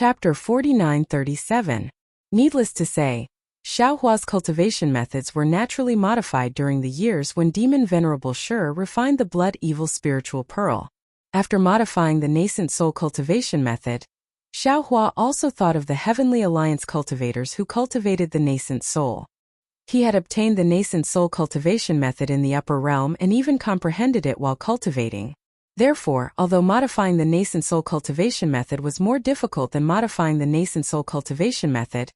Chapter 4937. Needless to say, Xiaohua's cultivation methods were naturally modified during the years when Demon Venerable Shi refined the blood evil spiritual pearl. After modifying the nascent soul cultivation method, Xiaohua also thought of the Heavenly Alliance cultivators who cultivated the nascent soul. He had obtained the nascent soul cultivation method in the upper realm and even comprehended it while cultivating. Therefore, although modifying the nascent soul cultivation method was more difficult than modifying the nascent soul cultivation method,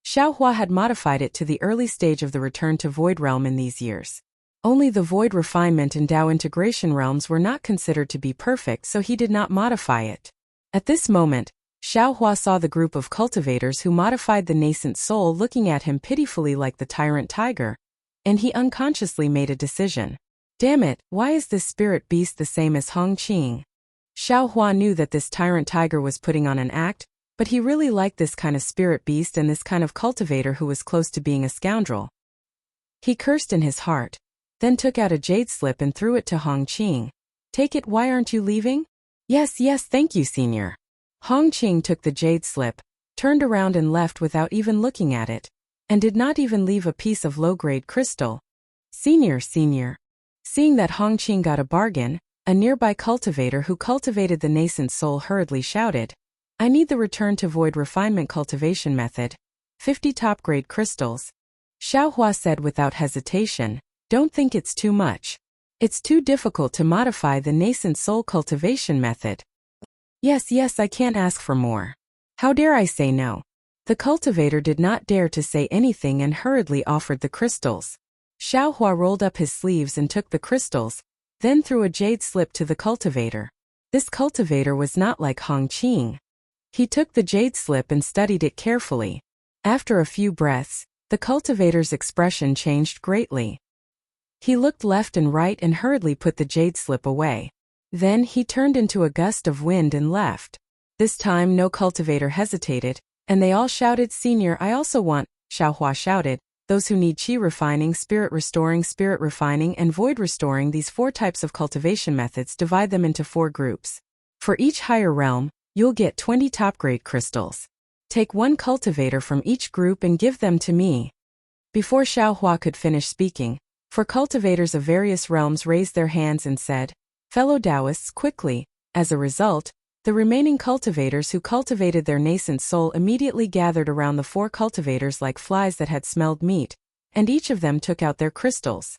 Xiaohua had modified it to the early stage of the return to void realm in these years. Only the void refinement and Tao integration realms were not considered to be perfect, so he did not modify it. At this moment, Xiaohua saw the group of cultivators who modified the nascent soul looking at him pitifully like the tyrant tiger, and he unconsciously made a decision. Damn it, why is this spirit beast the same as Hong Qing? Xiaohua knew that this tyrant tiger was putting on an act, but he really liked this kind of spirit beast and this kind of cultivator who was close to being a scoundrel. He cursed in his heart, then took out a jade slip and threw it to Hong Qing. Take it, why aren't you leaving? Yes, thank you, senior. Hong Qing took the jade slip, turned around and left without even looking at it, and did not even leave a piece of low-grade crystal. Senior. Seeing that Hong Qing got a bargain, a nearby cultivator who cultivated the nascent soul hurriedly shouted, I need the return to void refinement cultivation method. 50 top-grade crystals. Xiaohua said without hesitation, don't think it's too much. It's too difficult to modify the nascent soul cultivation method. Yes, I can't ask for more. How dare I say no? The cultivator did not dare to say anything and hurriedly offered the crystals. Xiaohua rolled up his sleeves and took the crystals, then threw a jade slip to the cultivator. This cultivator was not like Hong Qing. He took the jade slip and studied it carefully. After a few breaths, the cultivator's expression changed greatly. He looked left and right and hurriedly put the jade slip away. Then he turned into a gust of wind and left. This time no cultivator hesitated, and they all shouted, Senior, I also want. Xiaohua shouted, those who need qi refining, spirit refining, and void restoring. These 4 types of cultivation methods, divide them into 4 groups. For each higher realm, you'll get 20 top-grade crystals. Take 1 cultivator from each group and give them to me. Before Xiaohua could finish speaking, 4 cultivators of various realms raised their hands and said, Fellow Taoists, quickly. As a result, the remaining cultivators who cultivated their nascent soul immediately gathered around the 4 cultivators like flies that had smelled meat, and each of them took out their crystals.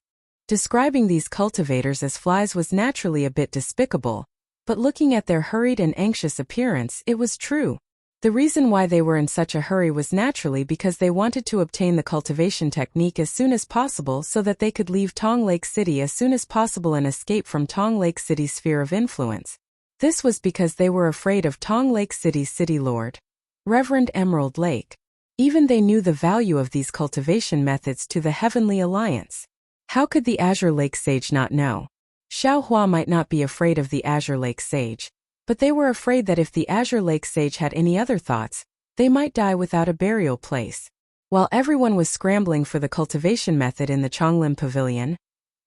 Describing these cultivators as flies was naturally a bit despicable, but looking at their hurried and anxious appearance, it was true. The reason why they were in such a hurry was naturally because they wanted to obtain the cultivation technique as soon as possible so that they could leave Tong Lake City as soon as possible and escape from Tong Lake City's sphere of influence. This was because they were afraid of Tong Lake City's city lord, Reverend Emerald Lake. Even they knew the value of these cultivation methods to the Heavenly Alliance. How could the Azure Lake Sage not know? Xiaohua might not be afraid of the Azure Lake Sage, but they were afraid that if the Azure Lake Sage had any other thoughts, they might die without a burial place. While everyone was scrambling for the cultivation method in the Chonglim Pavilion,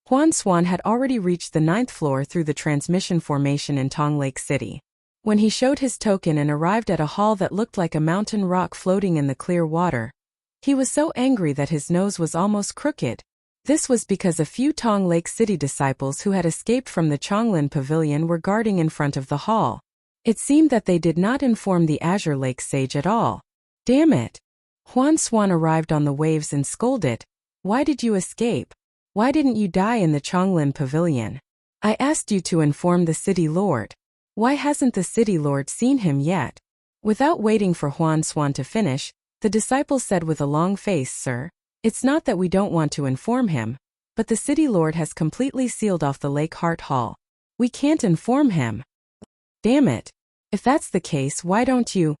Huan Xuan had already reached the 9th floor through the transmission formation in Tong Lake City. When he showed his token and arrived at a hall that looked like a mountain rock floating in the clear water, he was so angry that his nose was almost crooked. This was because a few Tong Lake City disciples who had escaped from the Chonglin Pavilion were guarding in front of the hall. It seemed that they did not inform the Azure Lake Sage at all. Damn it! Huan Xuan arrived on the waves and scolded. Why did you escape? Why didn't you die in the Chonglin Pavilion? I asked you to inform the city lord. Why hasn't the city lord seen him yet? Without waiting for Huan Xuan to finish, the disciple said with a long face, Sir, it's not that we don't want to inform him, but the city lord has completely sealed off the Lake Heart Hall. We can't inform him. Damn it. If that's the case, why don't you?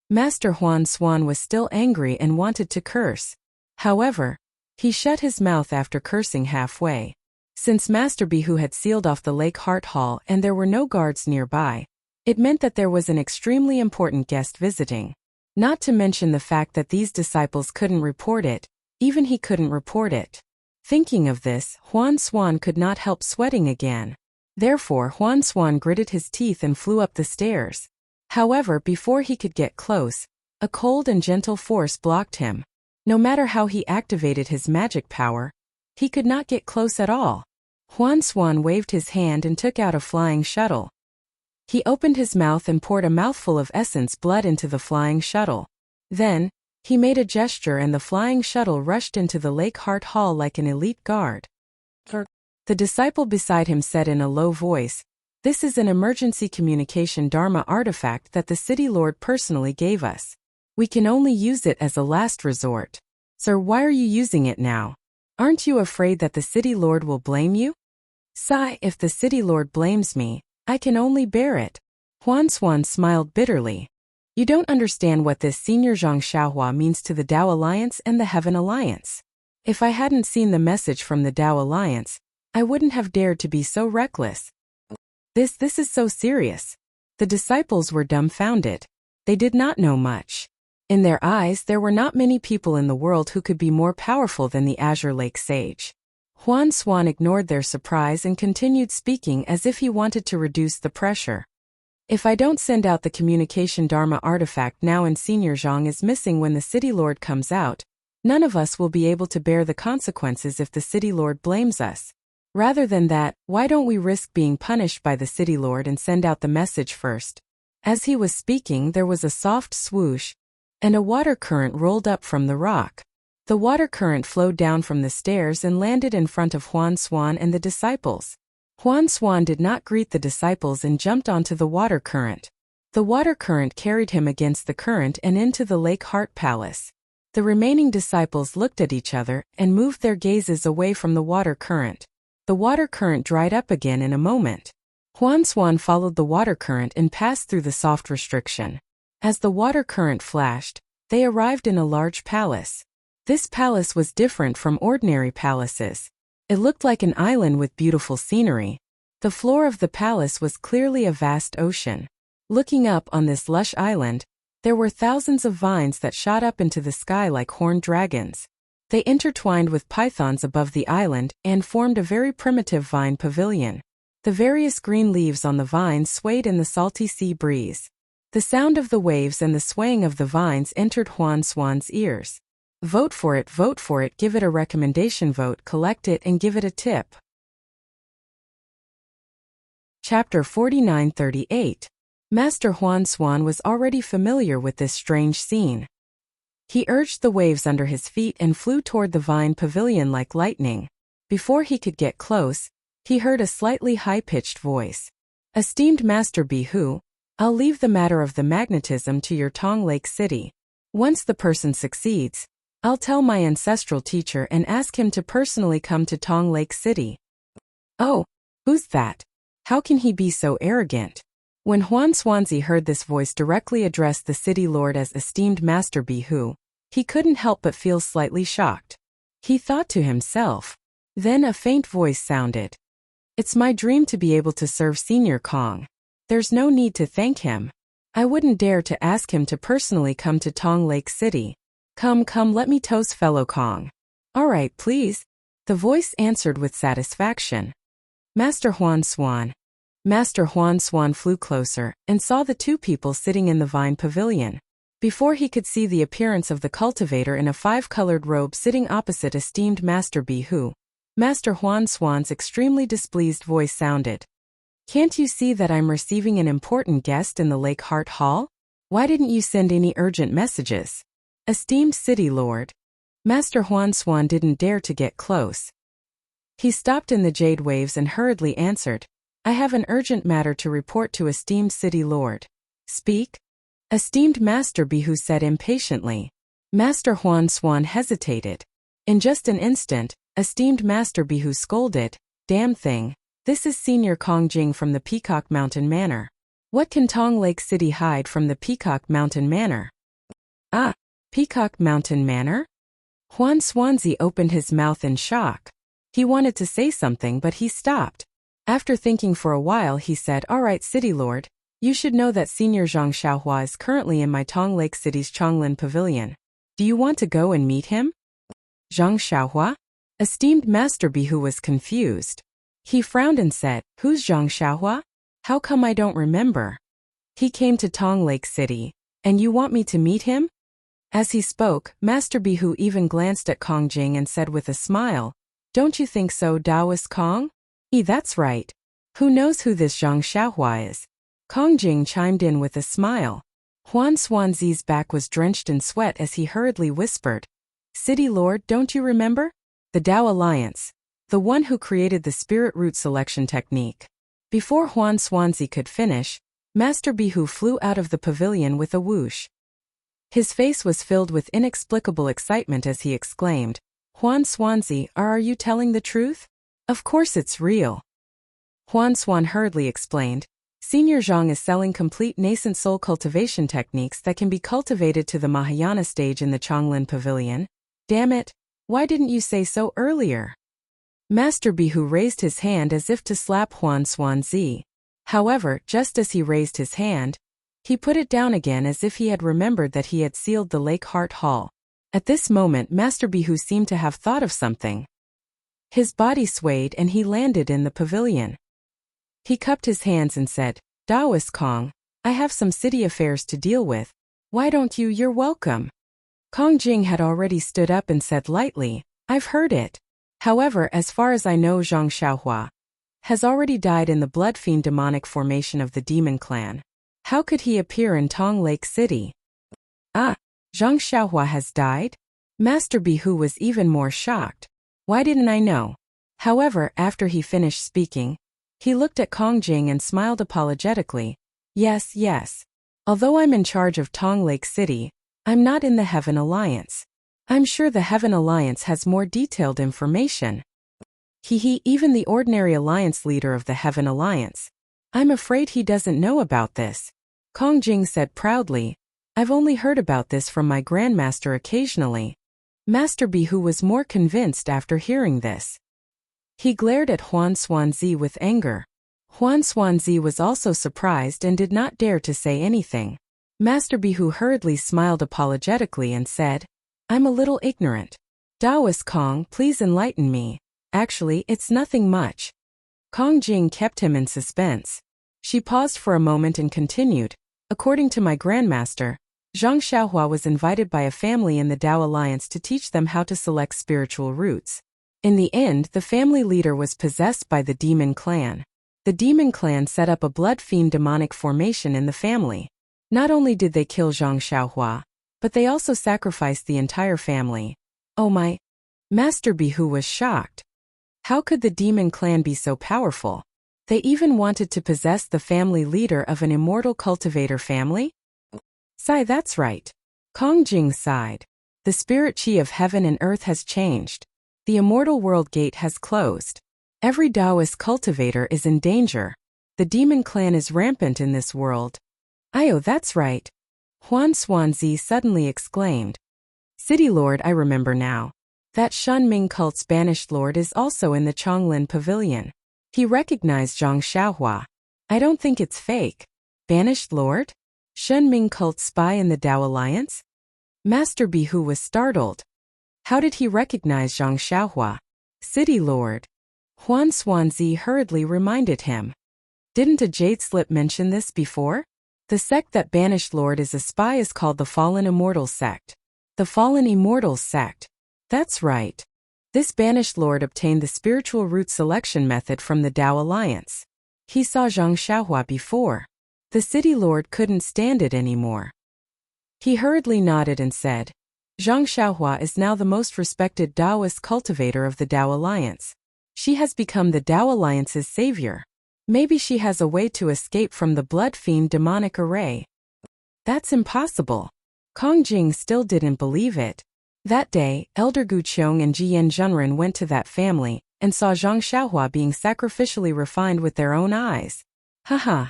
Master Huan Xuan was still angry and wanted to curse. However, he shut his mouth after cursing halfway. Since Master Bihu had sealed off the Lake Heart Hall and there were no guards nearby, it meant that there was an extremely important guest visiting. Not to mention the fact that these disciples couldn't report it, even he couldn't report it. Thinking of this, Huan Xuan could not help sweating again. Therefore Huan Xuan gritted his teeth and flew up the stairs. However, before he could get close, a cold and gentle force blocked him. No matter how he activated his magic power, he could not get close at all. Huan Xuan waved his hand and took out a flying shuttle. He opened his mouth and poured a mouthful of essence blood into the flying shuttle. Then, he made a gesture and the flying shuttle rushed into the Lake Heart Hall like an elite guard. The disciple beside him said in a low voice, "This is an emergency communication Dharma artifact that the City Lord personally gave us. We can only use it as a last resort. Sir, why are you using it now? Aren't you afraid that the City Lord will blame you?" "Sigh, if the City Lord blames me, I can only bear it." Huan Xuan smiled bitterly. "You don't understand what this Senior Zhang Xiaohua means to the Tao Alliance and the Heaven Alliance. If I hadn't seen the message from the Tao Alliance, I wouldn't have dared to be so reckless." This is so serious." The disciples were dumbfounded. They did not know much. In their eyes, there were not many people in the world who could be more powerful than the Azure Lake Sage. Huan Xuan ignored their surprise and continued speaking as if he wanted to reduce the pressure. "If I don't send out the communication Dharma artifact now and Senior Zhang is missing when the City Lord comes out, none of us will be able to bear the consequences if the City Lord blames us. Rather than that, why don't we risk being punished by the City Lord and send out the message first?" As he was speaking, there was a soft swoosh, and a water current rolled up from the rock. The water current flowed down from the stairs and landed in front of Huan Xuan and the disciples. Huan Xuan did not greet the disciples and jumped onto the water current. The water current carried him against the current and into the Lake Heart Palace. The remaining disciples looked at each other and moved their gazes away from the water current. The water current dried up again in a moment. Huan Xuan followed the water current and passed through the soft restriction. As the water current flashed, they arrived in a large palace. This palace was different from ordinary palaces. It looked like an island with beautiful scenery. The floor of the palace was clearly a vast ocean. Looking up on this lush island, there were thousands of vines that shot up into the sky like horned dragons. They intertwined with pythons above the island and formed a very primitive vine pavilion. The various green leaves on the vines swayed in the salty sea breeze. The sound of the waves and the swaying of the vines entered Huan Xuan's ears. Vote for it, give it a recommendation vote, collect it and give it a tip. Chapter 4938. Master Huan Xuan was already familiar with this strange scene. He urged the waves under his feet and flew toward the vine pavilion like lightning. Before he could get close, he heard a slightly high-pitched voice. "Esteemed Master Bihu, I'll leave the matter of the magnetism to your Tong Lake City. Once the person succeeds, I'll tell my ancestral teacher and ask him to personally come to Tong Lake City." "Oh, who's that? How can he be so arrogant?" When Huan Xuanzi heard this voice directly address the city lord as esteemed Master Bihu, he couldn't help but feel slightly shocked. He thought to himself. Then a faint voice sounded. "It's my dream to be able to serve Senior Kong. There's no need to thank him. I wouldn't dare to ask him to personally come to Tong Lake City. Come, let me toast fellow Kong." "All right, please," the voice answered with satisfaction. "Master Huan Xuan." Master Huan Xuan flew closer and saw the two people sitting in the vine pavilion. Before he could see the appearance of the cultivator in a five-colored robe sitting opposite esteemed Master Bihu, Master Huan Xuan's extremely displeased voice sounded. "Can't you see that I'm receiving an important guest in the Lake Heart Hall? Why didn't you send any urgent messages? Esteemed City Lord." Master Huan Xuan didn't dare to get close. He stopped in the jade waves and hurriedly answered, "I have an urgent matter to report to esteemed City Lord." "Speak." Esteemed Master Bihu said impatiently. Master Huan Xuan hesitated. In just an instant, esteemed Master Bihu scolded, "Damn thing, this is Senior Kong Jing from the Peacock Mountain Manor. What can Tong Lake City hide from the Peacock Mountain Manor?" "Ah, Peacock Mountain Manor?" Huan Xuanzi opened his mouth in shock. He wanted to say something but he stopped. After thinking for a while he said, "All right, City Lord, you should know that Senior Zhang Xiaohua is currently in my Tong Lake City's Chonglin Pavilion. Do you want to go and meet him?" "Zhang Xiaohua?" Esteemed Master Bihu was confused. He frowned and said, "Who's Zhang Xiaohua? How come I don't remember?" He came to Tong Lake City. And you want me to meet him? As he spoke, Master Bihu even glanced at Kong Jing and said with a smile, Don't you think so, Taoist Kong? That's right. Who knows who this Zhang Xiaohua is? Kong Jing chimed in with a smile. Huan Xuanzi's back was drenched in sweat as he hurriedly whispered, City Lord, don't you remember? The Tao Alliance. The one who created the spirit root selection technique. Before Huan Xuanzi could finish, Master Bihu flew out of the pavilion with a whoosh. His face was filled with inexplicable excitement as he exclaimed, Huan Xuanzi, are you telling the truth? Of course it's real. Huan Xuan hurriedly explained, Senior Zhang is selling complete nascent soul cultivation techniques that can be cultivated to the Mahayana stage in the Chonglin Pavilion. Damn it, why didn't you say so earlier? Master Bihu raised his hand as if to slap Huan Xuanzi. However, just as he raised his hand, he put it down again as if he had remembered that he had sealed the Lake Heart Hall. At this moment Master Bihu seemed to have thought of something. His body swayed and he landed in the pavilion. He cupped his hands and said, Taoist Kong, I have some city affairs to deal with. Why don't you? You're welcome. Kong Jing had already stood up and said lightly, I've heard it. However, as far as I know, Zhang Xiaohua has already died in the blood fiend demonic formation of the demon clan. How could he appear in Tong Lake City? Ah, Zhang Xiaohua has died? Master Bihu was even more shocked. Why didn't I know? However, after he finished speaking, he looked at Kong Jing and smiled apologetically. Yes. Although I'm in charge of Tong Lake City, I'm not in the Heaven Alliance. I'm sure the Heaven Alliance has more detailed information. Even the ordinary alliance leader of the Heaven Alliance. I'm afraid he doesn't know about this. Kong Jing said proudly, I've only heard about this from my grandmaster occasionally. Master Bihu was more convinced after hearing this. He glared at Huan Xuanzi with anger. Huan Xuanzi was also surprised and did not dare to say anything. Master Bihu hurriedly smiled apologetically and said, I'm a little ignorant. Taoist Kong, please enlighten me. Actually, it's nothing much. Kong Jing kept him in suspense. She paused for a moment and continued, According to my grandmaster, Zhang Xiaohua was invited by a family in the Tao Alliance to teach them how to select spiritual roots. In the end, the family leader was possessed by the demon clan. The demon clan set up a blood fiend demonic formation in the family. Not only did they kill Zhang Xiaohua, but they also sacrificed the entire family. Oh my! Master Bihu was shocked. How could the demon clan be so powerful? They even wanted to possess the family leader of an immortal cultivator family? Sigh, that's right. Kong Jing sighed. The spirit chi of heaven and earth has changed. The immortal world gate has closed. Every Taoist cultivator is in danger. The demon clan is rampant in this world. Oh, that's right. Huan Xuanzi suddenly exclaimed. City Lord, I remember now. That Shun Ming cult's banished lord is also in the Chonglin Pavilion. He recognized Zhang Xiaohua. I don't think it's fake. Banished lord? Shun Ming cult spy in the Tao Alliance? Master Bihu was startled. How did he recognize Zhang Xiaohua? City Lord. Huan Xuanzi hurriedly reminded him. Didn't a jade slip mention this before? The sect that banished lord is a spy is called the Fallen Immortals sect. The Fallen Immortals sect. That's right. This banished lord obtained the spiritual root selection method from the Tao Alliance. He saw Zhang Xiaohua before. The city lord couldn't stand it anymore. He hurriedly nodded and said, Zhang Xiaohua is now the most respected Taoist cultivator of the Tao Alliance. She has become the Tao Alliance's savior. Maybe she has a way to escape from the blood fiend demonic array. That's impossible. Kong Jing still didn't believe it. That day, Elder Gu Qiong and Jiyan Zhenren went to that family and saw Zhang Xiaohua being sacrificially refined with their own eyes. Haha.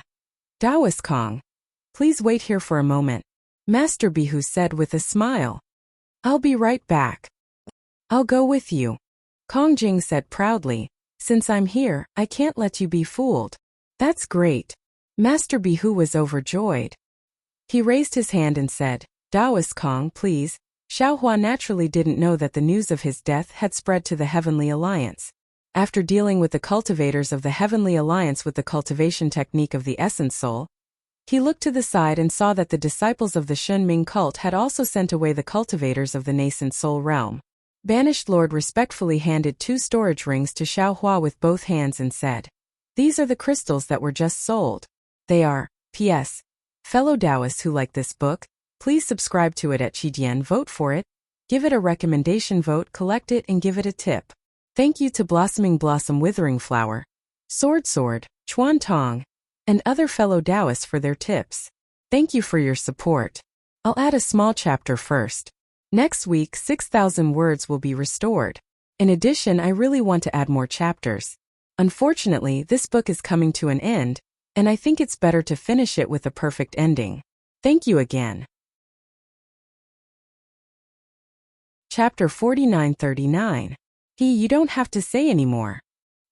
Taoist Kong. Please wait here for a moment. Master Bihu said with a smile. I'll be right back. I'll go with you. Kong Jing said proudly. Since I'm here, I can't let you be fooled. That's great. Master Bihu was overjoyed. He raised his hand and said, Taoist Kong, please. Xiaohua naturally didn't know that the news of his death had spread to the Heavenly Alliance. After dealing with the cultivators of the Heavenly Alliance with the cultivation technique of the Essence Soul, He looked to the side and saw that the disciples of the Shunming cult had also sent away the cultivators of the nascent soul realm. Banished Lord respectfully handed 2 storage rings to Xiaohua with both hands and said, "These are the crystals that were just sold. They are, P.S. Fellow Taoists who like this book, please subscribe to it at Qidian, vote for it, give it a recommendation vote, collect it and give it a tip. Thank you to Blossoming Blossom Withering Flower, Sword, Chuan Tong, and other fellow Taoists for their tips. Thank you for your support. I'll add a small chapter first. Next week 6,000 words will be restored. In addition, I really want to add more chapters. Unfortunately, this book is coming to an end, and I think it's better to finish it with a perfect ending. Thank you again." Chapter 4939. You don't have to say anymore.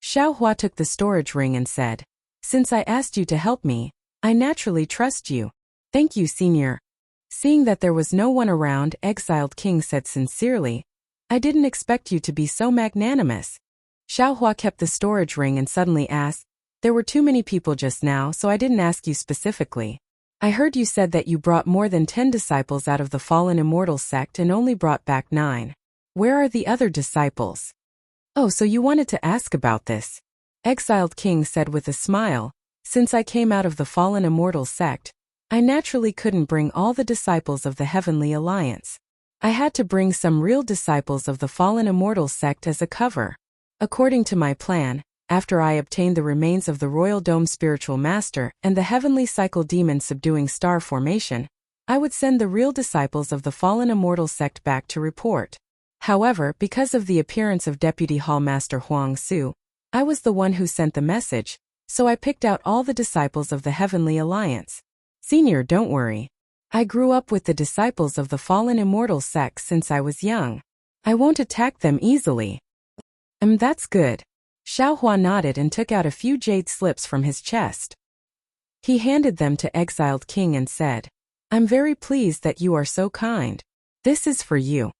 Xiaohua took the storage ring and said, "Since I asked you to help me, I naturally trust you. Thank you, Senior." Seeing that there was no one around, Exiled King said sincerely, "I didn't expect you to be so magnanimous." Xiaohua kept the storage ring and suddenly asked, "There were too many people just now, so I didn't ask you specifically. I heard you said that you brought more than 10 disciples out of the fallen immortal sect and only brought back 9. Where are the other disciples?" "Oh, so you wanted to ask about this?" Exiled King said with a smile, "Since I came out of the fallen immortal sect, I naturally couldn't bring all the disciples of the Heavenly Alliance. I had to bring some real disciples of the fallen immortal sect as a cover. According to my plan, after I obtained the remains of the Royal Dome Spiritual Master and the Heavenly Cycle Demon subduing star formation, I would send the real disciples of the fallen immortal sect back to report. However, because of the appearance of Deputy Hall Master Huang Su, I was the one who sent the message, so I picked out all the disciples of the Heavenly Alliance. Senior, don't worry. I grew up with the disciples of the fallen immortal sect since I was young. I won't attack them easily." That's good." Xiaohua nodded and took out a few jade slips from his chest. He handed them to Exiled King and said, "I'm very pleased that you are so kind. This is for you."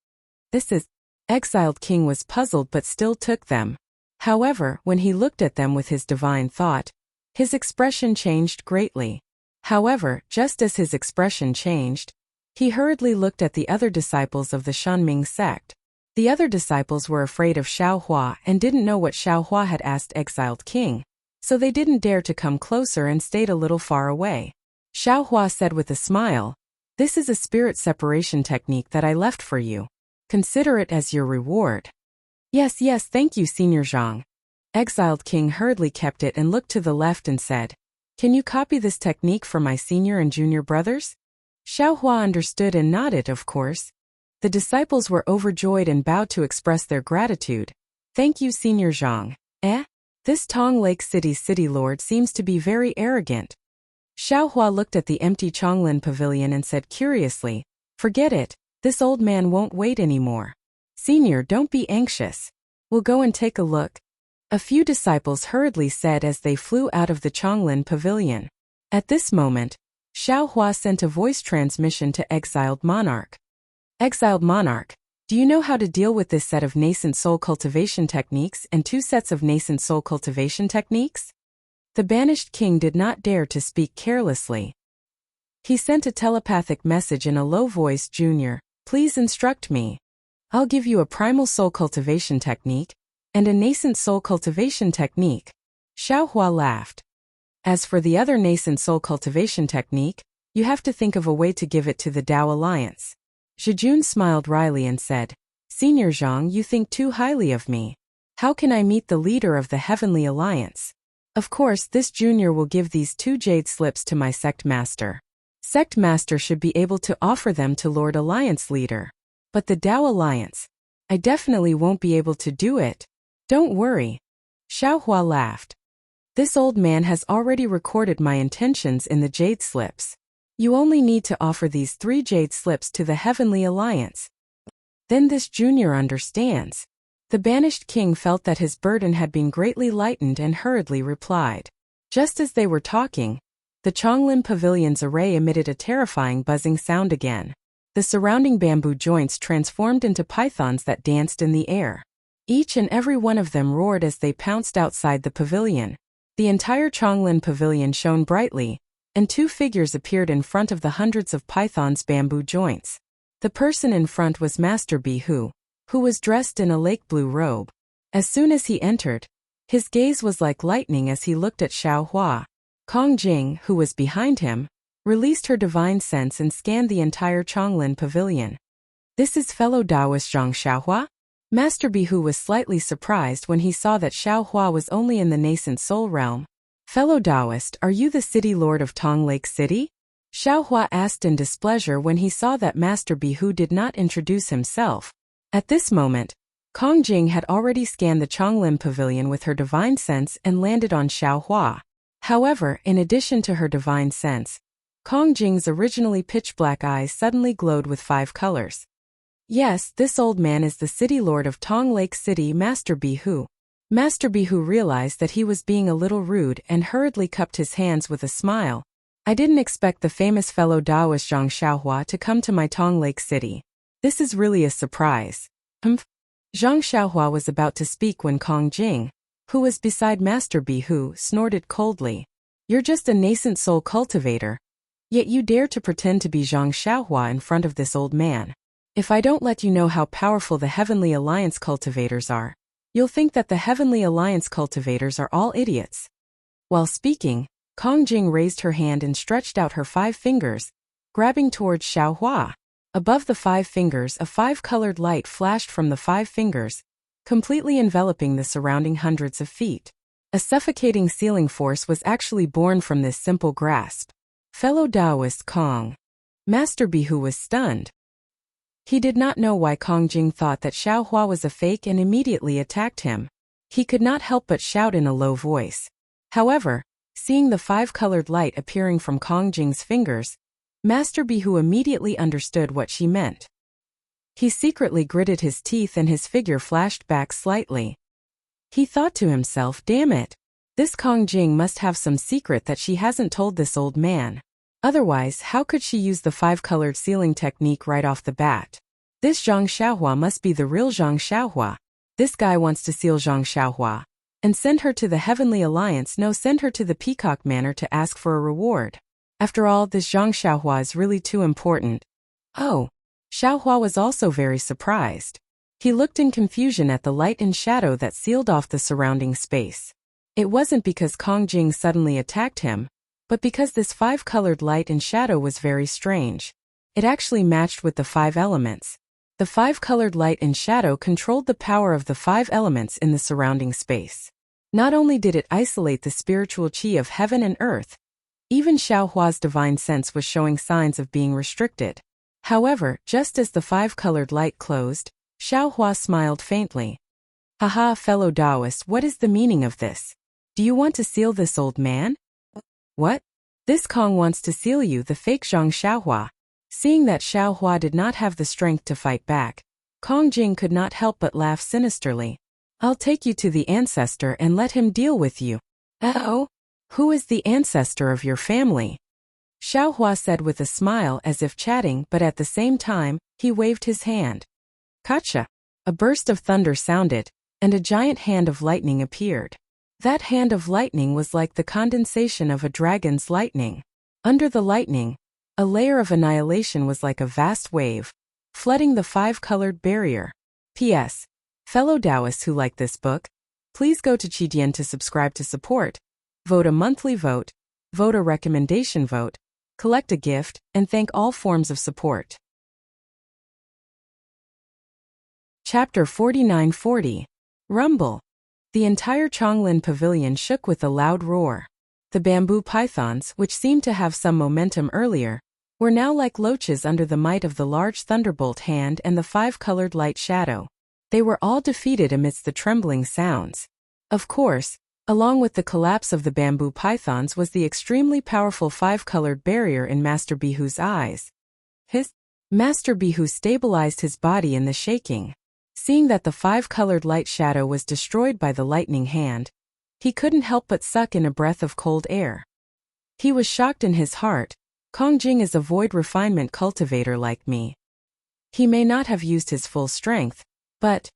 "This is..." Exiled King was puzzled but still took them. However, when he looked at them with his divine thought, his expression changed greatly. However, just as his expression changed, he hurriedly looked at the other disciples of the Shunming sect. The other disciples were afraid of Xiaohua and didn't know what Xiaohua had asked Exiled King, so they didn't dare to come closer and stayed a little far away. Xiaohua said with a smile, "This is a spirit separation technique that I left for you. Consider it as your reward." Yes, thank you, Senior Zhang." Exiled King hurriedly kept it and looked to the left and said, "Can you copy this technique for my senior and junior brothers?" Xiaohua understood and nodded, of course. The disciples were overjoyed and bowed to express their gratitude. "Thank you, Senior Zhang." This Tong Lake City's city lord seems to be very arrogant." Xiaohua looked at the empty Chonglin pavilion and said curiously, "Forget it, this old man won't wait anymore. Senior, don't be anxious. We'll go and take a look." A few disciples hurriedly said as they flew out of the Chonglin pavilion. At this moment, Xiaohua sent a voice transmission to Exiled Monarch. "Exiled Monarch, do you know how to deal with this set of nascent soul cultivation techniques and 2 sets of nascent soul cultivation techniques?" The banished king did not dare to speak carelessly. He sent a telepathic message in a low voice, "Junior, please instruct me. I'll give you a primal soul cultivation technique and a nascent soul cultivation technique." Xiaohua laughed. "As for the other nascent soul cultivation technique, you have to think of a way to give it to the Tao Alliance." Zhijun smiled wryly and said, "Senior Zhang, you think too highly of me. How can I meet the leader of the Heavenly Alliance? Of course, this junior will give these 2 jade slips to my sect master. Sect master should be able to offer them to Lord Alliance leader. But the Tao Alliance, I definitely won't be able to do it. Don't worry." Xiaohua laughed. "This old man has already recorded my intentions in the jade slips. You only need to offer these 3 jade slips to the Heavenly Alliance. Then this junior understands." The banished king felt that his burden had been greatly lightened and hurriedly replied. Just as they were talking, the Chonglin pavilion's array emitted a terrifying buzzing sound again. The surrounding bamboo joints transformed into pythons that danced in the air. Each and every one of them roared as they pounced outside the pavilion. The entire Chonglin pavilion shone brightly, and two figures appeared in front of the hundreds of pythons' bamboo joints. The person in front was Master Bihu, who was dressed in a lake blue robe. As soon as he entered, his gaze was like lightning as he looked at Xiao Hua. Kong Jing, who was behind him, released her divine sense and scanned the entire Chonglin pavilion. This is fellow Taoist Zhang Xiaohua? Master Bihu was slightly surprised when he saw that Xiaohua was only in the nascent soul realm. Fellow Taoist, are you the city lord of Tong Lake City? Xiaohua asked in displeasure when he saw that Master Bihu did not introduce himself. At this moment, Kong Jing had already scanned the Chonglin pavilion with her divine sense and landed on Xiaohua. However, in addition to her divine sense, Kong Jing's originally pitch-black eyes suddenly glowed with 5 colors. Yes, this old man is the city lord of Tong Lake City, Master Bihu. Master Bihu realized that he was being a little rude and hurriedly cupped his hands with a smile. I didn't expect the famous fellow Taoist Zhang Xiaohua to come to my Tong Lake City. This is really a surprise. Zhang Xiaohua was about to speak when Kong Jing, who was beside Master Bihu, snorted coldly. You're just a nascent soul cultivator. Yet you dare to pretend to be Zhang Xiaohua in front of this old man. If I don't let you know how powerful the Heavenly Alliance cultivators are, you'll think that the Heavenly Alliance cultivators are all idiots. While speaking, Kong Jing raised her hand and stretched out her 5 fingers, grabbing towards Xiaohua. Above the 5 fingers, a 5-colored light flashed from the 5 fingers, completely enveloping the surrounding hundreds of feet. A suffocating sealing force was actually born from this simple grasp. Fellow Taoist Kong. Master Bihu was stunned. He did not know why Kong Jing thought that Xiaohua was a fake and immediately attacked him. He could not help but shout in a low voice. However, seeing the 5-colored light appearing from Kong Jing's fingers, Master Bihu immediately understood what she meant. He secretly gritted his teeth and his figure flashed back slightly. He thought to himself, damn it. This Kong Jing must have some secret that she hasn't told this old man. Otherwise, how could she use the 5-colored sealing technique right off the bat? This Zhang Xiaohua must be the real Zhang Xiaohua. This guy wants to seal Zhang Xiaohua and send her to the Heavenly Alliance. No, send her to the Peacock Manor to ask for a reward. After all, this Zhang Xiaohua is really too important. Oh. Xiaohua was also very surprised. He looked in confusion at the light and shadow that sealed off the surrounding space. It wasn't because Kong Jing suddenly attacked him, but because this 5-colored light and shadow was very strange. It actually matched with the 5 elements. The 5-colored light and shadow controlled the power of the 5 elements in the surrounding space. Not only did it isolate the spiritual chi of heaven and earth, even Xiaohua's divine sense was showing signs of being restricted. However, just as the 5-colored light closed, Xiaohua smiled faintly. Haha, fellow Taoist, what is the meaning of this? Do you want to seal this old man? What? This Kong wants to seal you, the fake Zhang Xiaohua. Seeing that Xiaohua did not have the strength to fight back, Kong Jing could not help but laugh sinisterly. I'll take you to the ancestor and let him deal with you. Oh? Who is the ancestor of your family? Xiaohua said with a smile as if chatting, but at the same time, he waved his hand. Kacha! A burst of thunder sounded, and a giant hand of lightning appeared. That hand of lightning was like the condensation of a dragon's lightning. Under the lightning, a layer of annihilation was like a vast wave, flooding the 5-colored barrier. P.S. Fellow Taoists who like this book, please go to Qidian to subscribe to support, vote a monthly vote, vote a recommendation vote, collect a gift, and thank all forms of support. Chapter 4940. Rumble. The entire Chonglin pavilion shook with a loud roar. The bamboo pythons, which seemed to have some momentum earlier, were now like loaches under the might of the large thunderbolt hand and the 5-colored light shadow. They were all defeated amidst the trembling sounds. Of course, along with the collapse of the bamboo pythons was the extremely powerful 5-colored barrier in Master Bihu's eyes. Master Bihu stabilized his body in the shaking. Seeing that the 5-colored light shadow was destroyed by the lightning hand, he couldn't help but suck in a breath of cold air. He was shocked in his heart. Kong Jing is a void refinement cultivator like me. He may not have used his full strength, but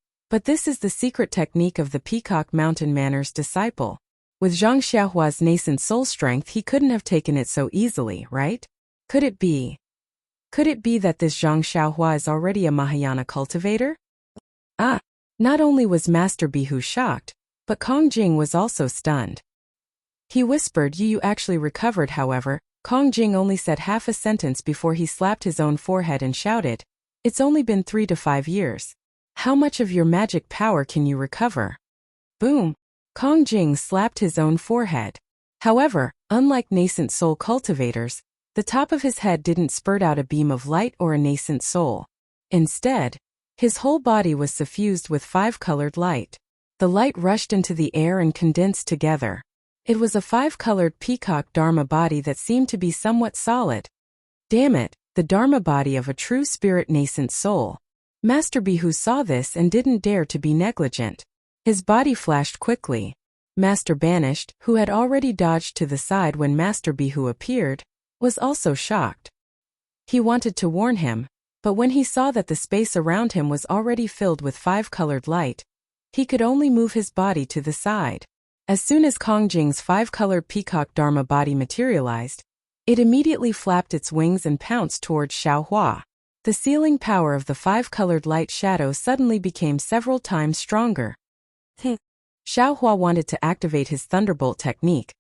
this is the secret technique of the Peacock Mountain Manor's disciple. With Zhang Xiaohua's nascent soul strength, he couldn't have taken it so easily, right? Could it be? Could it be that this Zhang Xiaohua is already a Mahayana cultivator? Ah! Not only was Master Bihu shocked, but Kong Jing was also stunned. He whispered, You actually recovered. However, Kong Jing only said half a sentence before he slapped his own forehead and shouted, It's only been 3 to 5 years. How much of your magic power can you recover? Boom! Kong Jing slapped his own forehead. However, unlike nascent soul cultivators, the top of his head didn't spurt out a beam of light or a nascent soul. Instead, his whole body was suffused with 5-colored light. The light rushed into the air and condensed together. It was a 5-colored peacock Dharma body that seemed to be somewhat solid. Damn it, the Dharma body of a true spirit nascent soul. Master Bihu saw this and didn't dare to be negligent. His body flashed quickly. Master Banished, who had already dodged to the side when Master Bihu appeared, was also shocked. He wanted to warn him, but when he saw that the space around him was already filled with 5-colored light, he could only move his body to the side. As soon as Kong Jing's 5-colored peacock Dharma body materialized, it immediately flapped its wings and pounced towards Xiaohua. The sealing power of the 5-colored light shadow suddenly became several times stronger. Xiaohua wanted to activate his thunderbolt technique,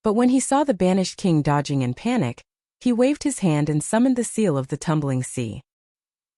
but when he saw the banished king dodging in panic, he waved his hand and summoned the seal of the tumbling sea.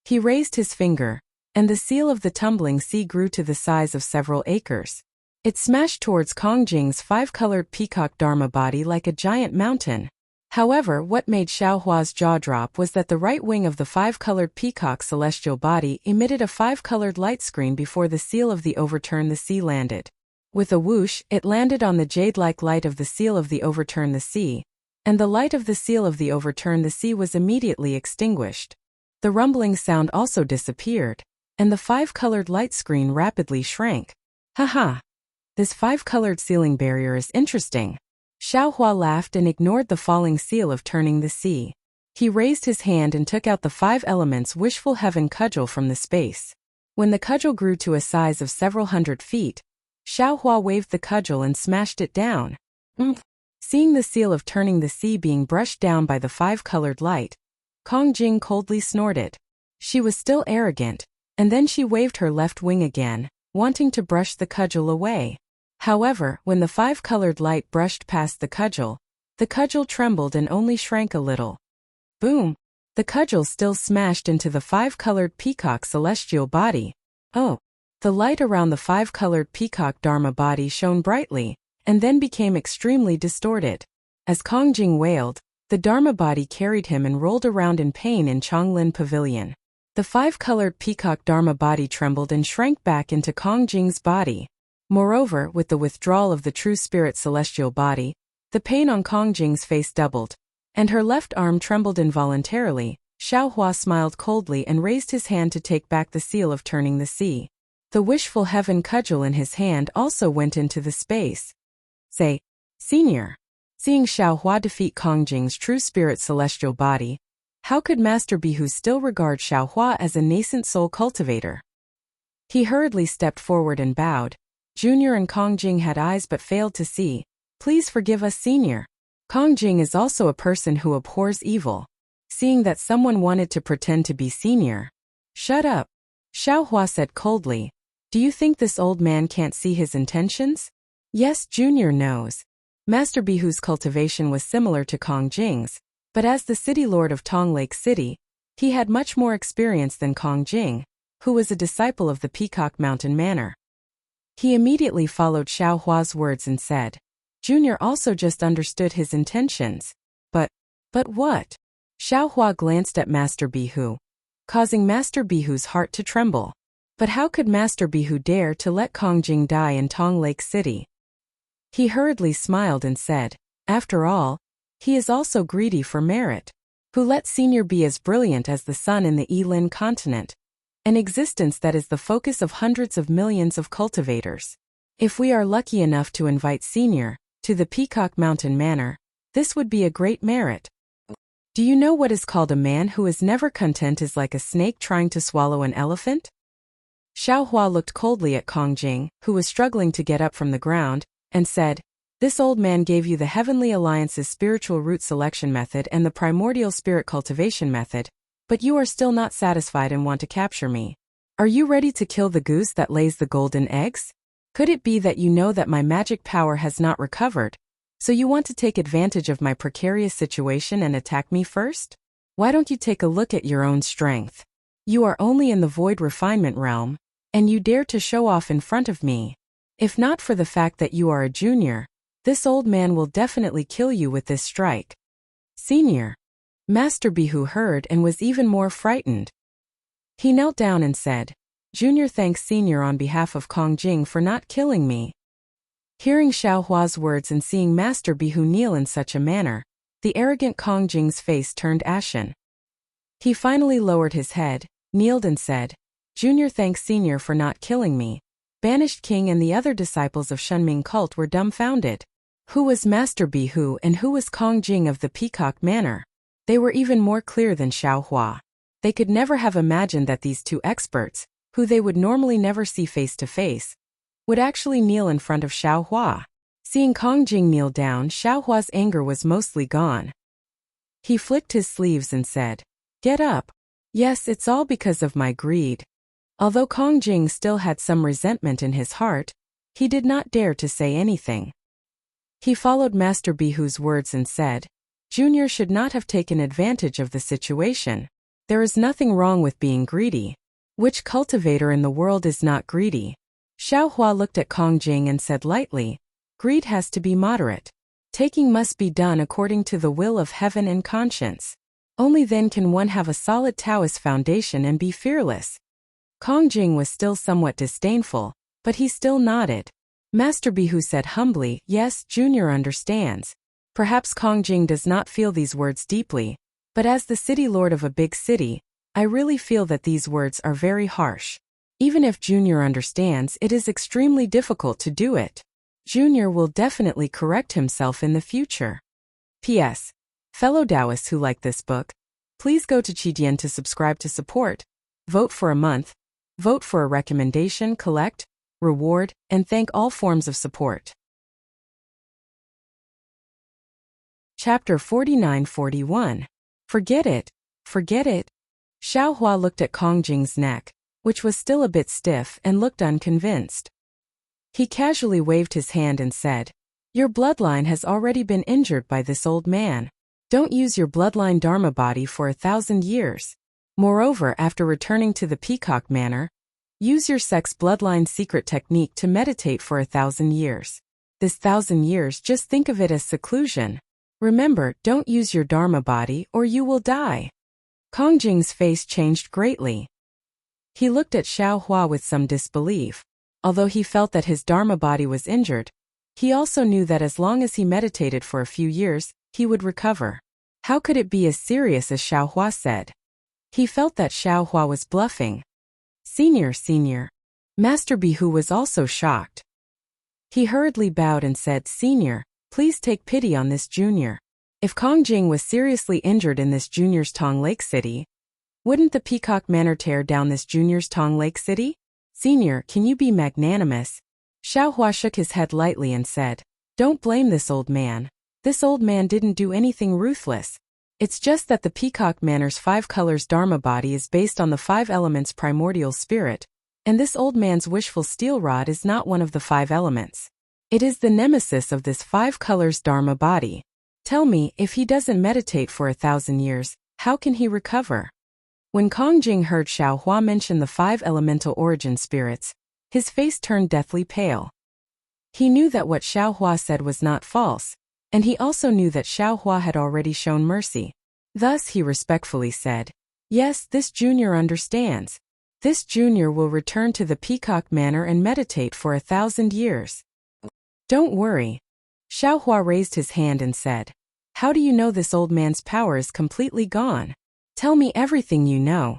He raised his finger, and the seal of the tumbling sea grew to the size of several acres. It smashed towards Kong Jing's 5-colored peacock Dharma body like a giant mountain. However, what made Xiaohua's jaw drop was that the right wing of the 5-colored peacock celestial body emitted a 5-colored light screen before the seal of the overturn the sea landed. With a whoosh, it landed on the jade-like light of the seal of the overturn the sea, and the light of the seal of the overturn the sea was immediately extinguished. The rumbling sound also disappeared, and the 5-colored light screen rapidly shrank. Haha! This 5-colored sealing barrier is interesting. Xiaohua laughed and ignored the falling seal of turning the sea. He raised his hand and took out the 5 elements wishful heaven cudgel from the space. When the cudgel grew to a size of several hundred feet, Xiaohua waved the cudgel and smashed it down. Seeing the seal of turning the sea being brushed down by the 5-colored light, Kong Jing coldly snorted. She was still arrogant, and then she waved her left wing again, wanting to brush the cudgel away. However, when the 5-colored light brushed past the cudgel trembled and only shrank a little. Boom! The cudgel still smashed into the 5-colored peacock celestial body. Oh! The light around the 5-colored peacock Dharma body shone brightly, and then became extremely distorted. As Kong Jing wailed, the Dharma body carried him and rolled around in pain in Chonglin Pavilion. The 5-colored peacock Dharma body trembled and shrank back into Kong Jing's body. Moreover, with the withdrawal of the true spirit celestial body, the pain on Kong Jing's face doubled, and her left arm trembled involuntarily. Xiaohua smiled coldly and raised his hand to take back the seal of turning the sea. The wishful heaven cudgel in his hand also went into the space. Say, Senior. Seeing Xiaohua defeat Kong Jing's true spirit celestial body, how could Master Bihu still regard Xiaohua as a nascent soul cultivator? He hurriedly stepped forward and bowed. Junior and Kong Jing had eyes but failed to see. Please forgive us, Senior. Kong Jing is also a person who abhors evil. Seeing that someone wanted to pretend to be Senior. Shut up. Xiaohua said coldly. Do you think this old man can't see his intentions? Yes, Junior knows. Master Bihu's cultivation was similar to Kong Jing's, but as the city lord of Tong Lake City, he had much more experience than Kong Jing, who was a disciple of the Peacock Mountain Manor. He immediately followed Xiaohua's words and said, Junior also just understood his intentions. But what? Xiaohua glanced at Master Bihu, causing Master Bihu's heart to tremble. But how could Master Bihu dare to let Kong Jing die in Tong Lake City? He hurriedly smiled and said, After all, he is also greedy for merit. Who let Senior be as brilliant as the sun in the Yilin continent? An existence that is the focus of hundreds of millions of cultivators. If we are lucky enough to invite Senior to the Peacock Mountain Manor, this would be a great merit. Do you know what is called a man who is never content is like a snake trying to swallow an elephant? Xiaohua looked coldly at Kong Jing, who was struggling to get up from the ground, and said, This old man gave you the Heavenly Alliance's spiritual root selection method and the primordial spirit cultivation method, but you are still not satisfied and want to capture me. Are you ready to kill the goose that lays the golden eggs? Could it be that you know that my magic power has not recovered, so you want to take advantage of my precarious situation and attack me first? Why don't you take a look at your own strength? You are only in the void refinement realm, and you dare to show off in front of me. If not for the fact that you are a junior, this old man will definitely kill you with this strike. Senior. Master Bihu heard and was even more frightened. He knelt down and said, Junior thanks Senior on behalf of Kong Jing for not killing me. Hearing Xiao Hua's words and seeing Master Bihu kneel in such a manner, the arrogant Kong Jing's face turned ashen. He finally lowered his head, kneeled and said, Junior thanks Senior for not killing me. Banished King and the other disciples of Shunming cult were dumbfounded. Who was Master Bihu and who was Kong Jing of the Peacock Manor? They were even more clear than Xiao Hua. They could never have imagined that these two experts, who they would normally never see face to face, would actually kneel in front of Xiao Hua. Seeing Kong Jing kneel down, Xiao Hua's anger was mostly gone. He flicked his sleeves and said, Get up. Yes, it's all because of my greed. Although Kong Jing still had some resentment in his heart, he did not dare to say anything. He followed Master Bihu's words and said, Junior should not have taken advantage of the situation. There is nothing wrong with being greedy. Which cultivator in the world is not greedy? Xiao Hua looked at Kong Jing and said lightly, Greed has to be moderate. Taking must be done according to the will of heaven and conscience. Only then can one have a solid Taoist foundation and be fearless. Kong Jing was still somewhat disdainful, but he still nodded. Master Bihu said humbly, Yes, Junior understands. Perhaps Kong Jing does not feel these words deeply, but as the city lord of a big city, I really feel that these words are very harsh. Even if Junior understands, it is extremely difficult to do it. Junior will definitely correct himself in the future. P.S. Fellow Taoists who like this book, please go to Qidian to subscribe to support, vote for a month, vote for a recommendation, collect, reward, and thank all forms of support. Chapter 49-41. Forget it. Forget it. Xiao Hua looked at Kong Jing's neck, which was still a bit stiff, and looked unconvinced. He casually waved his hand and said, Your bloodline has already been injured by this old man. Don't use your bloodline Dharma body for 1,000 years. Moreover, after returning to the Peacock Manor, use your sex bloodline secret technique to meditate for 1,000 years. This 1,000 years, just think of it as seclusion. Remember, don't use your Dharma body or you will die. Kong Jing's face changed greatly. He looked at Xiao Hua with some disbelief. Although he felt that his Dharma body was injured, he also knew that as long as he meditated for a few years, he would recover. How could it be as serious as Xiao Hua said? He felt that Xiao Hua was bluffing. Senior. Master Bihu was also shocked. He hurriedly bowed and said, Senior, please take pity on this junior. If Kong Jing was seriously injured in this junior's Tong Lake City, wouldn't the Peacock Manor tear down this junior's Tong Lake City? Senior, can you be magnanimous? Xiao Hua shook his head lightly and said, Don't blame this old man. This old man didn't do anything ruthless. It's just that the Peacock Manor's 5 colors Dharma body is based on the 5 elements primordial spirit, and this old man's wishful steel rod is not one of the 5 elements. It is the nemesis of this 5 colors Dharma body. Tell me, if he doesn't meditate for 1,000 years, how can he recover? When Kong Jing heard Xiao Hua mention the 5 elemental origin spirits, his face turned deathly pale. He knew that what Xiao Hua said was not false, and he also knew that Xiao Hua had already shown mercy. Thus he respectfully said, Yes, this junior understands. This junior will return to the Peacock Manor and meditate for 1,000 years. Don't worry. Xiao Hua raised his hand and said, How do you know this old man's power is completely gone? Tell me everything you know.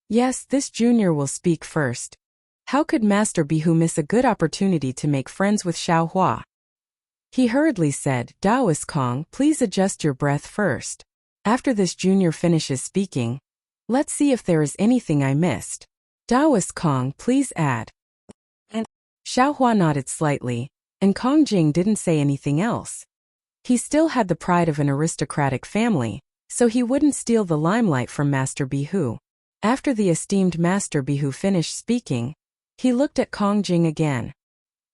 Yes, this junior will speak first. How could Master Bihu miss a good opportunity to make friends with Xiao Hua? He hurriedly said, Taoist Kong, please adjust your breath first. After this junior finishes speaking, let's see if there is anything I missed. Taoist Kong, please add. And Xiao Hua nodded slightly, and Kong Jing didn't say anything else. He still had the pride of an aristocratic family, so he wouldn't steal the limelight from Master Bihu. After the esteemed Master Bihu finished speaking, he looked at Kong Jing again.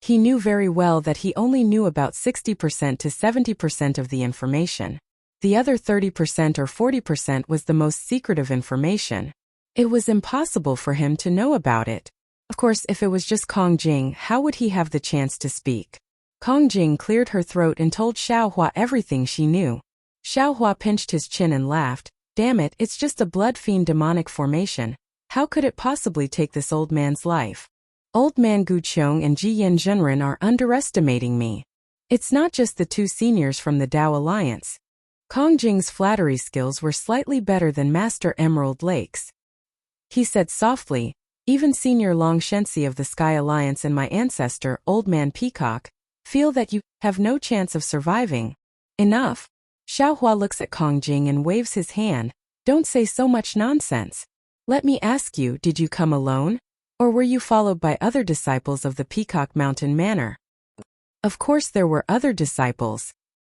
He knew very well that he only knew about 60% to 70% of the information. The other 30% or 40% was the most secretive information. It was impossible for him to know about it. Of course, if it was just Kong Jing, how would he have the chance to speak? Kong Jing cleared her throat and told Xiaohua everything she knew. Xiaohua pinched his chin and laughed. Damn it, it's just a blood fiend demonic formation. How could it possibly take this old man's life? Old man Gu Qiong and Ji Yin Zhenren are underestimating me. It's not just the two seniors from the Dao Alliance. Kong Jing's flattery skills were slightly better than Master Emerald Lake's. He said softly, even Senior Long Shenxi of the Sky Alliance and my ancestor, Old Man Peacock, feel that you have no chance of surviving. Enough. Xiaohua looks at Kong Jing and waves his hand. Don't say so much nonsense. Let me ask you, did you come alone? Or were you followed by other disciples of the Peacock Mountain Manor? Of course there were other disciples.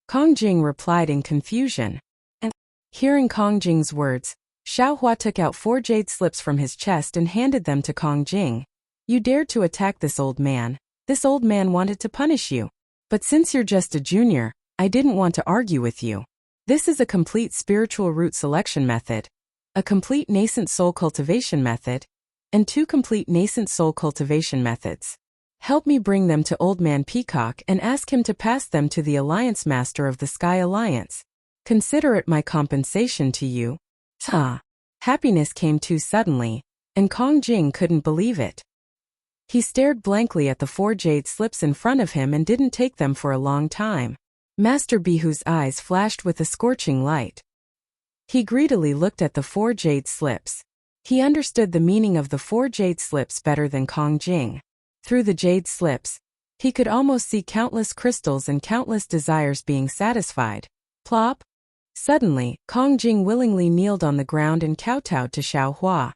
Kong Jing replied in confusion. And hearing Kong Jing's words, Xiaohua took out 4 jade slips from his chest and handed them to Kong Jing. You dared to attack this old man. This old man wanted to punish you. But since you're just a junior, I didn't want to argue with you. This is a complete spiritual root selection method, a complete nascent soul cultivation method, and 2 complete nascent soul cultivation methods. Help me bring them to Old Man Peacock and ask him to pass them to the Alliance Master of the Sky Alliance. Consider it my compensation to you. Happiness came too suddenly, and Kong Jing couldn't believe it. He stared blankly at the 4 jade slips in front of him and didn't take them for a long time. Master Bihu's eyes flashed with a scorching light. He greedily looked at the 4 jade slips. He understood the meaning of the 4 jade slips better than Kong Jing. Through the jade slips, he could almost see countless crystals and countless desires being satisfied. Plop! Suddenly, Kong Jing willingly kneeled on the ground and kowtowed to Xiaohua.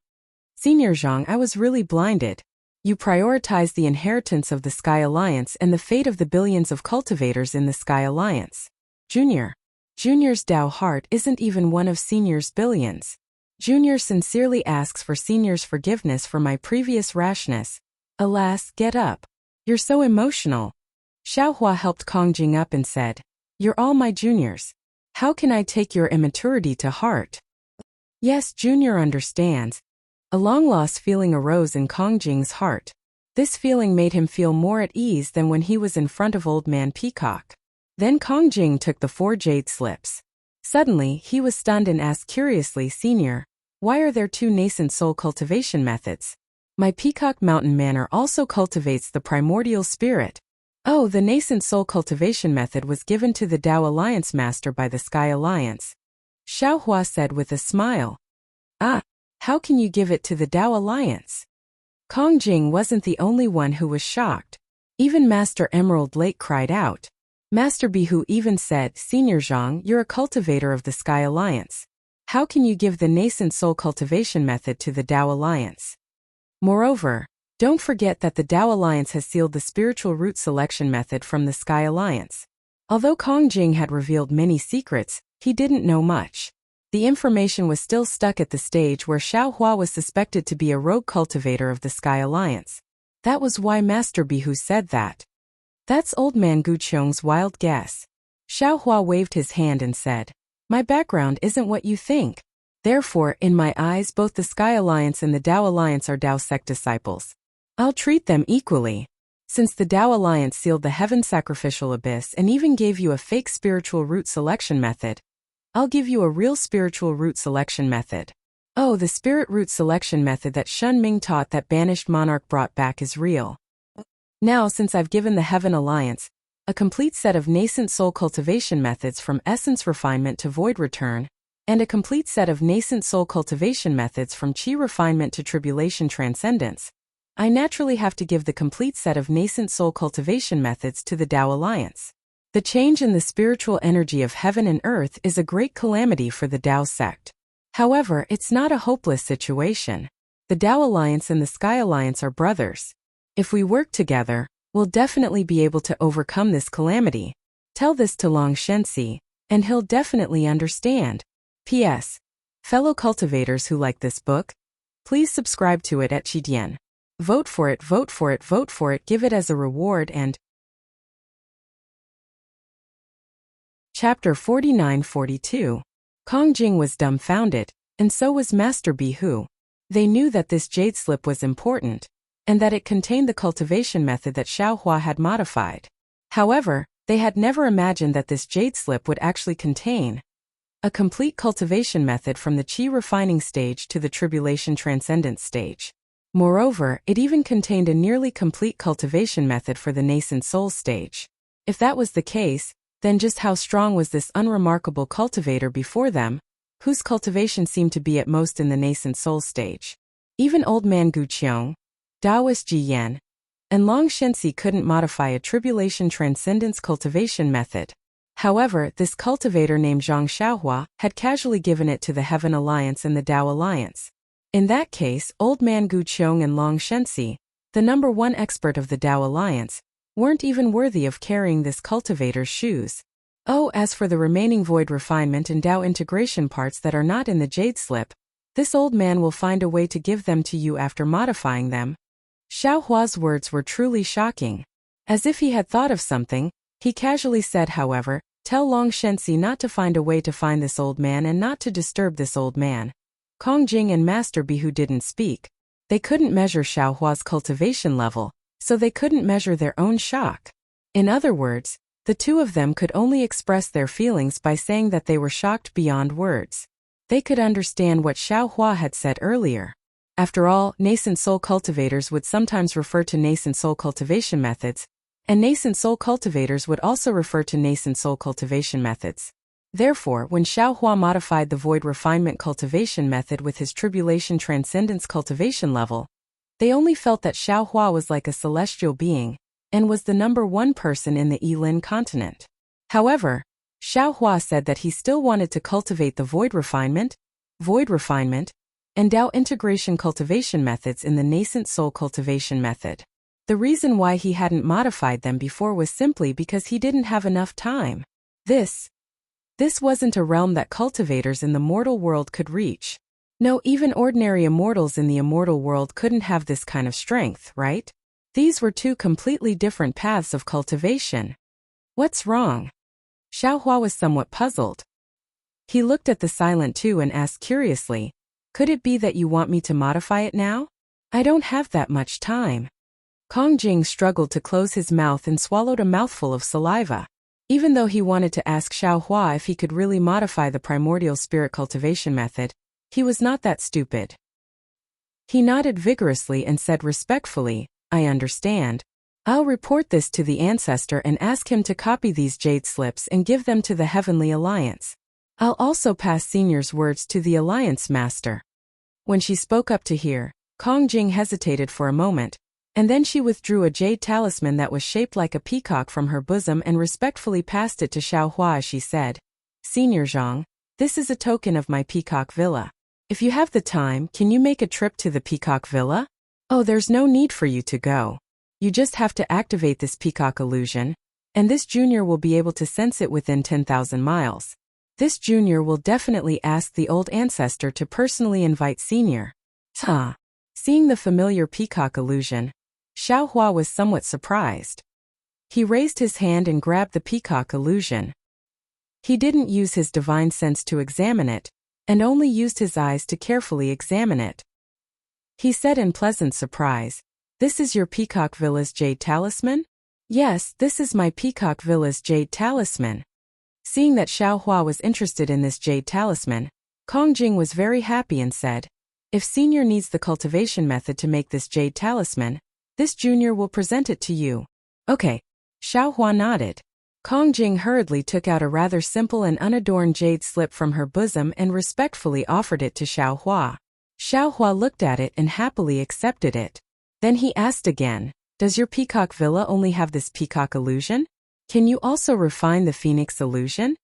Senior Zhang, I was really blinded. You prioritized the inheritance of the Sky Alliance and the fate of the billions of cultivators in the Sky Alliance. Junior's Dao heart isn't even one of Senior's billions. Junior sincerely asks for Senior's forgiveness for my previous rashness. Alas, get up. You're so emotional. Xiaohua helped Kong Jing up and said, You're all my juniors. How can I take your immaturity to heart? Yes, Junior understands. A long-lost feeling arose in Kong Jing's heart. This feeling made him feel more at ease than when he was in front of Old Man Peacock. Then Kong Jing took the 4 jade slips. Suddenly, he was stunned and asked curiously, Senior, why are there 2 nascent soul cultivation methods? My Peacock Mountain Manor also cultivates the primordial spirit. Oh, the nascent soul cultivation method was given to the Dao Alliance Master by the Sky Alliance. Xiaohua said with a smile. How can you give it to the Dao Alliance? Kong Jing wasn't the only one who was shocked. Even Master Emerald Lake cried out. Master Bihu even said, Senior Zhang, you're a cultivator of the Sky Alliance. How can you give the nascent soul cultivation method to the Dao Alliance? Moreover, don't forget that the Dao Alliance has sealed the spiritual root selection method from the Sky Alliance. Although Kong Jing had revealed many secrets, he didn't know much. The information was still stuck at the stage where Xiaohua was suspected to be a rogue cultivator of the Sky Alliance. That was why Master Bihu said that. That's Old Man Gu Qiong's wild guess. Xiaohua waved his hand and said, My background isn't what you think. Therefore, in my eyes, both the Sky Alliance and the Dao Alliance are Dao sect disciples. I'll treat them equally. Since the Dao Alliance sealed the Heaven Sacrificial Abyss and even gave you a fake spiritual root selection method, I'll give you a real spiritual root selection method. Oh, the spirit root selection method that Shun Ming taught that banished monarch brought back is real. Now, since I've given the Heaven Alliance a complete set of nascent soul cultivation methods from essence refinement to void return, and a complete set of nascent soul cultivation methods from chi refinement to tribulation transcendence, I naturally have to give the complete set of nascent soul cultivation methods to the Dao Alliance. The change in the spiritual energy of heaven and earth is a great calamity for the Dao sect. However, it's not a hopeless situation. The Dao Alliance and the Sky Alliance are brothers. If we work together, will definitely be able to overcome this calamity. Tell this to Long Shenxi, and he'll definitely understand. P.S. Fellow cultivators who like this book, please subscribe to it at Qidian. Vote for it, vote for it, vote for it, give it as a reward. And Chapter 49-42. Kong Jing was dumbfounded, and so was Master Bihu. They knew that this jade slip was important, and that it contained the cultivation method that Xiaohua had modified. However, they had never imagined that this jade slip would actually contain a complete cultivation method from the qi refining stage to the tribulation transcendence stage. Moreover, it even contained a nearly complete cultivation method for the nascent soul stage. If that was the case, then just how strong was this unremarkable cultivator before them, whose cultivation seemed to be at most in the nascent soul stage? Even old man Gu Qiong, Taoist Ji Yan, and Long Shenxi couldn't modify a tribulation transcendence cultivation method. However, this cultivator named Zhang Xiaohua had casually given it to the Heaven Alliance and the Tao Alliance. In that case, old man Gu Qiong and Long Shenxi, the number one expert of the Tao Alliance, weren't even worthy of carrying this cultivator's shoes. Oh, as for the remaining void refinement and Tao integration parts that are not in the jade slip, this old man will find a way to give them to you after modifying them. Xiaohua's words were truly shocking. As if he had thought of something, he casually said, however, tell Long Shenxi not to find a way to find this old man and not to disturb this old man. Kong Jing and Master Bihu didn't speak. They couldn't measure Xiaohua's cultivation level, so they couldn't measure their own shock. In other words, the two of them could only express their feelings by saying that they were shocked beyond words. They could understand what Xiaohua had said earlier. After all, nascent soul cultivators would sometimes refer to nascent soul cultivation methods, and nascent soul cultivators would also refer to nascent soul cultivation methods. Therefore, when Xiaohua modified the void refinement cultivation method with his tribulation transcendence cultivation level, they only felt that Xiaohua was like a celestial being, and was the number one person in the Yilin continent. However, Xiaohua said that he still wanted to cultivate the void refinement, and Tao integration cultivation methods in the nascent soul cultivation method. The reason why he hadn't modified them before was simply because he didn't have enough time. This wasn't a realm that cultivators in the mortal world could reach. No, even ordinary immortals in the immortal world couldn't have this kind of strength, right? These were two completely different paths of cultivation. What's wrong? Xiaohua was somewhat puzzled. He looked at the silent two and asked curiously, could it be that you want me to modify it now? I don't have that much time. Kong Jing struggled to close his mouth and swallowed a mouthful of saliva. Even though he wanted to ask Xiaohua if he could really modify the primordial spirit cultivation method, he was not that stupid. He nodded vigorously and said respectfully, I understand. I'll report this to the ancestor and ask him to copy these jade slips and give them to the Heavenly Alliance. I'll also pass Senior's words to the Alliance Master. When she spoke up to hear, Kong Jing hesitated for a moment, and then she withdrew a jade talisman that was shaped like a peacock from her bosom and respectfully passed it to Xiaohua as she said, Senior Zhang, this is a token of my peacock villa. If you have the time, can you make a trip to the peacock villa? Oh, there's no need for you to go. You just have to activate this peacock illusion, and this junior will be able to sense it within 10,000 miles. This junior will definitely ask the old ancestor to personally invite Senior. Seeing the familiar peacock illusion, Xiaohua was somewhat surprised. He raised his hand and grabbed the peacock illusion. He didn't use his divine sense to examine it, and only used his eyes to carefully examine it. He said in pleasant surprise, This is your peacock villa's jade talisman? Yes, this is my peacock villa's jade talisman. Seeing that Xiaohua was interested in this jade talisman, Kong Jing was very happy and said, If Senior needs the cultivation method to make this jade talisman, this junior will present it to you. Okay. Xiaohua nodded. Kong Jing hurriedly took out a rather simple and unadorned jade slip from her bosom and respectfully offered it to Xiaohua. Xiaohua looked at it and happily accepted it. Then he asked again, Does your peacock villa only have this peacock illusion? Can you also refine the phoenix illusion?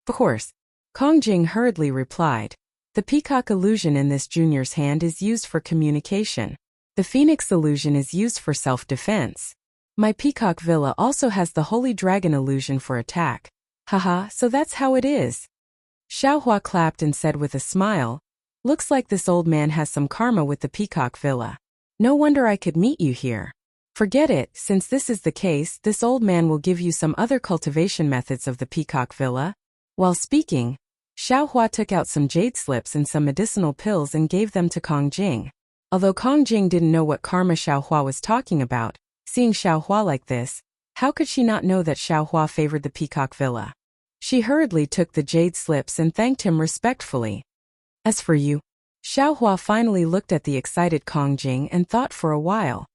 Of course. Kong Jing hurriedly replied. The peacock illusion in this junior's hand is used for communication. The phoenix illusion is used for self-defense. My peacock villa also has the holy dragon illusion for attack. Haha, so that's how it is. Xiaohua clapped and said with a smile, looks like this old man has some karma with the peacock villa. No wonder I could meet you here. Forget it, since this is the case, this old man will give you some other cultivation methods of the peacock villa. While speaking, Xiaohua took out some jade slips and some medicinal pills and gave them to Kong Jing. Although Kong Jing didn't know what karma Xiaohua was talking about, seeing Xiaohua like this, how could she not know that Xiaohua favored the peacock villa? She hurriedly took the jade slips and thanked him respectfully. As for you, Xiaohua finally looked at the excited Kong Jing and thought for a while.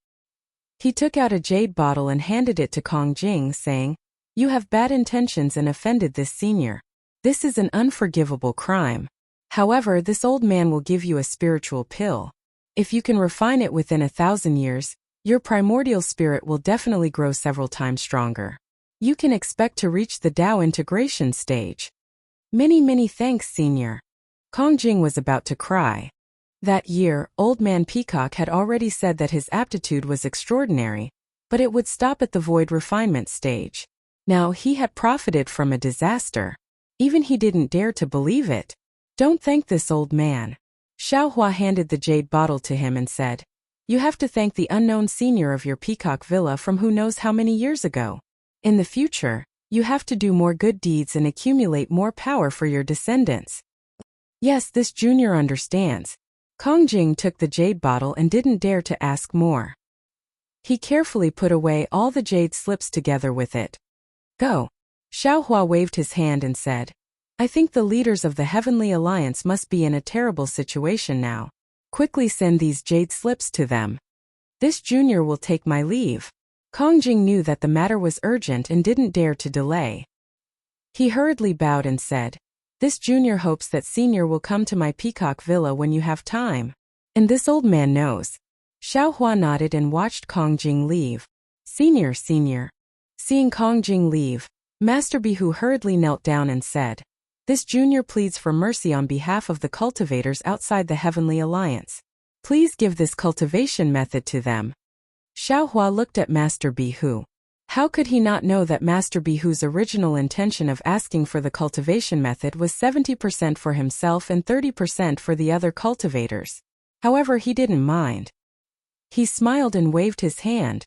He took out a jade bottle and handed it to Kong Jing, saying, you have bad intentions and offended this senior. This is an unforgivable crime. However, this old man will give you a spiritual pill. If you can refine it within 1,000 years, your primordial spirit will definitely grow several times stronger. You can expect to reach the Dao integration stage. Many thanks, senior. Kong Jing was about to cry. That year, Old Man Peacock had already said that his aptitude was extraordinary, but it would stop at the void refinement stage. Now he had profited from a disaster. Even he didn't dare to believe it. Don't thank this old man. Xiaohua handed the jade bottle to him and said, you have to thank the unknown senior of your peacock villa from who knows how many years ago. In the future, you have to do more good deeds and accumulate more power for your descendants. Yes, this junior understands. Kong Jing took the jade bottle and didn't dare to ask more. He carefully put away all the jade slips together with it. Go. Xiaohua waved his hand and said, I think the leaders of the Heavenly Alliance must be in a terrible situation now. Quickly send these jade slips to them. This junior will take my leave. Kong Jing knew that the matter was urgent and didn't dare to delay. He hurriedly bowed and said, this junior hopes that senior will come to my peacock villa when you have time. And this old man knows. Xiaohua nodded and watched Kong Jing leave. Senior. Seeing Kong Jing leave, Master Bihu hurriedly knelt down and said, this junior pleads for mercy on behalf of the cultivators outside the Heavenly Alliance. Please give this cultivation method to them. Xiaohua looked at Master Bihu. How could he not know that Master Bihu's original intention of asking for the cultivation method was 70% for himself and 30% for the other cultivators? However, he didn't mind. He smiled and waved his hand.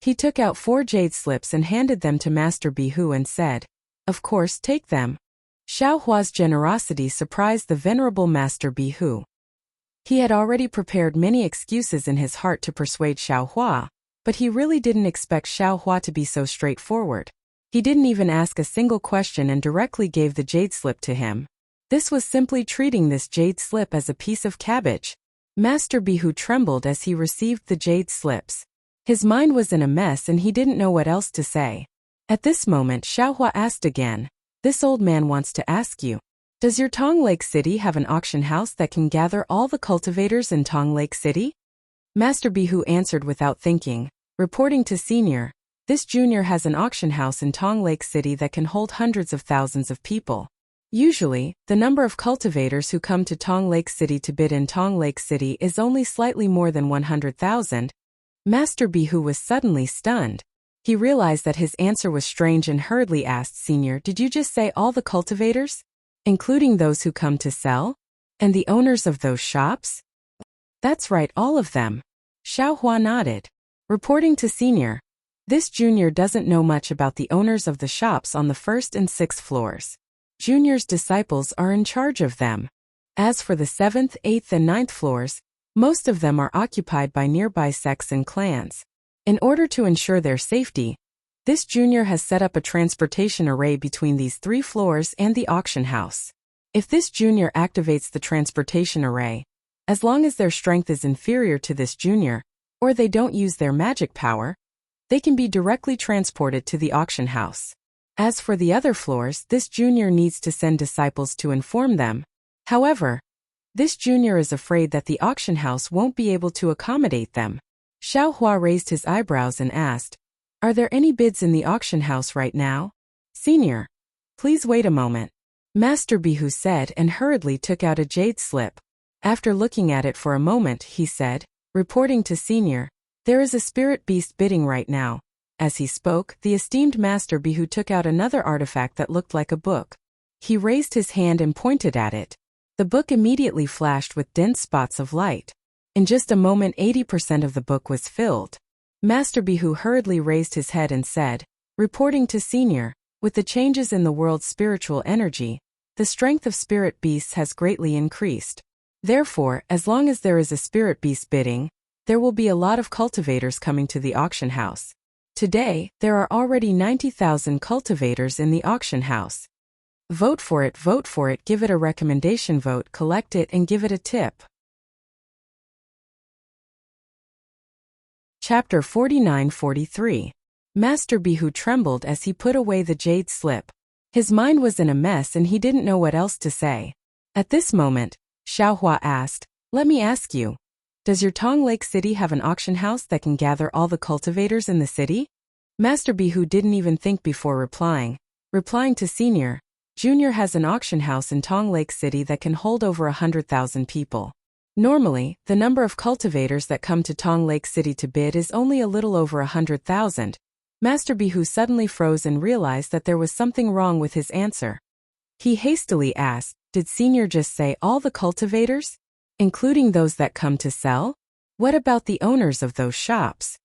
He took out 4 jade slips and handed them to Master Bihu and said, of course, take them. Xiaohua's generosity surprised the venerable Master Bihu. He had already prepared many excuses in his heart to persuade Xiaohua, but he really didn't expect Xiaohua to be so straightforward. He didn't even ask a single question and directly gave the jade slip to him. This was simply treating this jade slip as a piece of cabbage. Master Bihu trembled as he received the jade slips. His mind was in a mess and he didn't know what else to say. At this moment, Xiaohua asked again, this old man wants to ask you, does your Tong Lake City have an auction house that can gather all the cultivators in Tong Lake City? Master Bihu answered without thinking, reporting to senior, this junior has an auction house in Tong Lake City that can hold hundreds of thousands of people. Usually, the number of cultivators who come to Tong Lake City to bid in Tong Lake City is only slightly more than 100,000. Master Bihu was suddenly stunned. He realized that his answer was strange and hurriedly asked, Senior, did you just say all the cultivators? Including those who come to sell? And the owners of those shops? That's right, all of them. Xiaohua nodded. Reporting to senior, this junior doesn't know much about the owners of the shops on the 1st and 6th floors. Junior's disciples are in charge of them. As for the 7th, 8th and 9th floors, most of them are occupied by nearby sects and clans. In order to ensure their safety, this junior has set up a transportation array between these 3 floors and the auction house. If this junior activates the transportation array, as long as their strength is inferior to this junior, or they don't use their magic power, they can be directly transported to the auction house. As for the other floors, this junior needs to send disciples to inform them. However, this junior is afraid that the auction house won't be able to accommodate them. Xiaohua raised his eyebrows and asked, are there any bids in the auction house right now? Senior, please wait a moment. Master Bihu said and hurriedly took out a jade slip. After looking at it for a moment, he said, reporting to senior, There is a spirit beast bidding right now. As he spoke, the esteemed Master Bihu took out another artifact that looked like a book. He raised his hand and pointed at it. The book immediately flashed with dense spots of light. In just a moment 80% of the book was filled. Master Bihu hurriedly raised his head and said, reporting to Senior, with the changes in the world's spiritual energy, the strength of spirit beasts has greatly increased. Therefore, as long as there is a spirit beast bidding, there will be a lot of cultivators coming to the auction house. Today, there are already 90,000 cultivators in the auction house. Vote for it, give it a recommendation vote, collect it and give it a tip. Chapter 49-43. Master Bihu trembled as he put away the jade slip. His mind was in a mess and he didn't know what else to say. At this moment, Xiaohua asked, let me ask you, does your Tong Lake City have an auction house that can gather all the cultivators in the city? Master Bihu didn't even think before replying. Replying to Senior, Junior has an auction house in Tong Lake City that can hold over 100,000 people. Normally, the number of cultivators that come to Tong Lake City to bid is only a little over 100,000. Master Bihu suddenly froze and realized that there was something wrong with his answer. He hastily asked, did Senior just say all the cultivators? Including those that come to sell? What about the owners of those shops?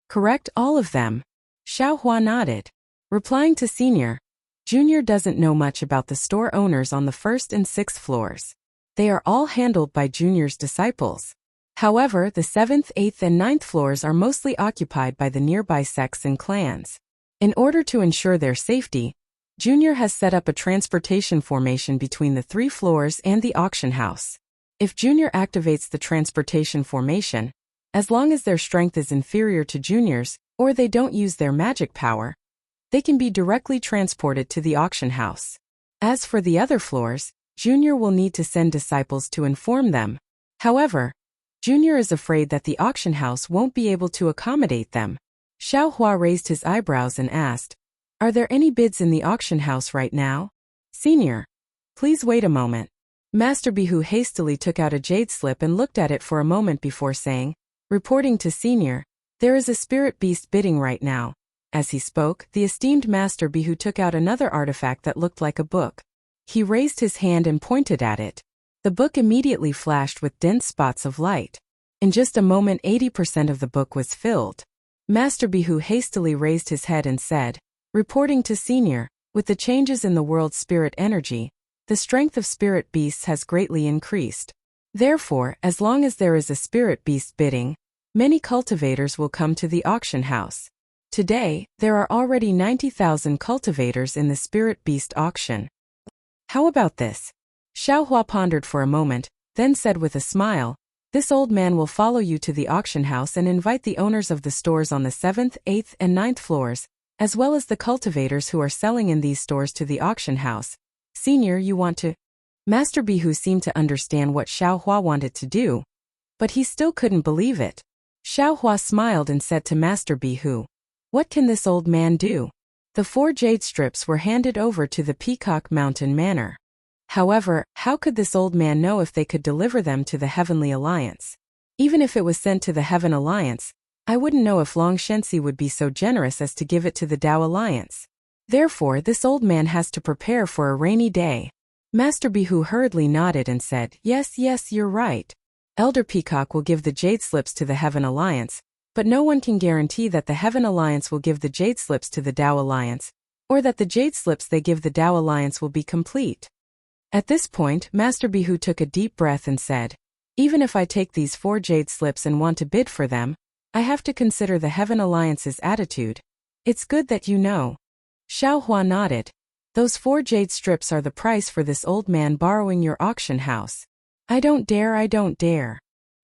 Correct, all of them. Xiaohua nodded. Replying to Senior, Junior doesn't know much about the store owners on the 1st and 6th floors. They are all handled by Junior's disciples. However, the 7th, 8th and 9th floors are mostly occupied by the nearby sects and clans. In order to ensure their safety, Junior has set up a transportation formation between the 3 floors and the auction house. If Junior activates the transportation formation, as long as their strength is inferior to Junior's, or they don't use their magic power, they can be directly transported to the auction house. As for the other floors, Junior will need to send disciples to inform them. However, Junior is afraid that the auction house won't be able to accommodate them. Xiaohua raised his eyebrows and asked, are there any bids in the auction house right now? Senior, please wait a moment. Master Bihu hastily took out a jade slip and looked at it for a moment before saying, reporting to Senior, there is a spirit beast bidding right now. As he spoke, the esteemed Master Bihu took out another artifact that looked like a book. He raised his hand and pointed at it. The book immediately flashed with dense spots of light. In just a moment 80% of the book was filled. Master Bihu hastily raised his head and said, reporting to Senior, with the changes in the world's spirit energy, the strength of spirit beasts has greatly increased. Therefore, as long as there is a spirit beast bidding, many cultivators will come to the auction house. Today, there are already 90,000 cultivators in the spirit beast auction. How about this? Xiaohua pondered for a moment, then said with a smile, this old man will follow you to the auction house and invite the owners of the stores on the 7th, 8th and 9th floors, as well as the cultivators who are selling in these stores to the auction house. Senior, you want to? Master Bihu seemed to understand what Xiaohua wanted to do, but he still couldn't believe it. Xiaohua smiled and said to Master Bihu, what can this old man do? The 4 jade strips were handed over to the Peacock Mountain Manor. However, how could this old man know if they could deliver them to the Heavenly Alliance? Even if it was sent to the Heaven Alliance, I wouldn't know if Long Shenxi would be so generous as to give it to the Tao Alliance. Therefore, this old man has to prepare for a rainy day. Master Bihu hurriedly nodded and said, yes, you're right. Elder Peacock will give the jade slips to the Heaven Alliance, but no one can guarantee that the Heaven Alliance will give the jade slips to the Tao Alliance, or that the jade slips they give the Tao Alliance will be complete. At this point, Master Bihu took a deep breath and said, even if I take these 4 jade slips and want to bid for them, I have to consider the Heaven Alliance's attitude. It's good that you know. Xiaohua nodded. Those 4 jade strips are the price for this old man borrowing your auction house. I don't dare.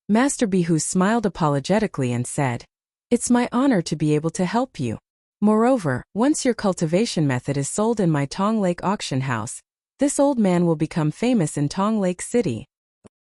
Master Bihu smiled apologetically and said, it's my honor to be able to help you. Moreover, once your cultivation method is sold in my Tong Lake auction house, this old man will become famous in Tong Lake City.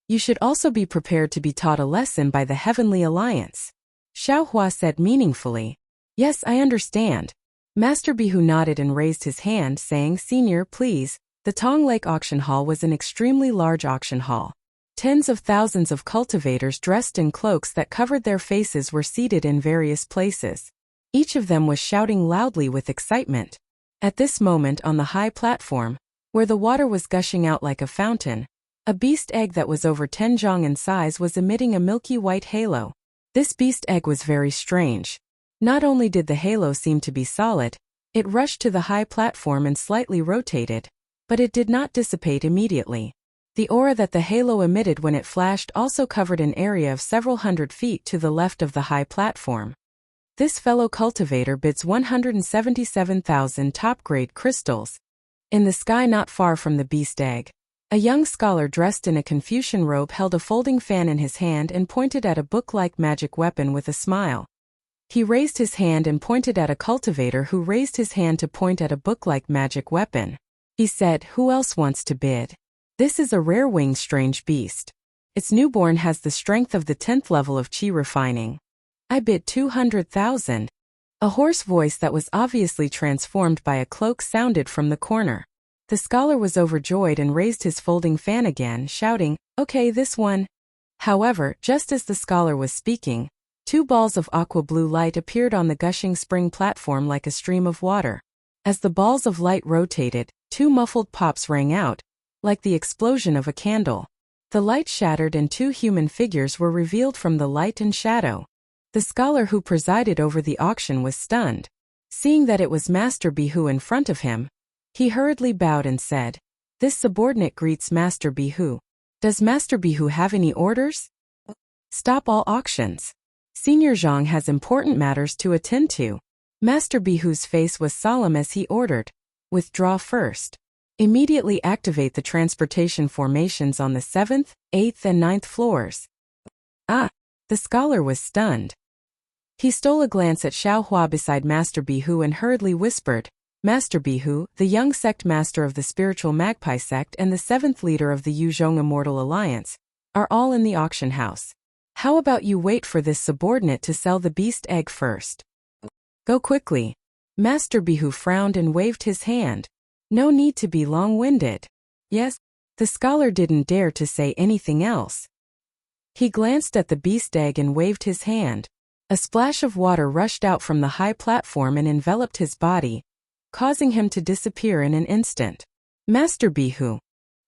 You should also be prepared to be taught a lesson by the Heavenly Alliance. Xiaohua said meaningfully, yes, I understand. Master Bihu nodded and raised his hand, saying, Senior, please. The Tong Lake auction hall was an extremely large auction hall. Tens of thousands of cultivators dressed in cloaks that covered their faces were seated in various places. Each of them was shouting loudly with excitement. At this moment on the high platform, where the water was gushing out like a fountain, a beast egg that was over 10 zhang in size was emitting a milky white halo. This beast egg was very strange. Not only did the halo seem to be solid, it rushed to the high platform and slightly rotated, but it did not dissipate immediately. The aura that the halo emitted when it flashed also covered an area of several hundred feet to the left of the high platform. This fellow cultivator bids 177,000 top-grade crystals. In the sky not far from the beast egg, a young scholar dressed in a Confucian robe held a folding fan in his hand and pointed at a book-like magic weapon with a smile. He raised his hand and pointed at a cultivator who raised his hand to point at a book-like magic weapon. He said, "Who else wants to bid? This is a rare winged strange beast. Its newborn has the strength of the 10th level of qi refining. I bid 200,000. A hoarse voice that was obviously transformed by a cloak sounded from the corner. The scholar was overjoyed and raised his folding fan again, shouting, "Okay, this one." However, just as the scholar was speaking, 2 balls of aqua blue light appeared on the gushing spring platform like a stream of water. As the balls of light rotated, 2 muffled pops rang out, like the explosion of a candle. The light shattered and 2 human figures were revealed from the light and shadow. The scholar who presided over the auction was stunned. Seeing that it was Master Bihu in front of him, he hurriedly bowed and said, "This subordinate greets Master Bihu. Does Master Bihu have any orders?" "Stop all auctions. Senior Zhang has important matters to attend to." Master Bihu's face was solemn as he ordered, "Withdraw first. Immediately activate the transportation formations on the 7th, 8th and 9th floors." Ah! The scholar was stunned. He stole a glance at Xiaohua beside Master Bihu and hurriedly whispered, "Master Bihu, the young sect master of the spiritual magpie sect and the 7th leader of the Yuzhong Immortal Alliance, are all in the auction house. How about you wait for this subordinate to sell the beast egg first? Go quickly." Master Bihu frowned and waved his hand. "No need to be long-winded." "Yes." The scholar didn't dare to say anything else. He glanced at the beast egg and waved his hand. A splash of water rushed out from the high platform and enveloped his body, causing him to disappear in an instant. Master Bihu.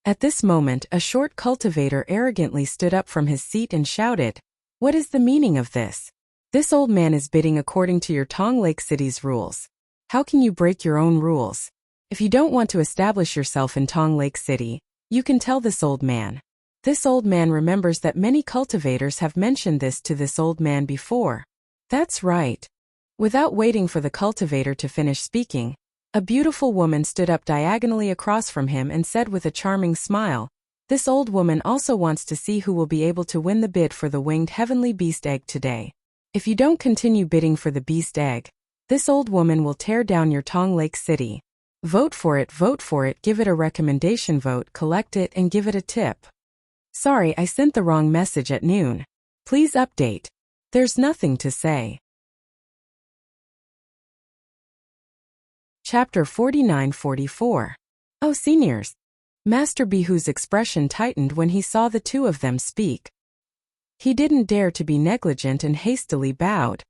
At this moment, a short cultivator arrogantly stood up from his seat and shouted, "What is the meaning of this? This old man is bidding according to your Tong Lake City's rules. How can you break your own rules? If you don't want to establish yourself in Tong Lake City, you can tell this old man." This old man remembers that many cultivators have mentioned this to this old man before. That's right. Without waiting for the cultivator to finish speaking, a beautiful woman stood up diagonally across from him and said with a charming smile, "This old woman also wants to see who will be able to win the bid for the winged heavenly beast egg today. If you don't continue bidding for the beast egg, this old woman will tear down your Tong Lake City. Vote for it, give it a recommendation vote, collect it and give it a tip. Sorry, I sent the wrong message at noon. Please update. There's nothing to say." Chapter 49-44. Oh, seniors. Master Bihu's expression tightened when he saw the 2 of them speak. He didn't dare to be negligent and hastily bowed.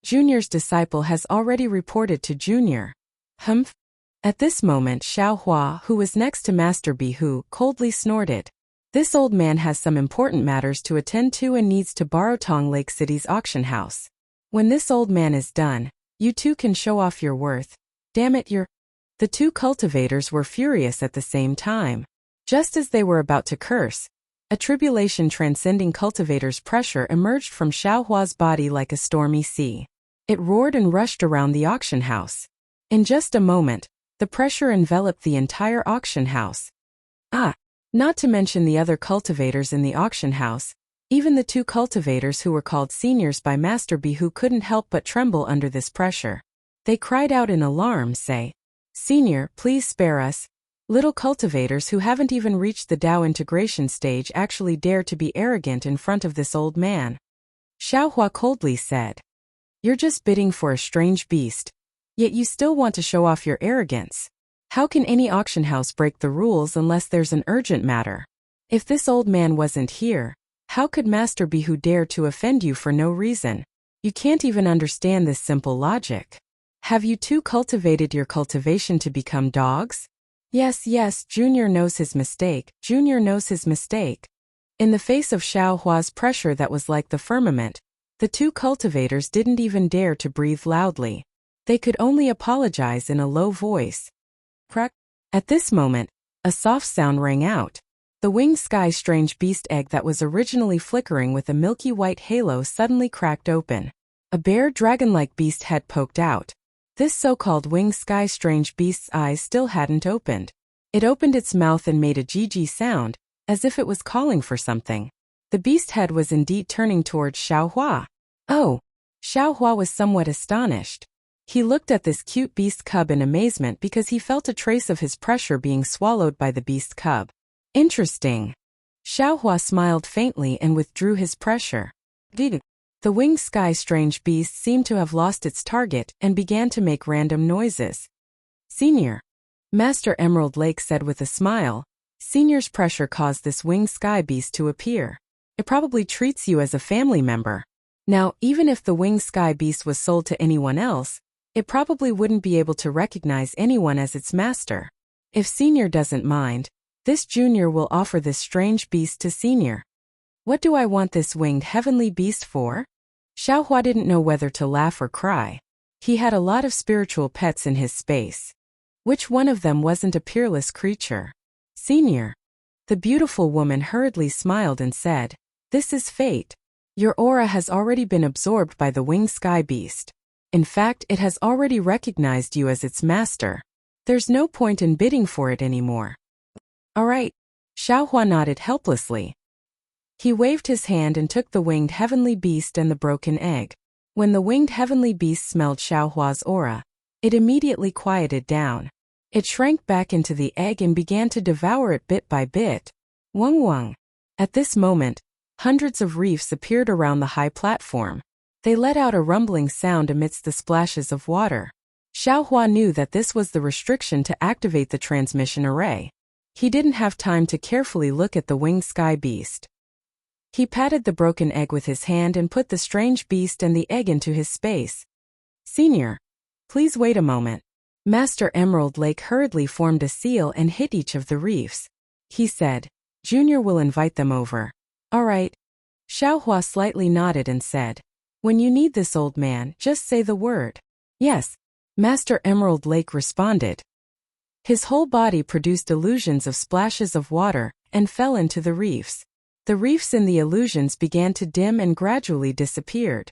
Junior's disciple has already reported to Junior. Humph. At this moment Xiaohua, who was next to Master Bihu, coldly snorted. This old man has some important matters to attend to and needs to borrow Tong Lake City's auction house. When this old man is done, you 2 can show off your worth. Damn it, you're... The 2 cultivators were furious at the same time. Just as they were about to curse, a tribulation transcending cultivators' pressure emerged from Xiaohua's body like a stormy sea. It roared and rushed around the auction house. In just a moment, the pressure enveloped the entire auction house. Not to mention the other cultivators in the auction house, even the 2 cultivators who were called seniors by Master Bihu couldn't help but tremble under this pressure. They cried out in alarm, say, "Senior, please spare us." Little cultivators who haven't even reached the Dao integration stage actually dare to be arrogant in front of this old man. Xiaohua coldly said, "You're just bidding for a strange beast, yet you still want to show off your arrogance. How can any auction house break the rules unless there's an urgent matter? If this old man wasn't here, how could Master be who dared to offend you for no reason? You can't even understand this simple logic. Have you too cultivated your cultivation to become dogs? Yes, Junior knows his mistake, Junior knows his mistake. In the face of Xiao Hua's pressure that was like the firmament, the two cultivators didn't even dare to breathe loudly. They could only apologize in a low voice. Crack. At this moment, a soft sound rang out. The winged sky strange beast egg that was originally flickering with a milky white halo suddenly cracked open. A bare dragon-like beast head poked out. This so-called winged sky strange beast's eyes still hadn't opened. It opened its mouth and made a GG sound, as if it was calling for something. The beast head was indeed turning towards Xiao Hua. Oh! Xiao Hua was somewhat astonished. He looked at this cute beast cub in amazement because he felt a trace of his pressure being swallowed by the beast cub. Interesting. Xiao Hua smiled faintly and withdrew his pressure. The winged sky strange beast seemed to have lost its target and began to make random noises. Senior. Master Emerald Lake said with a smile, Senior's pressure caused this winged sky beast to appear. It probably treats you as a family member. Now, even if the winged sky beast was sold to anyone else, it probably wouldn't be able to recognize anyone as its master. If Senior doesn't mind, this Junior will offer this strange beast to Senior. What do I want this winged heavenly beast for? Xiao Hua didn't know whether to laugh or cry. He had a lot of spiritual pets in his space. Which one of them wasn't a peerless creature? Senior. The beautiful woman hurriedly smiled and said, This is fate. Your aura has already been absorbed by the winged sky beast. In fact, it has already recognized you as its master. There's no point in bidding for it anymore. All right. Xiao Hua nodded helplessly. He waved his hand and took the winged heavenly beast and the broken egg. When the winged heavenly beast smelled Xiao Hua's aura, it immediately quieted down. It shrank back into the egg and began to devour it bit by bit. Wang. At this moment, hundreds of reefs appeared around the high platform. They let out a rumbling sound amidst the splashes of water. Xiao Hua knew that this was the restriction to activate the transmission array. He didn't have time to carefully look at the winged sky beast. He patted the broken egg with his hand and put the strange beast and the egg into his space. Senior. Please wait a moment. Master Emerald Lake hurriedly formed a seal and hit each of the reefs. He said, Junior will invite them over. All right. Xiao Hua slightly nodded and said, When you need this old man, just say the word. Yes. Master Emerald Lake responded. His whole body produced illusions of splashes of water and fell into the reefs. The reefs in the illusions began to dim and gradually disappeared.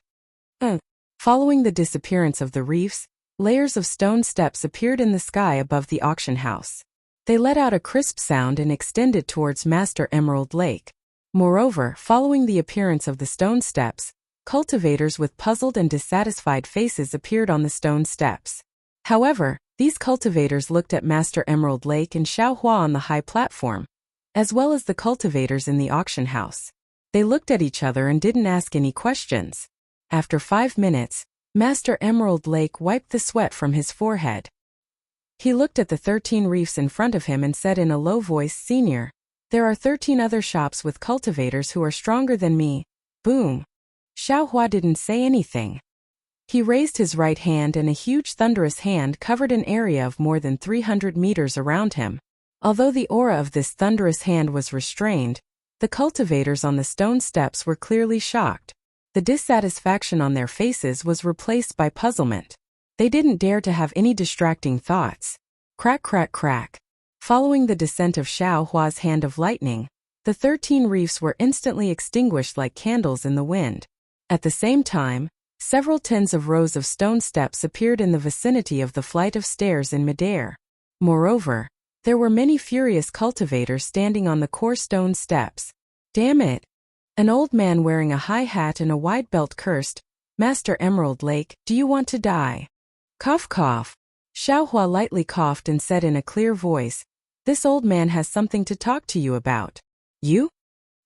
Following the disappearance of the reefs, layers of stone steps appeared in the sky above the auction house. They let out a crisp sound and extended towards Master Emerald Lake. Moreover, following the appearance of the stone steps, cultivators with puzzled and dissatisfied faces appeared on the stone steps. However, these cultivators looked at Master Emerald Lake and Xiao Hua on the high platform, as well as the cultivators in the auction house. They looked at each other and didn't ask any questions. After 5 minutes, Master Emerald Lake wiped the sweat from his forehead. He looked at the 13 reefs in front of him and said in a low voice, Senior, there are 13 other shops with cultivators who are stronger than me. Boom. Xiao Hua didn't say anything. He raised his right hand and a huge thunderous hand covered an area of more than 300 meters around him. Although the aura of this thunderous hand was restrained, the cultivators on the stone steps were clearly shocked. The dissatisfaction on their faces was replaced by puzzlement. They didn't dare to have any distracting thoughts. Crack, crack, crack. Following the descent of Xiao Hua's hand of lightning, the 13 reefs were instantly extinguished like candles in the wind. At the same time, several tens of rows of stone steps appeared in the vicinity of the flight of stairs in midair. Moreover, there were many furious cultivators standing on the core stone steps. Damn it! An old man wearing a high hat and a wide belt cursed, Master Emerald Lake, do you want to die? Cough, cough. Xiao Hua lightly coughed and said in a clear voice, This old man has something to talk to you about. You?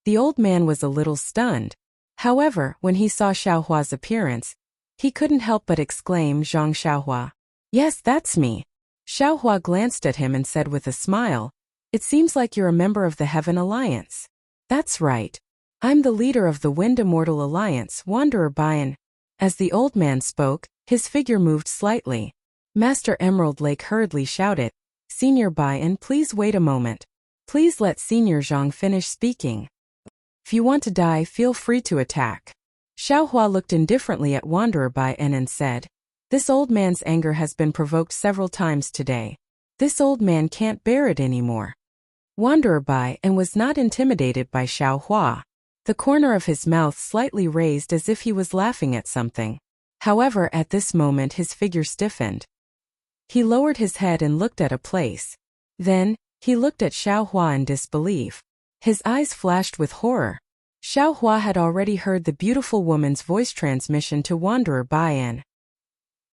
The old man was a little stunned. However, when he saw Xiao Hua's appearance, he couldn't help but exclaim, Zhang Xiao Hua. Yes, that's me. Xiao Hua glanced at him and said with a smile, It seems like you're a member of the Heaven Alliance. That's right. I'm the leader of the Wind Immortal Alliance, Wanderer Bayan. As the old man spoke, his figure moved slightly. Master Emerald Lake hurriedly shouted, Senior Bayan, please wait a moment. Please let Senior Zhang finish speaking. If you want to die, feel free to attack. Xiaohua looked indifferently at Wanderer Bayan and said, This old man's anger has been provoked several times today. This old man can't bear it anymore. Wanderer Bayan was not intimidated by Xiaohua. The corner of his mouth slightly raised as if he was laughing at something. However, at this moment his figure stiffened. He lowered his head and looked at a place. Then, he looked at Xiaohua in disbelief. His eyes flashed with horror. Xiaohua had already heard the beautiful woman's voice transmission to Wanderer Bayan.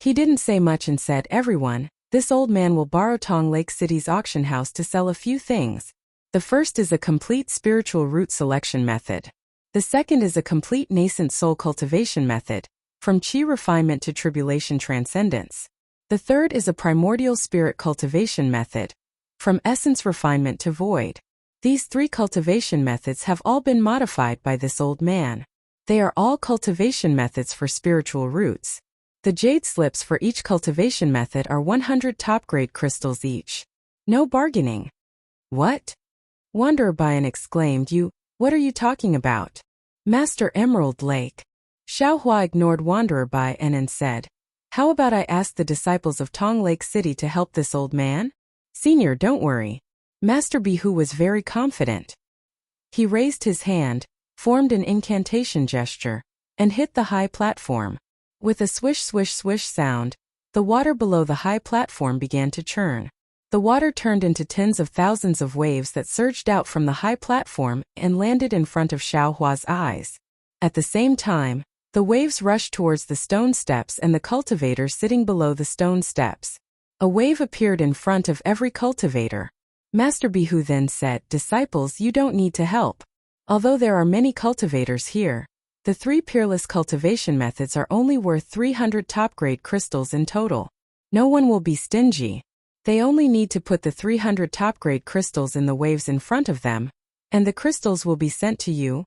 He didn't say much and said, Everyone, this old man will borrow Tong Lake City's auction house to sell a few things. The first is a complete spiritual root selection method. The second is a complete nascent soul cultivation method, from chi refinement to tribulation transcendence. The third is a primordial spirit cultivation method, from essence refinement to void. These 3 cultivation methods have all been modified by this old man. They are all cultivation methods for spiritual roots. The jade slips for each cultivation method are 100 top-grade crystals each. No bargaining. What? Wanderer Bayan exclaimed, What are you talking about? Master Emerald Lake. Xiaohua ignored Wanderer Bayan and said, How about I ask the disciples of Tong Lake City to help this old man? Senior, don't worry. Master Bihu was very confident. He raised his hand, formed an incantation gesture, and hit the high platform. With a swish swish swish sound, the water below the high platform began to churn. The water turned into tens of thousands of waves that surged out from the high platform and landed in front of Xiaohua's eyes. At the same time, the waves rushed towards the stone steps and the cultivators sitting below the stone steps. A wave appeared in front of every cultivator. Master Bihu then said, Disciples, you don't need to help. Although there are many cultivators here, the 3 peerless cultivation methods are only worth 300 top-grade crystals in total. No one will be stingy. They only need to put the 300 top-grade crystals in the waves in front of them, and the crystals will be sent to you.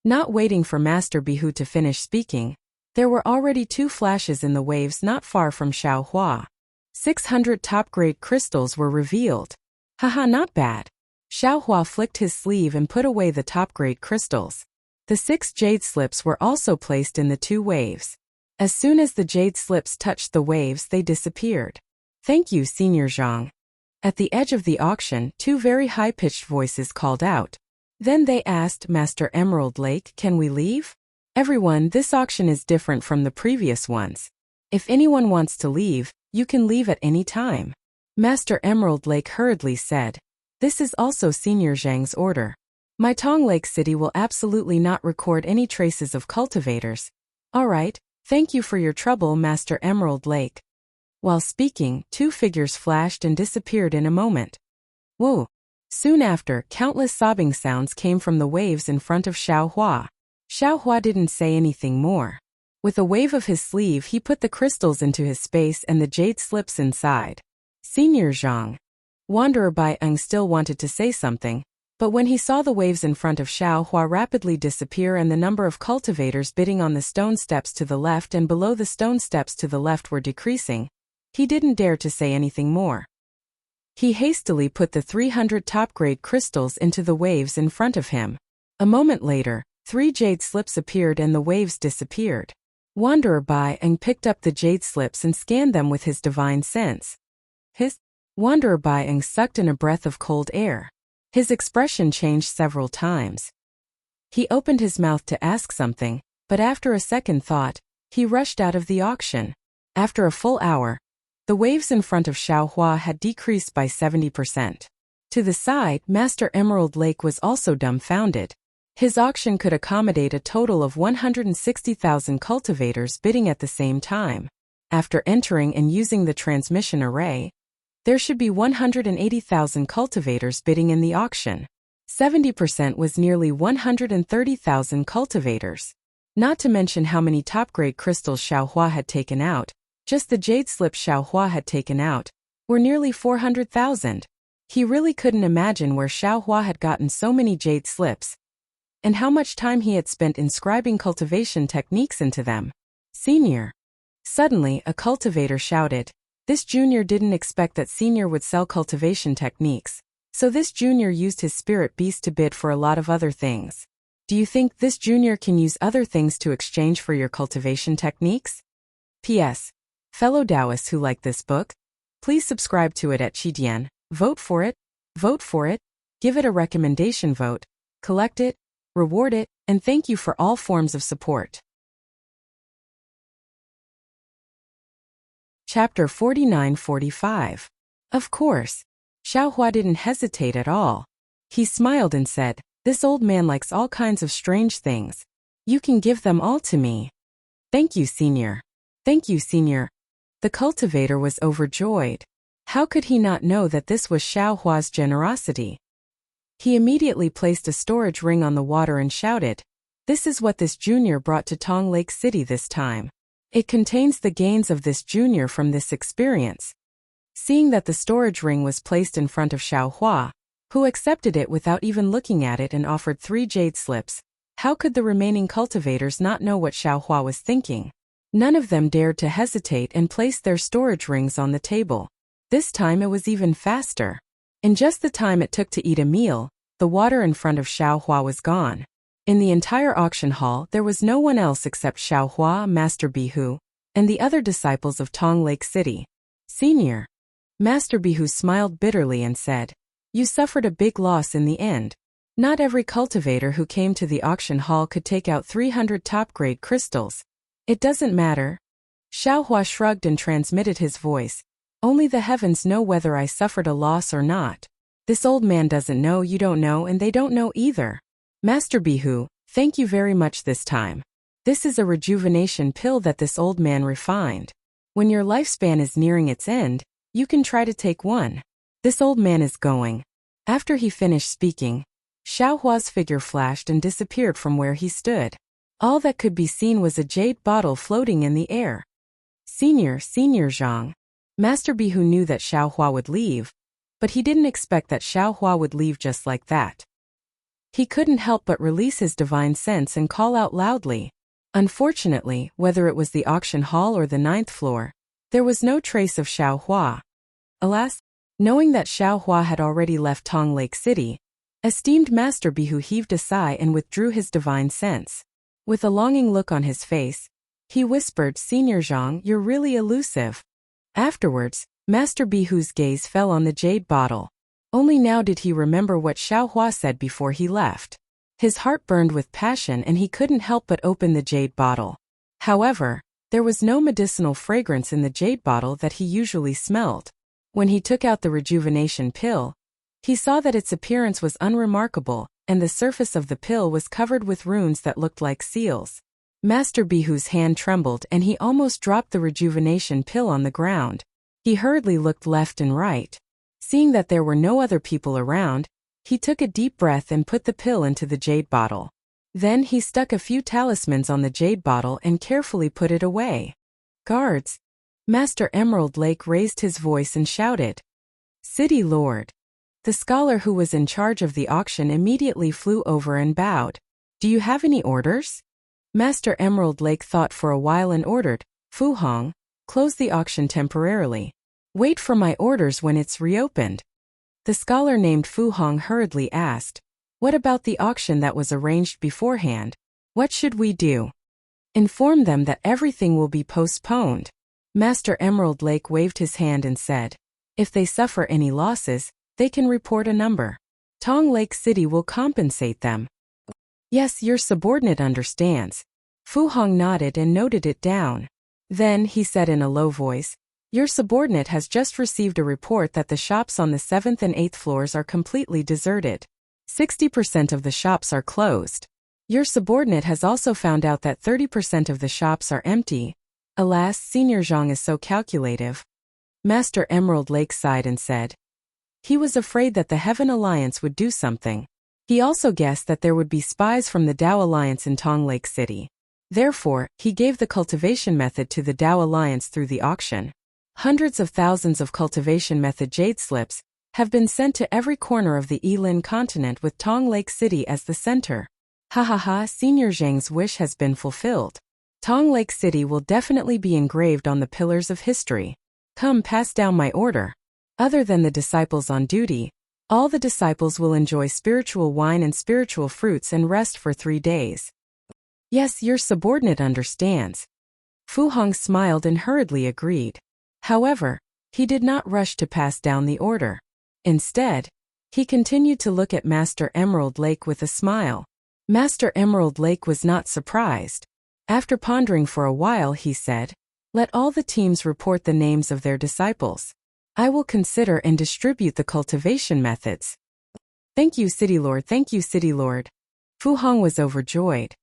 Not waiting for Master Bihu to finish speaking, there were already 2 flashes in the waves not far from Xiaohua. 600 top-grade crystals were revealed. Haha, not bad. Xiaohua flicked his sleeve and put away the top-grade crystals. The 6 jade slips were also placed in the 2 waves. As soon as the jade slips touched the waves, they disappeared. Thank you, Senior Zhang. At the edge of the auction, 2 very high-pitched voices called out. Then they asked, Master Emerald Lake, can we leave? Everyone, this auction is different from the previous ones. If anyone wants to leave, you can leave at any time. Master Emerald Lake hurriedly said. This is also Senior Zhang's order. My Tong Lake City will absolutely not record any traces of cultivators. Alright, thank you for your trouble, Master Emerald Lake. While speaking, 2 figures flashed and disappeared in a moment. Whoa! Soon after, countless sobbing sounds came from the waves in front of Xiaohua. Xiaohua didn't say anything more. With a wave of his sleeve, he put the crystals into his space and the jade slips inside. Senior Zhang. Wanderer Bayan still wanted to say something, but when he saw the waves in front of Xiaohua rapidly disappear and the number of cultivators bidding on the stone steps to the left and below the stone steps to the left were decreasing, he didn't dare to say anything more. He hastily put the 300 top-grade crystals into the waves in front of him. A moment later, 3 jade slips appeared and the waves disappeared. Wanderer Bayan picked up the jade slips and scanned them with his divine sense. Wanderer Bayan sucked in a breath of cold air. His expression changed several times. He opened his mouth to ask something, but after a second thought, he rushed out of the auction. After a full hour, the waves in front of Xiaohua had decreased by 70%. To the side, Master Emerald Lake was also dumbfounded. His auction could accommodate a total of 160,000 cultivators bidding at the same time. After entering and using the transmission array, there should be 180,000 cultivators bidding in the auction. 70% was nearly 130,000 cultivators. Not to mention how many top-grade crystals Xiaohua had taken out, just the jade slips Xiaohua had taken out, were nearly 400,000. He really couldn't imagine where Xiaohua had gotten so many jade slips, and how much time he had spent inscribing cultivation techniques into them. Senior. Suddenly, a cultivator shouted. This junior didn't expect that Senior would sell cultivation techniques, so this junior used his spirit beast to bid for a lot of other things. Do you think this junior can use other things to exchange for your cultivation techniques? P.S. Fellow Taoists who like this book, please subscribe to it at Qidian, vote for it, give it a recommendation vote, collect it, reward it, and thank you for all forms of support. Chapter 49-45. Of course. Xiaohua didn't hesitate at all. He smiled and said, this old man likes all kinds of strange things. You can give them all to me. Thank you, Senior. Thank you, Senior. The cultivator was overjoyed. How could he not know that this was Xiaohua's generosity? He immediately placed a storage ring on the water and shouted, this is what this junior brought to Tong Lake City this time. It contains the gains of this junior from this experience. Seeing that the storage ring was placed in front of Xiaohua, who accepted it without even looking at it and offered 3 jade slips, how could the remaining cultivators not know what Xiaohua was thinking? None of them dared to hesitate and placed their storage rings on the table. This time it was even faster. In just the time it took to eat a meal, the water in front of Xiaohua was gone. In the entire auction hall there was no one else except Xiaohua, Master Bihu, and the other disciples of Tong Lake City. Senior. Master Bihu smiled bitterly and said, you suffered a big loss in the end. Not every cultivator who came to the auction hall could take out 300 top-grade crystals. It doesn't matter. Xiaohua shrugged and transmitted his voice. Only the heavens know whether I suffered a loss or not. This old man doesn't know, you don't know, and they don't know either. Master Bihu, thank you very much this time. This is a rejuvenation pill that this old man refined. When your lifespan is nearing its end, you can try to take one. This old man is going. After he finished speaking, Xiaohua's figure flashed and disappeared from where he stood. All that could be seen was a jade bottle floating in the air. Senior Zhang. Master Bihu knew that Xiaohua would leave, but he didn't expect that Xiaohua would leave just like that. He couldn't help but release his divine sense and call out loudly. Unfortunately, whether it was the auction hall or the 9th floor, there was no trace of Xiaohua. Alas, knowing that Xiaohua had already left Tong Lake City, esteemed Master Bihu heaved a sigh and withdrew his divine sense. With a longing look on his face, he whispered, Senior Zhang, you're really elusive. Afterwards, Master Bihu's gaze fell on the jade bottle. Only now did he remember what Xiaohua said before he left. His heart burned with passion and he couldn't help but open the jade bottle. However, there was no medicinal fragrance in the jade bottle that he usually smelled. When he took out the rejuvenation pill, he saw that its appearance was unremarkable, and the surface of the pill was covered with runes that looked like seals. Master Bihu's hand trembled and he almost dropped the rejuvenation pill on the ground. He hurriedly looked left and right. Seeing that there were no other people around, he took a deep breath and put the pill into the jade bottle. Then he stuck a few talismans on the jade bottle and carefully put it away. Guards! Master Emerald Lake raised his voice and shouted. City Lord! The scholar who was in charge of the auction immediately flew over and bowed. Do you have any orders? Master Emerald Lake thought for a while and ordered, Fu Hong, close the auction temporarily. Wait for my orders when it's reopened. The scholar named Fu Hong hurriedly asked, what about the auction that was arranged beforehand? What should we do? Inform them that everything will be postponed. Master Emerald Lake waved his hand and said, if they suffer any losses, they can report a number. Tong Lake City will compensate them. Yes, your subordinate understands. Fu Hong nodded and noted it down. Then he said in a low voice, your subordinate has just received a report that the shops on the 7th and 8th floors are completely deserted. 60% of the shops are closed. Your subordinate has also found out that 30% of the shops are empty. Alas, Senior Zhang is so calculative. Master Emerald Lake sighed and said, he was afraid that the Heaven Alliance would do something. He also guessed that there would be spies from the Tao Alliance in Tong Lake City. Therefore, he gave the cultivation method to the Tao Alliance through the auction. Hundreds of thousands of cultivation method jade slips have been sent to every corner of the Yilin continent with Tong Lake City as the center. Ha ha ha, Senior Zhang's wish has been fulfilled. Tong Lake City will definitely be engraved on the pillars of history. Come, pass down my order. Other than the disciples on duty, all the disciples will enjoy spiritual wine and spiritual fruits and rest for 3 days. Yes, your subordinate understands. Fu Hong smiled and hurriedly agreed. However, he did not rush to pass down the order. Instead, he continued to look at Master Emerald Lake with a smile. Master Emerald Lake was not surprised. After pondering for a while, he said, "Let all the teams report the names of their disciples. I will consider and distribute the cultivation methods." "Thank you, City Lord, thank you, City Lord." Fu Hong was overjoyed.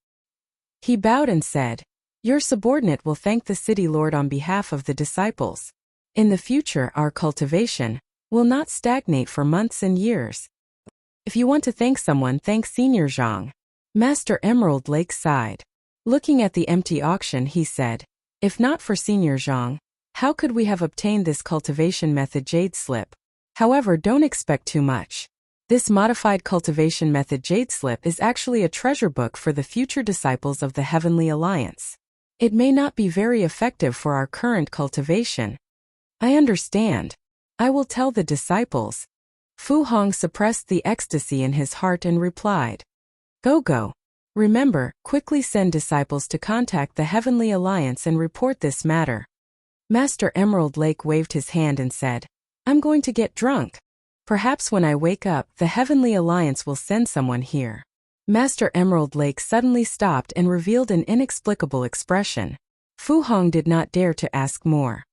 He bowed and said, "Your subordinate will thank the City Lord on behalf of the disciples. In the future, our cultivation will not stagnate for months and years. If you want to thank someone, thank Senior Zhang." Master Emerald Lake sighed. Looking at the empty auction, he said, "If not for Senior Zhang, how could we have obtained this cultivation method jade slip? However, don't expect too much. This modified cultivation method jade slip is actually a treasure book for the future disciples of the Heavenly Alliance. It may not be very effective for our current cultivation." "I understand. I will tell the disciples." Fu Hong suppressed the ecstasy in his heart and replied, Go. Remember, quickly send disciples to contact the Heavenly Alliance and report this matter." Master Emerald Lake waved his hand and said, "I'm going to get drunk. Perhaps when I wake up, the Heavenly Alliance will send someone here." Master Emerald Lake suddenly stopped and revealed an inexplicable expression. Fu Hong did not dare to ask more.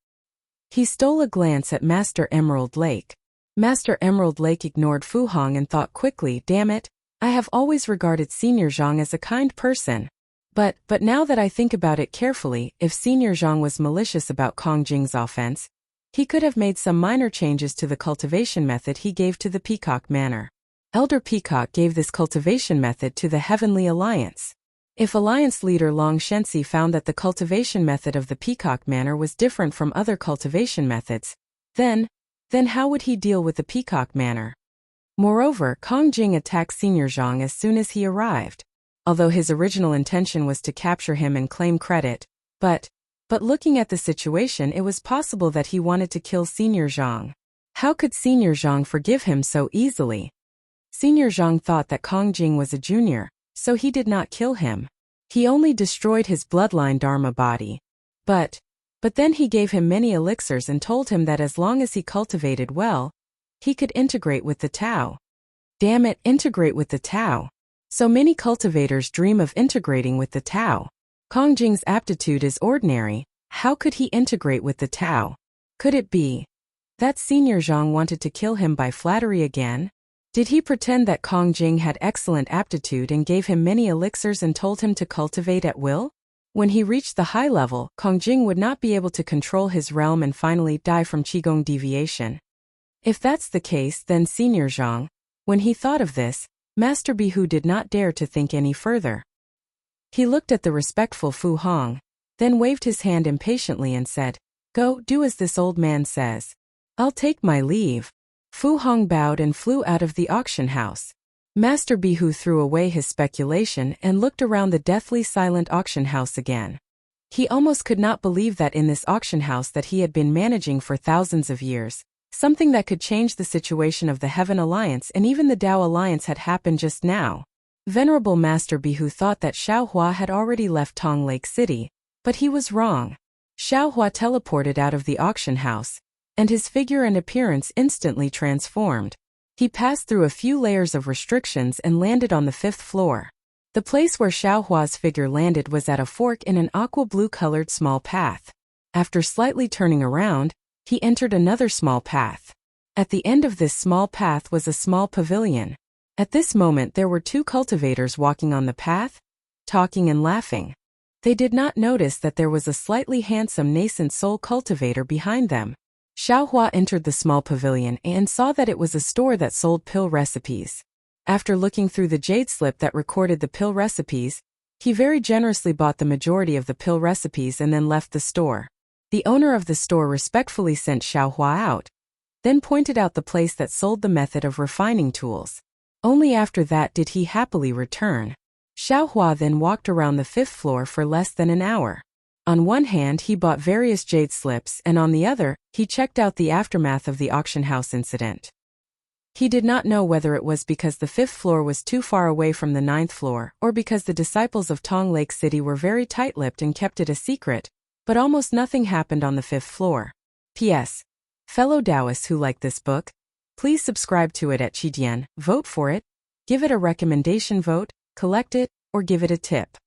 He stole a glance at Master Emerald Lake. Master Emerald Lake ignored Fu Hong and thought quickly, "Damn it, I have always regarded Senior Zhang as a kind person. But now that I think about it carefully, if Senior Zhang was malicious about Kong Jing's offense, he could have made some minor changes to the cultivation method he gave to the Peacock Manor. Elder Peacock gave this cultivation method to the Heavenly Alliance. If Alliance leader Long Shensi found that the cultivation method of the Peacock Manor was different from other cultivation methods, then how would he deal with the Peacock Manor? Moreover, Kong Jing attacked Senior Zhang as soon as he arrived. Although his original intention was to capture him and claim credit, but looking at the situation, it was possible that he wanted to kill Senior Zhang. How could Senior Zhang forgive him so easily? Senior Zhang thought that Kong Jing was a junior, so he did not kill him. He only destroyed his bloodline Dharma body. But then he gave him many elixirs and told him that as long as he cultivated well, he could integrate with the Tao. Damn it, integrate with the Tao. So many cultivators dream of integrating with the Tao. Kong Jing's aptitude is ordinary. How could he integrate with the Tao? Could it be that Senior Zhang wanted to kill him by flattery again? Did he pretend that Kong Jing had excellent aptitude and gave him many elixirs and told him to cultivate at will? When he reached the high level, Kong Jing would not be able to control his realm and finally die from Qigong deviation. If that's the case, then Senior Zhang, when he thought of this, Master Bihu did not dare to think any further. He looked at the respectful Fu Hong, then waved his hand impatiently and said, "Go, do as this old man says. I'll take my leave." Fu Hong bowed and flew out of the auction house. Master Bihu threw away his speculation and looked around the deathly silent auction house again. He almost could not believe that in this auction house that he had been managing for thousands of years, something that could change the situation of the Heaven Alliance and even the Tao Alliance had happened just now. Venerable Master Bihu thought that Xiaohua had already left Tong Lake City, but he was wrong. Xiaohua teleported out of the auction house, and his figure and appearance instantly transformed. He passed through a few layers of restrictions and landed on the 5th floor. The place where Xiaohua's figure landed was at a fork in an aqua blue-colored small path. After slightly turning around, he entered another small path. At the end of this small path was a small pavilion. At this moment there were 2 cultivators walking on the path, talking and laughing. They did not notice that there was a slightly handsome nascent soul cultivator behind them. Xiaohua entered the small pavilion and saw that it was a store that sold pill recipes. After looking through the jade slip that recorded the pill recipes, he very generously bought the majority of the pill recipes and then left the store. The owner of the store respectfully sent Xiaohua out. then pointed out the place that sold the method of refining tools. Only after that did he happily return. Xiaohua then walked around the 5th floor for less than an hour. On one hand, he bought various jade slips, and on the other, he checked out the aftermath of the auction house incident. He did not know whether it was because the 5th floor was too far away from the 9th floor, or because the disciples of Tong Lake City were very tight-lipped and kept it a secret, but almost nothing happened on the 5th floor. P.S. Fellow Taoists who like this book, please subscribe to it at Qidian, vote for it, give it a recommendation vote, collect it, or give it a tip.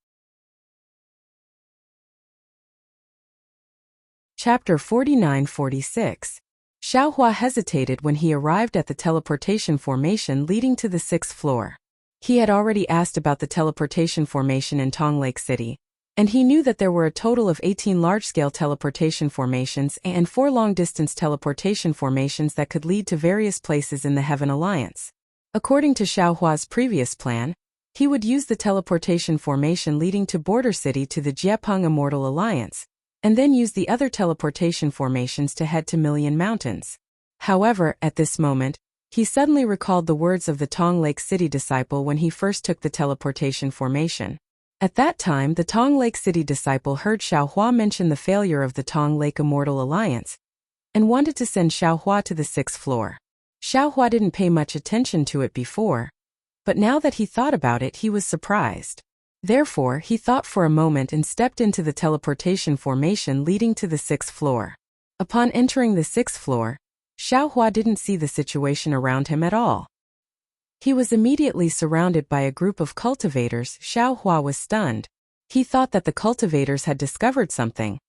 Chapter 49-46. Xiaohua hesitated when he arrived at the teleportation formation leading to the 6th floor. He had already asked about the teleportation formation in Tong Lake City, and he knew that there were a total of 18 large-scale teleportation formations and 4 long-distance teleportation formations that could lead to various places in the Heaven Alliance. According to Xiaohua's previous plan, he would use the teleportation formation leading to Border City to the Jiepeng Immortal Alliance, and then use the other teleportation formations to head to Million Mountains. However, at this moment, he suddenly recalled the words of the Tong Lake City disciple when he first took the teleportation formation. At that time, the Tong Lake City disciple heard Xiaohua mention the failure of the Tong Lake Immortal Alliance, and wanted to send Xiaohua to the 6th floor. Xiaohua didn't pay much attention to it before, but now that he thought about it, he was surprised. Therefore, he thought for a moment and stepped into the teleportation formation leading to the 6th floor. Upon entering the 6th floor, Xiaohua didn't see the situation around him at all. He was immediately surrounded by a group of cultivators. Xiaohua was stunned. He thought that the cultivators had discovered something.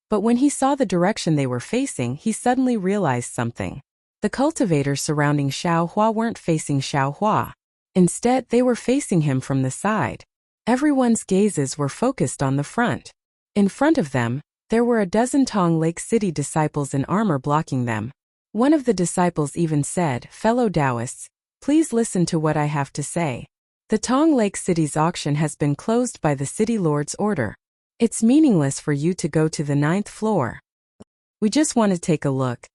But when he saw the direction they were facing, he suddenly realized something. The cultivators surrounding Xiaohua weren't facing Xiaohua. Instead, they were facing him from the side. Everyone's gazes were focused on the front. In front of them, there were a dozen Tong Lake City disciples in armor blocking them. One of the disciples even said, "Fellow Taoists, please listen to what I have to say. The Tong Lake City's auction has been closed by the City Lord's order. It's meaningless for you to go to the 9th floor. We just want to take a look."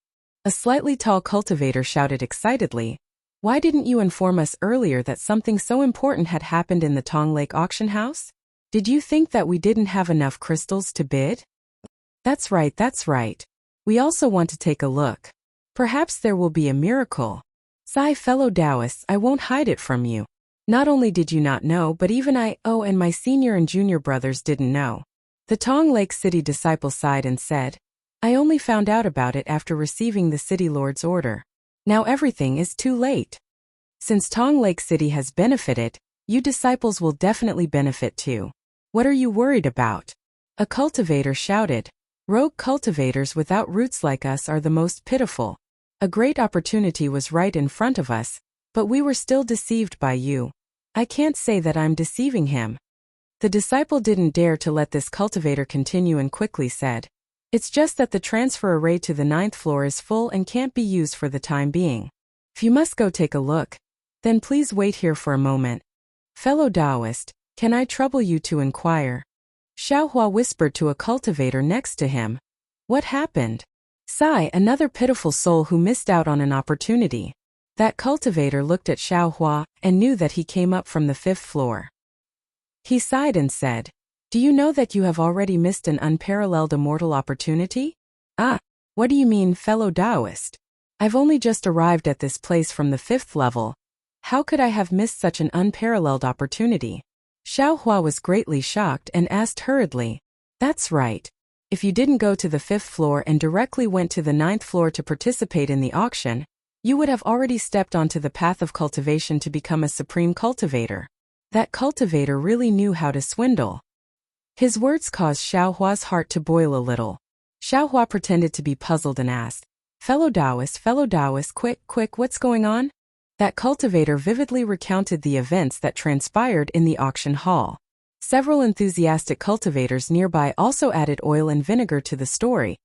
A slightly tall cultivator shouted excitedly, "Why didn't you inform us earlier that something so important had happened in the Tong Lake auction house? Did you think that we didn't have enough crystals to bid?" That's right. We also want to take a look. Perhaps there will be a miracle. Sigh, fellow Taoists, I won't hide it from you. Not only did you not know, but even and my senior and junior brothers didn't know. The Tong Lake City disciple sighed and said, "I only found out about it after receiving the City Lord's order. Now everything is too late. Since Tong Lake City has benefited, you disciples will definitely benefit too. What are you worried about?" A cultivator shouted, "Rogue cultivators without roots like us are the most pitiful. A great opportunity was right in front of us, but we were still deceived by you." "I can't say that I'm deceiving him." The disciple didn't dare to let this cultivator continue and quickly said, "It's just that the transfer array to the 9th floor is full and can't be used for the time being. If you must go take a look, then please wait here for a moment. Fellow Taoist, can I trouble you to inquire?" Xiaohua whispered to a cultivator next to him. "What happened?" Sigh, another pitiful soul who missed out on an opportunity. That cultivator looked at Xiaohua and knew that he came up from the 5th floor. He sighed and said, "Do you know that you have already missed an unparalleled immortal opportunity?" "Ah, what do you mean, fellow Taoist? I've only just arrived at this place from the 5th level. How could I have missed such an unparalleled opportunity?" Xiaohua was greatly shocked and asked hurriedly, "That's right. If you didn't go to the 5th floor and directly went to the 9th floor to participate in the auction, you would have already stepped onto the path of cultivation to become a supreme cultivator." That cultivator really knew how to swindle. His words caused Xiaohua's heart to boil a little. Xiaohua pretended to be puzzled and asked, fellow Taoist, quick, what's going on?" That cultivator vividly recounted the events that transpired in the auction hall. Several enthusiastic cultivators nearby also added oil and vinegar to the story,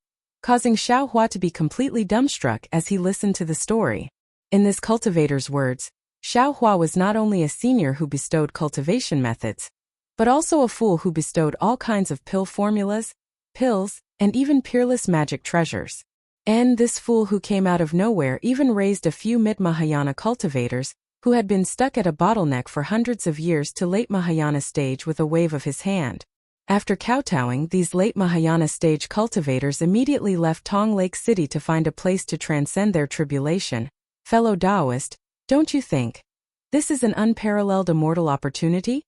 causing Xiaohua to be completely dumbstruck as he listened to the story. In this cultivator's words, Xiaohua was not only a senior who bestowed cultivation methods, but also a fool who bestowed all kinds of pill formulas, pills, and even peerless magic treasures. And this fool who came out of nowhere even raised a few mid-Mahayana cultivators, who had been stuck at a bottleneck for hundreds of years to late Mahayana stage with a wave of his hand. After kowtowing, these late Mahayana stage cultivators immediately left Tong Lake City to find a place to transcend their tribulation. Fellow Taoist, don't you think this is an unparalleled immortal opportunity?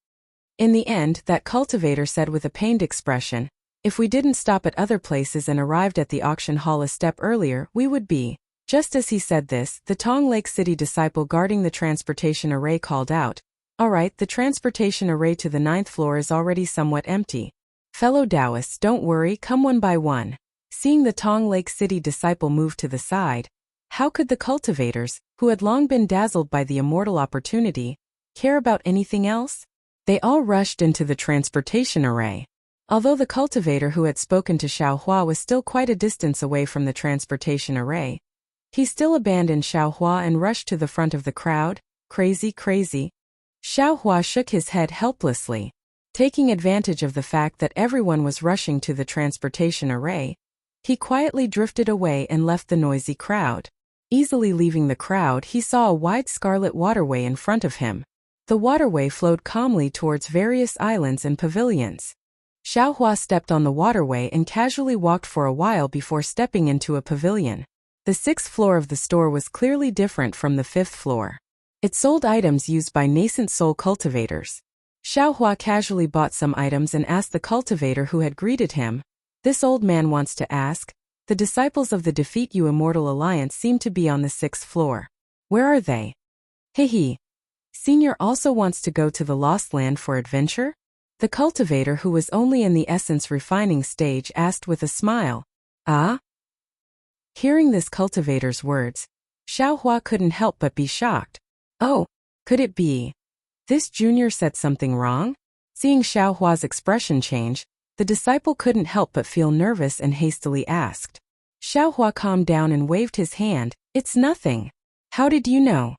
In the end, that cultivator said with a pained expression, if we didn't stop at other places and arrived at the auction hall a step earlier, we would be. Just as he said this, the Tong Lake City disciple guarding the transportation array called out, all right, the transportation array to the 9th floor is already somewhat empty. Fellow Taoists, don't worry, come one by one. Seeing the Tong Lake City disciple move to the side, how could the cultivators, who had long been dazzled by the immortal opportunity, care about anything else? They all rushed into the transportation array. Although the cultivator who had spoken to Xiaohua was still quite a distance away from the transportation array, he still abandoned Xiaohua and rushed to the front of the crowd. Crazy, crazy. Xiaohua shook his head helplessly. Taking advantage of the fact that everyone was rushing to the transportation array, he quietly drifted away and left the noisy crowd. Easily leaving the crowd, he saw a wide scarlet waterway in front of him. The waterway flowed calmly towards various islands and pavilions. Xiaohua stepped on the waterway and casually walked for a while before stepping into a pavilion. The 6th floor of the store was clearly different from the 5th floor. It sold items used by nascent soul cultivators. Xiaohua casually bought some items and asked the cultivator who had greeted him, this old man wants to ask, the disciples of the Defeat You Immortal Alliance seem to be on the 6th floor. Where are they? Hehe. Senior also wants to go to the Lost Land for adventure? The cultivator who was only in the essence refining stage asked with a smile. Ah? Hearing this cultivator's words, Xiaohua couldn't help but be shocked. Oh, could it be this junior said something wrong? Seeing Xiaohua's expression change, the disciple couldn't help but feel nervous and hastily asked. Xiaohua calmed down and waved his hand, it's nothing. How did you know?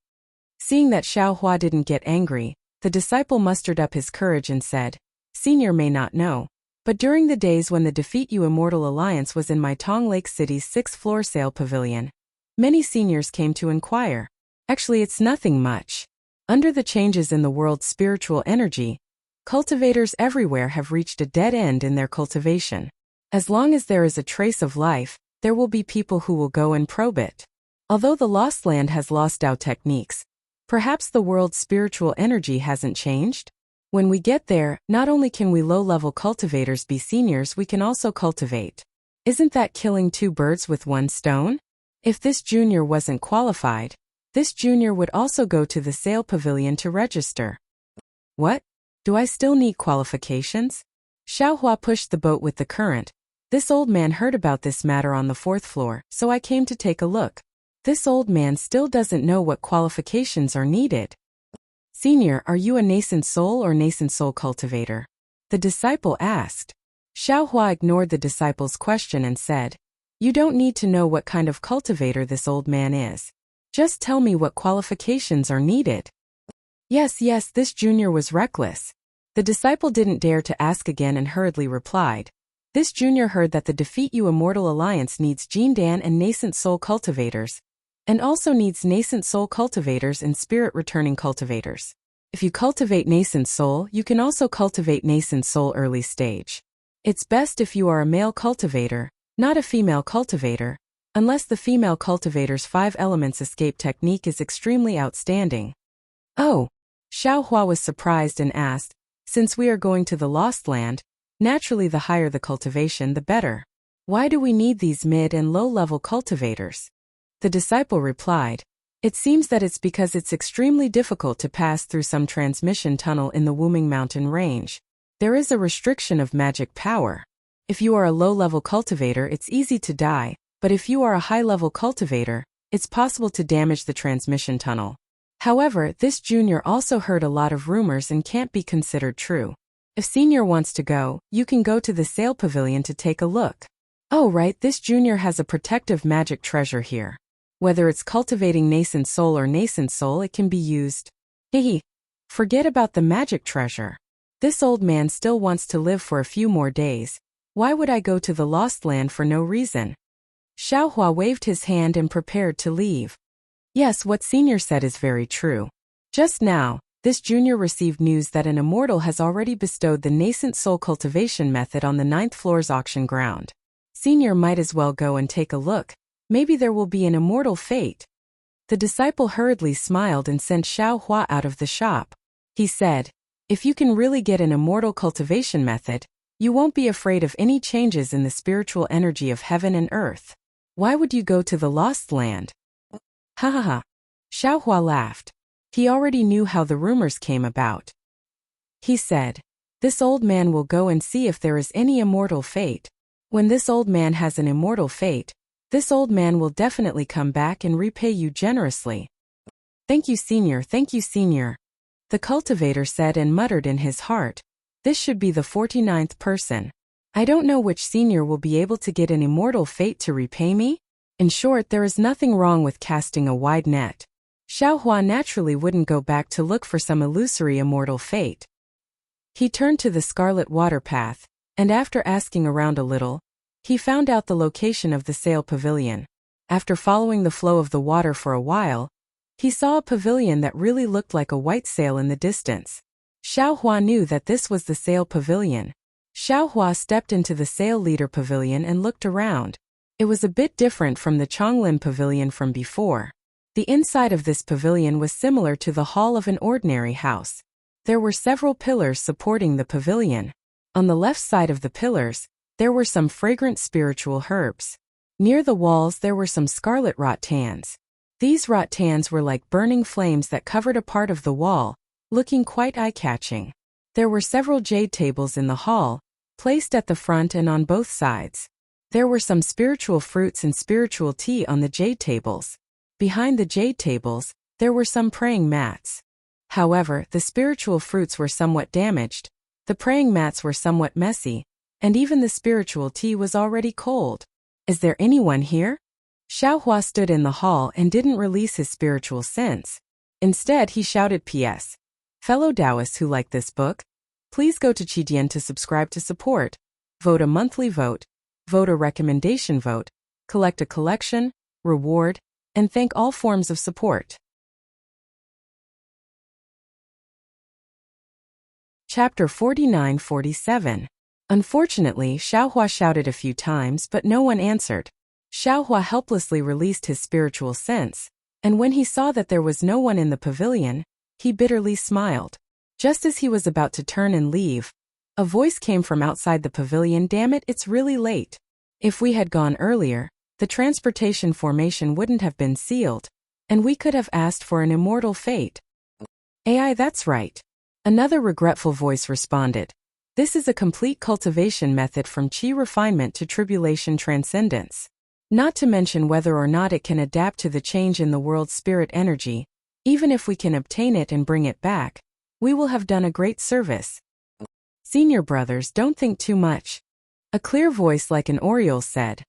Seeing that Xiaohua didn't get angry, the disciple mustered up his courage and said, Senior may not know, but during the days when the Defeat You Immortal Alliance was in my Tong Lake City's 6th floor sale pavilion, many seniors came to inquire. Actually, it's nothing much. Under the changes in the world's spiritual energy, cultivators everywhere have reached a dead end in their cultivation. As long as there is a trace of life, there will be people who will go and probe it. Although the Lost Land has lost Tao techniques, perhaps the world's spiritual energy hasn't changed? When we get there, not only can we low-level cultivators be seniors, we can also cultivate. Isn't that killing two birds with one stone? If this junior wasn't qualified, this junior would also go to the sale pavilion to register. What? Do I still need qualifications? Xiaohua pushed the boat with the current. This old man heard about this matter on the 4th floor, so I came to take a look. This old man still doesn't know what qualifications are needed. Senior, are you a nascent soul or nascent soul cultivator? The disciple asked. Xiaohua ignored the disciple's question and said, you don't need to know what kind of cultivator this old man is. Just tell me what qualifications are needed. Yes, this junior was reckless. The disciple didn't dare to ask again and hurriedly replied. This junior heard that the Defeat You Immortal Alliance needs Jin Dan and nascent soul cultivators, and also needs nascent soul cultivators and spirit returning cultivators. If you cultivate nascent soul, you can also cultivate nascent soul early stage. It's best if you are a male cultivator, not a female cultivator, unless the female cultivator's 5 elements escape technique is extremely outstanding. Oh, Xiaohua was surprised and asked, since we are going to the Lost Land, naturally the higher the cultivation the better. Why do we need these mid and low-level cultivators? The disciple replied, it seems that it's because it's extremely difficult to pass through some transmission tunnel in the Wuming Mountain range. There is a restriction of magic power. If you are a low-level cultivator, it's easy to die, but if you are a high-level cultivator, it's possible to damage the transmission tunnel. However, this junior also heard a lot of rumors and can't be considered true. If senior wants to go, you can go to the sale pavilion to take a look. Oh right, this junior has a protective magic treasure here. Whether it's cultivating nascent soul or nascent soul, it can be used. Hehe. Forget about the magic treasure. This old man still wants to live for a few more days. Why would I go to the Lost Land for no reason? Xiaohua waved his hand and prepared to leave. Yes, what Senior said is very true. Just now, this junior received news that an immortal has already bestowed the nascent soul cultivation method on the 9th floor's auction ground. Senior might as well go and take a look. Maybe there will be an immortal fate. The disciple hurriedly smiled and sent Xiaohua out of the shop. He said, if you can really get an immortal cultivation method, you won't be afraid of any changes in the spiritual energy of heaven and earth. Why would you go to the lost land? Ha ha ha. Xiaohua laughed. He already knew how the rumors came about. He said, this old man will go and see if there is any immortal fate. When this old man has an immortal fate, this old man will definitely come back and repay you generously. Thank you, Senior, thank you, Senior. The cultivator said and muttered in his heart, this should be the 49th person. I don't know which Senior will be able to get an immortal fate to repay me. In short, there is nothing wrong with casting a wide net. Xiaohua naturally wouldn't go back to look for some illusory immortal fate. He turned to the Scarlet Water Path, and after asking around a little, he found out the location of the sail pavilion. After following the flow of the water for a while, he saw a pavilion that really looked like a white sail in the distance. Xiaohua knew that this was the sail pavilion. Xiaohua stepped into the sail leader pavilion and looked around. It was a bit different from the Chonglin pavilion from before. The inside of this pavilion was similar to the hall of an ordinary house. There were several pillars supporting the pavilion. On the left side of the pillars, there were some fragrant spiritual herbs. Near the walls there were some scarlet rattans. These rattans were like burning flames that covered a part of the wall, looking quite eye-catching. There were several jade tables in the hall, placed at the front and on both sides. There were some spiritual fruits and spiritual tea on the jade tables. Behind the jade tables, there were some praying mats. However, the spiritual fruits were somewhat damaged, the praying mats were somewhat messy, and even the spiritual tea was already cold. Is there anyone here? Xiaohua stood in the hall and didn't release his spiritual sense. Instead, he shouted, P.S. Fellow Taoists who like this book, please go to Qidian to subscribe to support, vote a monthly vote a recommendation vote, collect a collection, reward, and thank all forms of support. Chapter 49-47. Unfortunately, Xiaohua shouted a few times but no one answered. Xiaohua helplessly released his spiritual sense, and when he saw that there was no one in the pavilion, he bitterly smiled. Just as he was about to turn and leave, a voice came from outside the pavilion. Damn it, it's really late. If we had gone earlier, the transportation formation wouldn't have been sealed, and we could have asked for an immortal fate. AI, that's right. Another regretful voice responded. This is a complete cultivation method from chi refinement to tribulation transcendence. Not to mention whether or not it can adapt to the change in the world's spirit energy. Even if we can obtain it and bring it back, we will have done a great service. Senior brothers, don't think too much. A clear voice like an oriole said.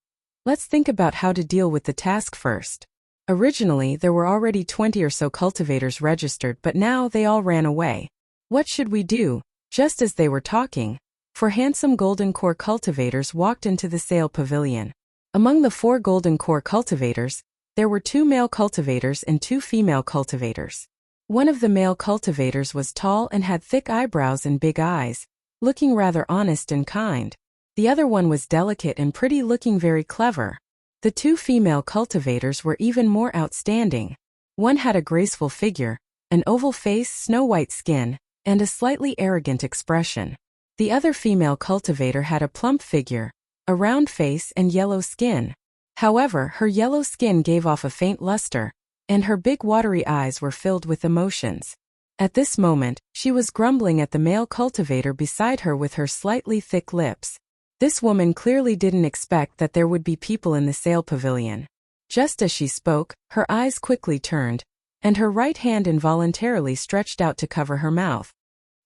Let's think about how to deal with the task first. Originally, there were already 20 or so cultivators registered, but now they all ran away. What should we do? Just as they were talking, 4 handsome golden core cultivators walked into the sail pavilion. Among the 4 golden core cultivators, there were 2 male cultivators and 2 female cultivators. One of the male cultivators was tall and had thick eyebrows and big eyes, looking rather honest and kind. The other one was delicate and pretty, looking very clever. The 2 female cultivators were even more outstanding. One had a graceful figure, an oval face, snow-white skin, and a slightly arrogant expression. The other female cultivator had a plump figure, a round face and yellow skin. However, her yellow skin gave off a faint luster, and her big watery eyes were filled with emotions. At this moment, she was grumbling at the male cultivator beside her with her slightly thick lips. This woman clearly didn't expect that there would be people in the sail pavilion. Just as she spoke, her eyes quickly turned, and her right hand involuntarily stretched out to cover her mouth.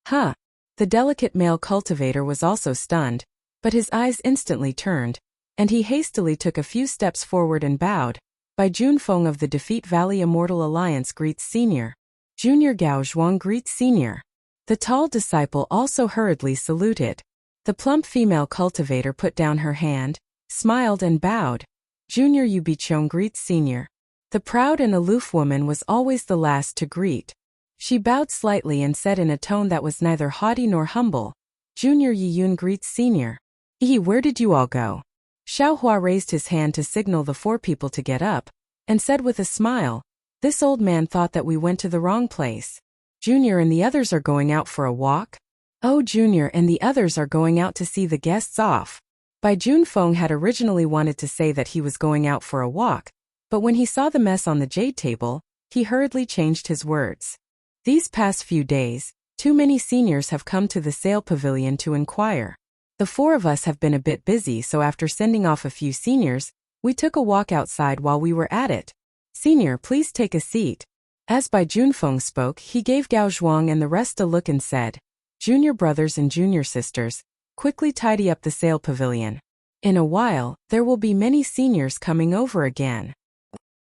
Huh! The delicate male cultivator was also stunned, but his eyes instantly turned, and he hastily took a few steps forward and bowed. By Junfeng of the Defeat Valley Immortal Alliance greets Senior. Junior Gao Zhuang greets Senior. The tall disciple also hurriedly saluted. The plump female cultivator put down her hand, smiled and bowed. Junior Yubichong greets Senior. The proud and aloof woman was always the last to greet. She bowed slightly and said in a tone that was neither haughty nor humble, Junior Yiyun greets Senior. Where did you all go? Xiaohua raised his hand to signal the four people to get up, and said with a smile, this old man thought that we went to the wrong place. Junior and the others are going out for a walk? Oh, Junior and the others are going out to see the guests off. Bai Junfeng had originally wanted to say that he was going out for a walk, but when he saw the mess on the jade table, he hurriedly changed his words. These past few days, too many seniors have come to the sale pavilion to inquire. The four of us have been a bit busy, so after sending off a few seniors, we took a walk outside while we were at it. Senior, please take a seat. As Bai Junfeng spoke, he gave Gao Zhuang and the rest a look and said, Junior brothers and junior sisters, quickly tidy up the sale pavilion. In a while, there will be many seniors coming over again.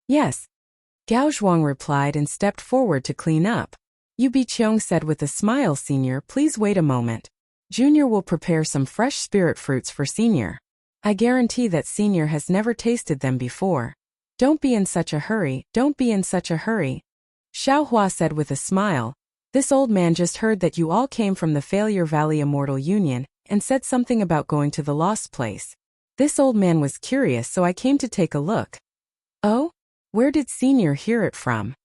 Yes. Gao Zhuang replied and stepped forward to clean up. Yu Biqiong said with a smile, Senior, please wait a moment. Junior will prepare some fresh spirit fruits for Senior. I guarantee that Senior has never tasted them before. Don't be in such a hurry, don't be in such a hurry. Xiaohua said with a smile, this old man just heard that you all came from the Failure Valley Immortal Union, and said something about going to the lost place. This old man was curious, so I came to take a look. Oh? Where did Senior hear it from?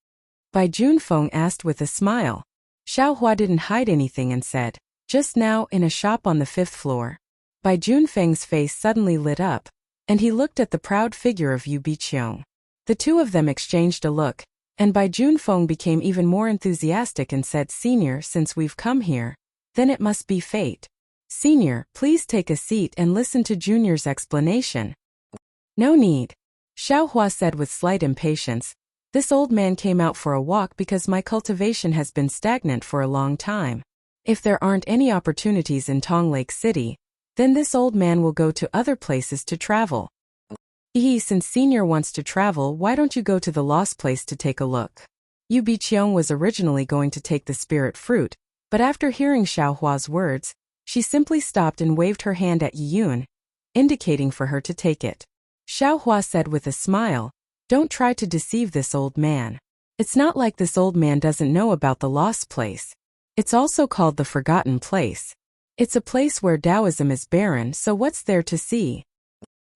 Bai Junfeng asked with a smile. Xiaohua didn't hide anything and said, just now in a shop on the 5th floor. Bai Junfeng's face suddenly lit up, and he looked at the proud figure of Yu Biqiong. The two of them exchanged a look, and Bai Junfeng became even more enthusiastic and said, Senior, since we've come here, then it must be fate. Senior, please take a seat and listen to Junior's explanation. No need. Xiaohua said with slight impatience, this old man came out for a walk because my cultivation has been stagnant for a long time. If there aren't any opportunities in Tong Lake City, then this old man will go to other places to travel. Since Senior wants to travel, why don't you go to the lost place to take a look? Yu Biqiong was originally going to take the spirit fruit, but after hearing Xiaohua's words, she simply stopped and waved her hand at Yiyun, indicating for her to take it. Xiaohua said with a smile, don't try to deceive this old man. It's not like this old man doesn't know about the lost place. It's also called the forgotten place. It's a place where Taoism is barren, so what's there to see?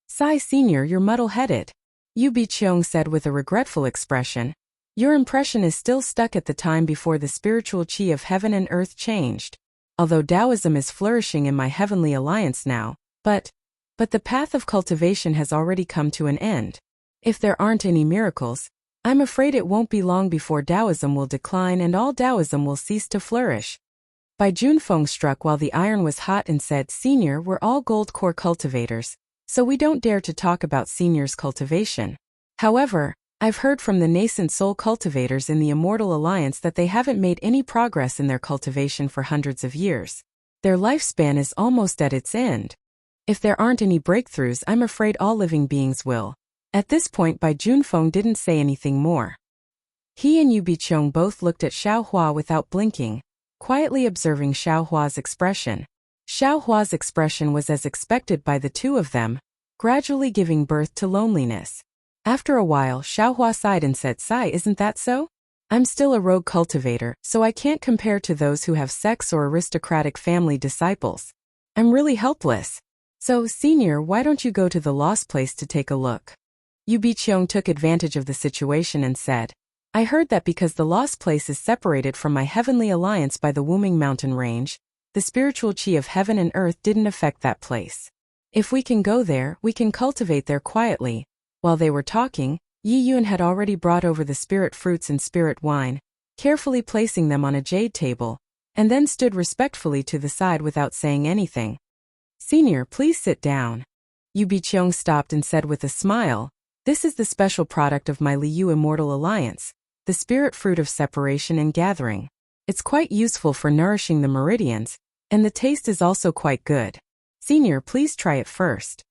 Sai Senior, you're muddle-headed. Yu Biqiong said with a regretful expression. Your impression is still stuck at the time before the spiritual chi of heaven and earth changed. Although Taoism is flourishing in my heavenly alliance now, but the path of cultivation has already come to an end. If there aren't any miracles, I'm afraid it won't be long before Taoism will decline and all Taoism will cease to flourish. Bai Junfeng struck while the iron was hot and said, Senior, we're all gold core cultivators, so we don't dare to talk about Senior's cultivation. However, I've heard from the nascent soul cultivators in the Immortal Alliance that they haven't made any progress in their cultivation for hundreds of years. Their lifespan is almost at its end. If there aren't any breakthroughs, I'm afraid all living beings will. At this point, Bai Junfeng didn't say anything more. He and Yu Biqiong both looked at Xiaohua without blinking, quietly observing Xiaohua's expression. Xiaohua's expression was as expected by the two of them, gradually giving birth to loneliness. After a while, Xiaohua sighed and said, Sai, isn't that so? I'm still a rogue cultivator, so I can't compare to those who have sex or aristocratic family disciples. I'm really helpless. So, Senior, why don't you go to the lost place to take a look? Yu Biqiong took advantage of the situation and said, I heard that because the lost place is separated from my heavenly alliance by the Wuming mountain range, the spiritual chi of heaven and earth didn't affect that place. If we can go there, we can cultivate there quietly. While they were talking, Yiyun had already brought over the spirit fruits and spirit wine, carefully placing them on a jade table, and then stood respectfully to the side without saying anything. Senior, please sit down. Yu Biqiong stopped and said with a smile, This is the special product of my Liu Immortal Alliance, the spirit fruit of separation and gathering. It's quite useful for nourishing the meridians, and the taste is also quite good. Senior, please try it first.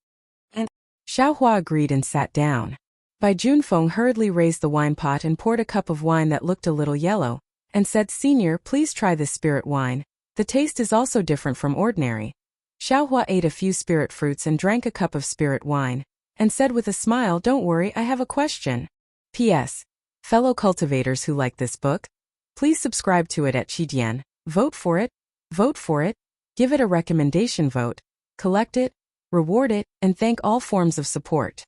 And Xiaohua agreed and sat down. Bai Junfeng hurriedly raised the wine pot and poured a cup of wine that looked a little yellow, and said, Senior, please try this spirit wine. The taste is also different from ordinary. Xiaohua ate a few spirit fruits and drank a cup of spirit wine, and said with a smile, "Don't worry, I have a question. P.S. Fellow cultivators who like this book, please subscribe to it at Chidian, vote for it, give it a recommendation vote, collect it, reward it, and thank all forms of support."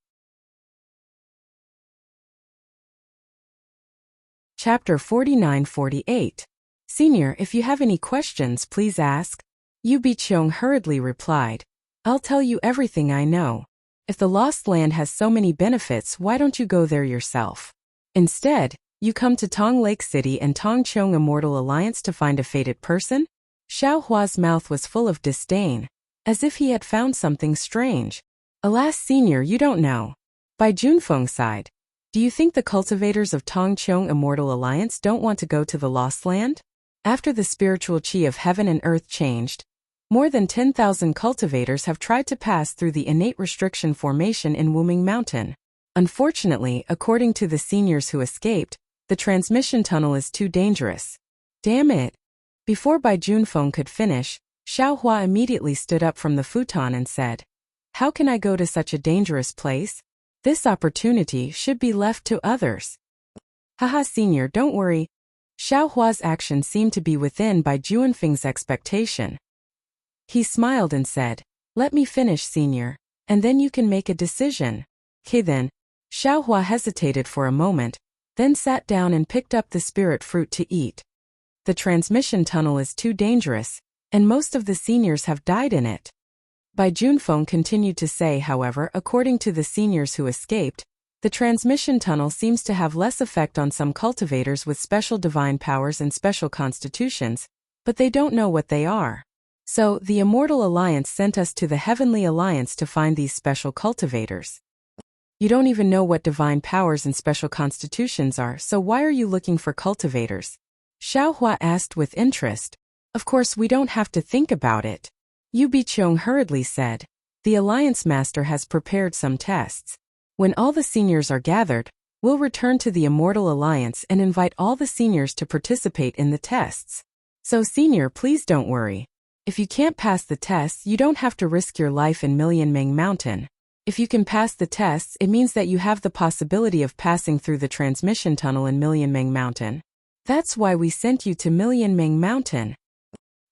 Chapter 49-48. Senior, if you have any questions, please ask. Yu Biqiong hurriedly replied, "I'll tell you everything I know. If the Lost Land has so many benefits, why don't you go there yourself? Instead, you come to Tong Lake City and Tongqiong Immortal Alliance to find a fated person?" Xiao Hua's mouth was full of disdain, as if he had found something strange. "Alas, Senior, you don't know." By Junfeng sighed. "Do you think the cultivators of Tongqiong Immortal Alliance don't want to go to the Lost Land? After the spiritual chi of heaven and earth changed, more than 10,000 cultivators have tried to pass through the innate restriction formation in Wuming Mountain. Unfortunately, according to the seniors who escaped, the transmission tunnel is too dangerous." "Damn it." Before Bai Junfeng could finish, Xiao Hua immediately stood up from the futon and said, "How can I go to such a dangerous place? This opportunity should be left to others." "Haha, Senior, don't worry." Xiao Hua's action seemed to be within Bai Junfeng's expectation. He smiled and said, "Let me finish, Senior, and then you can make a decision." "'Kay then." Xiao Hua hesitated for a moment, then sat down and picked up the spirit fruit to eat. "The transmission tunnel is too dangerous, and most of the seniors have died in it." Bai Junfeng continued to say, however, according to the seniors who escaped, the transmission tunnel seems to have less effect on some cultivators with special divine powers and special constitutions, but they don't know what they are. So, the Immortal Alliance sent us to the Heavenly Alliance to find these special cultivators. You don't even know what divine powers and special constitutions are, so why are you looking for cultivators? Xiao Hua asked with interest. "Of course we don't have to think about it." Yu Biqiong hurriedly said, "The Alliance Master has prepared some tests. When all the seniors are gathered, we'll return to the Immortal Alliance and invite all the seniors to participate in the tests. So Senior, please don't worry. If you can't pass the tests, you don't have to risk your life in Million Meng Mountain. If you can pass the tests, it means that you have the possibility of passing through the transmission tunnel in Million Meng Mountain. That's why we sent you to Million Meng Mountain."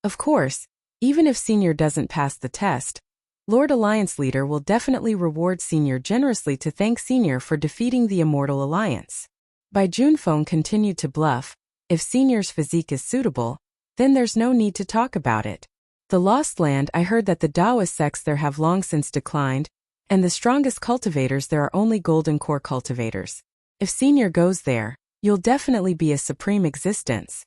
Of course, even if Senior doesn't pass the test, Lord Alliance Leader will definitely reward Senior generously to thank Senior for defeating the Immortal Alliance. Bai Junfeng continued to bluff, "If Senior's physique is suitable, then there's no need to talk about it. The Lost Land, I heard that the Taoist sects there have long since declined, and the strongest cultivators there are only golden core cultivators. If Senior goes there, you'll definitely be a supreme existence.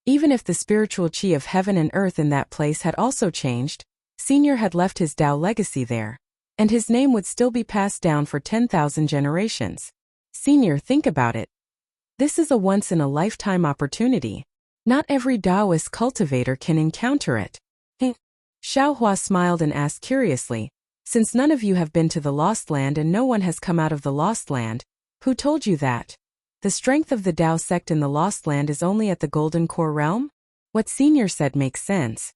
Even if the spiritual chi of heaven and earth in that place had also changed, Senior had left his Tao legacy there, and his name would still be passed down for 10,000 generations. Senior, think about it. This is a once-in-a-lifetime opportunity. Not every Taoist cultivator can encounter it." Xiao Hua smiled and asked curiously, "Since none of you have been to the Lost Land and no one has come out of the Lost Land, who told you that? The strength of the Tao sect in the Lost Land is only at the Golden Core realm? What Senior said makes sense."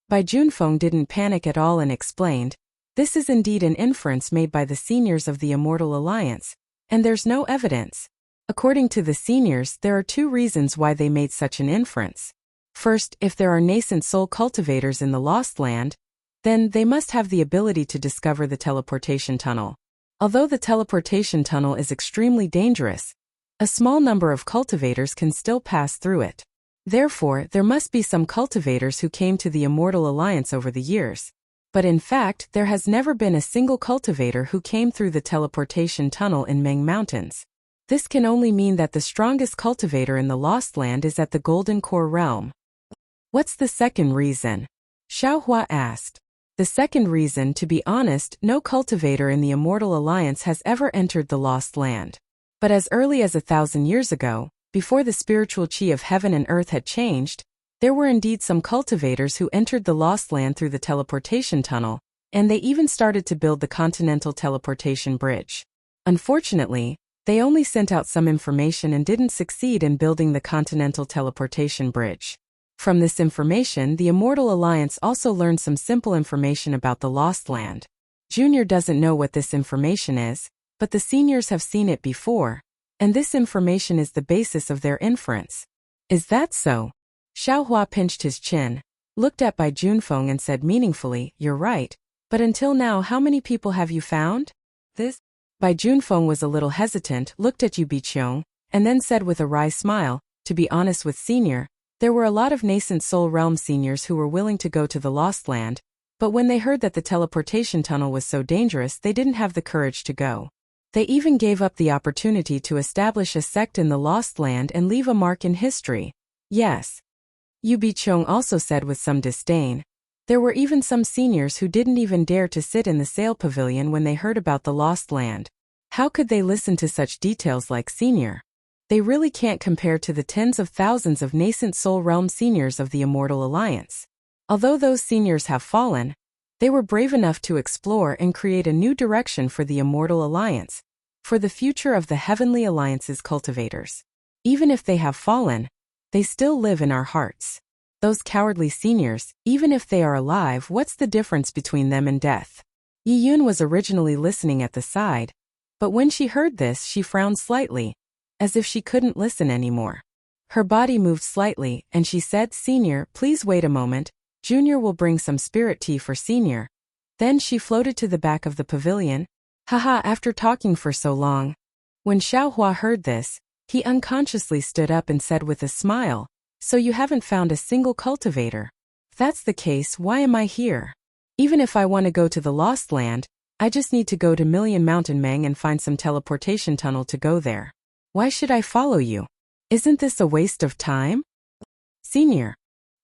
Bai Junfeng didn't panic at all and explained, "This is indeed an inference made by the seniors of the Immortal Alliance, and there's no evidence. According to the seniors, there are two reasons why they made such an inference. First, if there are nascent soul cultivators in the Lost Land, then they must have the ability to discover the teleportation tunnel. Although the teleportation tunnel is extremely dangerous, a small number of cultivators can still pass through it. Therefore, there must be some cultivators who came to the Immortal Alliance over the years. But in fact, there has never been a single cultivator who came through the teleportation tunnel in Meng Mountains. This can only mean that the strongest cultivator in the Lost Land is at the Golden Core realm." "What's the second reason?" Xiao Hua asked. "The second reason, to be honest, no cultivator in the Immortal Alliance has ever entered the Lost Land. But as early as 1,000 years ago, before the spiritual chi of heaven and earth had changed, there were indeed some cultivators who entered the Lost Land through the teleportation tunnel, and they even started to build the Continental Teleportation Bridge. Unfortunately, they only sent out some information and didn't succeed in building the Continental Teleportation Bridge. From this information, the Immortal Alliance also learned some simple information about the Lost Land. Junior doesn't know what this information is, but the seniors have seen it before, and this information is the basis of their inference. Is that so? Xiaohua pinched his chin, looked at Bai Junfeng and said meaningfully, "You're right, but until now how many people have you found?" This? Bai Junfeng was a little hesitant, looked at Yu Biqiong, and then said with a wry smile, "To be honest with Senior, there were a lot of nascent soul realm seniors who were willing to go to the Lost Land, but when they heard that the teleportation tunnel was so dangerous they didn't have the courage to go. They even gave up the opportunity to establish a sect in the Lost Land and leave a mark in history." Yes. Yu Biqiong also said with some disdain. There were even some seniors who didn't even dare to sit in the sail pavilion when they heard about the Lost Land. How could they listen to such details like Senior? They really can't compare to the tens of thousands of nascent soul realm seniors of the Immortal Alliance. Although those seniors have fallen, they were brave enough to explore and create a new direction for the Immortal Alliance, for the future of the Heavenly Alliance's cultivators. Even if they have fallen, they still live in our hearts. Those cowardly seniors, even if they are alive, what's the difference between them and death? Yi Yun was originally listening at the side, but when she heard this she frowned slightly, as if she couldn't listen anymore. Her body moved slightly, and she said, "Senior, please wait a moment, Junior will bring some spirit tea for Senior." Then she floated to the back of the pavilion. Haha, after talking for so long. When Xiaohua heard this, he unconsciously stood up and said with a smile, "So you haven't found a single cultivator? If that's the case, why am I here? Even if I want to go to the Lost Land, I just need to go to Million Mountain Meng and find some teleportation tunnel to go there. Why should I follow you? Isn't this a waste of time?" "Senior."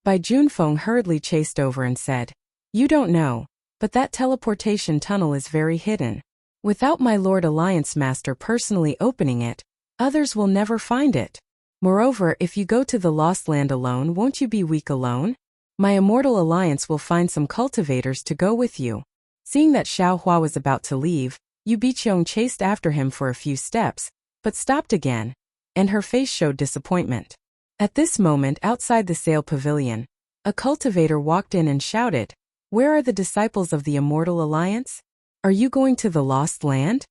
Bai Junfeng hurriedly chased over and said, "You don't know, but that teleportation tunnel is very hidden. Without my Lord Alliance Master personally opening it, others will never find it. Moreover, if you go to the Lost Land alone, won't you be weak alone? My Immortal Alliance will find some cultivators to go with you." Seeing that Xiaohua was about to leave, Yu Biqiong chased after him for a few steps, but stopped again, and her face showed disappointment. At this moment, outside the sail pavilion, a cultivator walked in and shouted, "Where are the disciples of the Immortal Alliance? Are you going to the Lost Land?"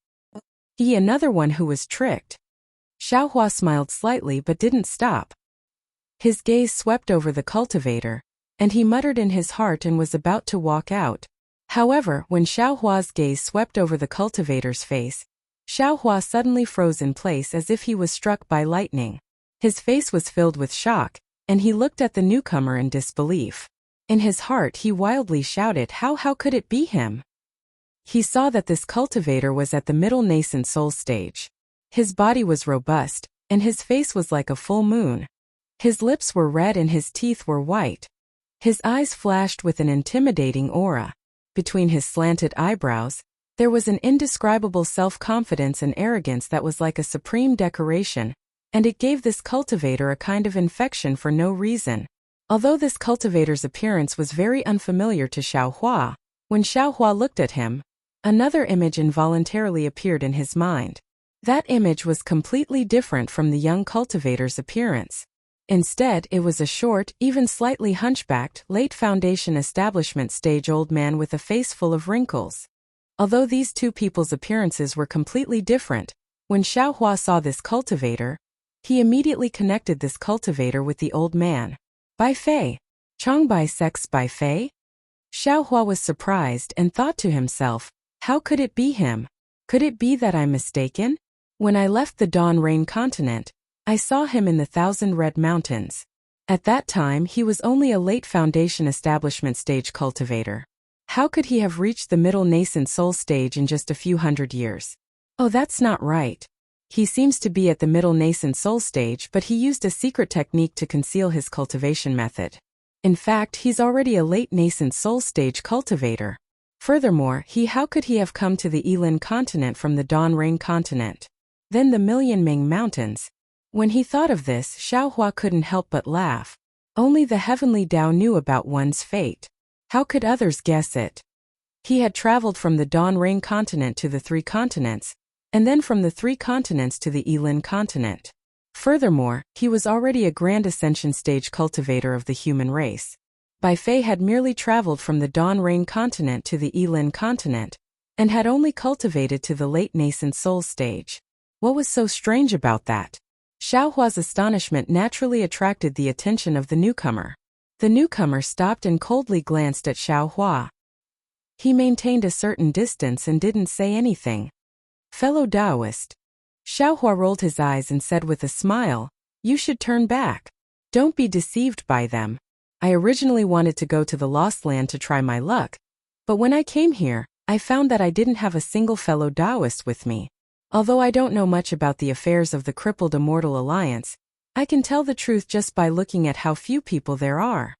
He, another one who was tricked. Xiaohua smiled slightly but didn't stop. His gaze swept over the cultivator, and he muttered in his heart and was about to walk out. However, when Xiaohua's gaze swept over the cultivator's face, Xiaohua suddenly froze in place as if he was struck by lightning. His face was filled with shock, and he looked at the newcomer in disbelief. In his heart he wildly shouted, How could it be him? He saw that this cultivator was at the middle nascent soul stage. His body was robust, and his face was like a full moon. His lips were red and his teeth were white. His eyes flashed with an intimidating aura. Between his slanted eyebrows, there was an indescribable self-confidence and arrogance that was like a supreme decoration, and it gave this cultivator a kind of infection for no reason. Although this cultivator's appearance was very unfamiliar to Xiaohua, when Xiaohua looked at him, another image involuntarily appeared in his mind. That image was completely different from the young cultivator's appearance. Instead, it was a short, even slightly hunchbacked, late foundation establishment stage old man with a face full of wrinkles. Although these two people's appearances were completely different, when Xiaohua saw this cultivator, he immediately connected this cultivator with the old man. Bai Fei. Changbai Sex Bai Fei? Xiaohua was surprised and thought to himself, how could it be him? Could it be that I'm mistaken? When I left the Dawn Rain continent, I saw him in the Thousand Red Mountains. At that time he was only a late foundation establishment stage cultivator. How could he have reached the middle nascent soul stage in just a few hundred years? Oh, that's not right. He seems to be at the middle nascent soul stage, but he used a secret technique to conceal his cultivation method. In fact, he's already a late nascent soul stage cultivator. Furthermore, how could he have come to the Elin continent from the Dawn Rain continent? Then the Million Ming Mountains. When he thought of this, Xiaohua couldn't help but laugh. Only the heavenly Tao knew about one's fate. How could others guess it? He had traveled from the Dawn Rain continent to the three continents, and then from the three continents to the Elin continent. Furthermore, he was already a grand ascension stage cultivator of the human race. Bai Fei had merely traveled from the Dawn Rain continent to the Elin continent, and had only cultivated to the late nascent soul stage. What was so strange about that? Xiaohua's astonishment naturally attracted the attention of the newcomer. The newcomer stopped and coldly glanced at Xiaohua. He maintained a certain distance and didn't say anything. Fellow Taoist. Xiaohua rolled his eyes and said with a smile, "You should turn back. Don't be deceived by them. I originally wanted to go to the Lost Land to try my luck, but when I came here, I found that I didn't have a single fellow Taoist with me. Although I don't know much about the affairs of the crippled Immortal Alliance, I can tell the truth just by looking at how few people there are.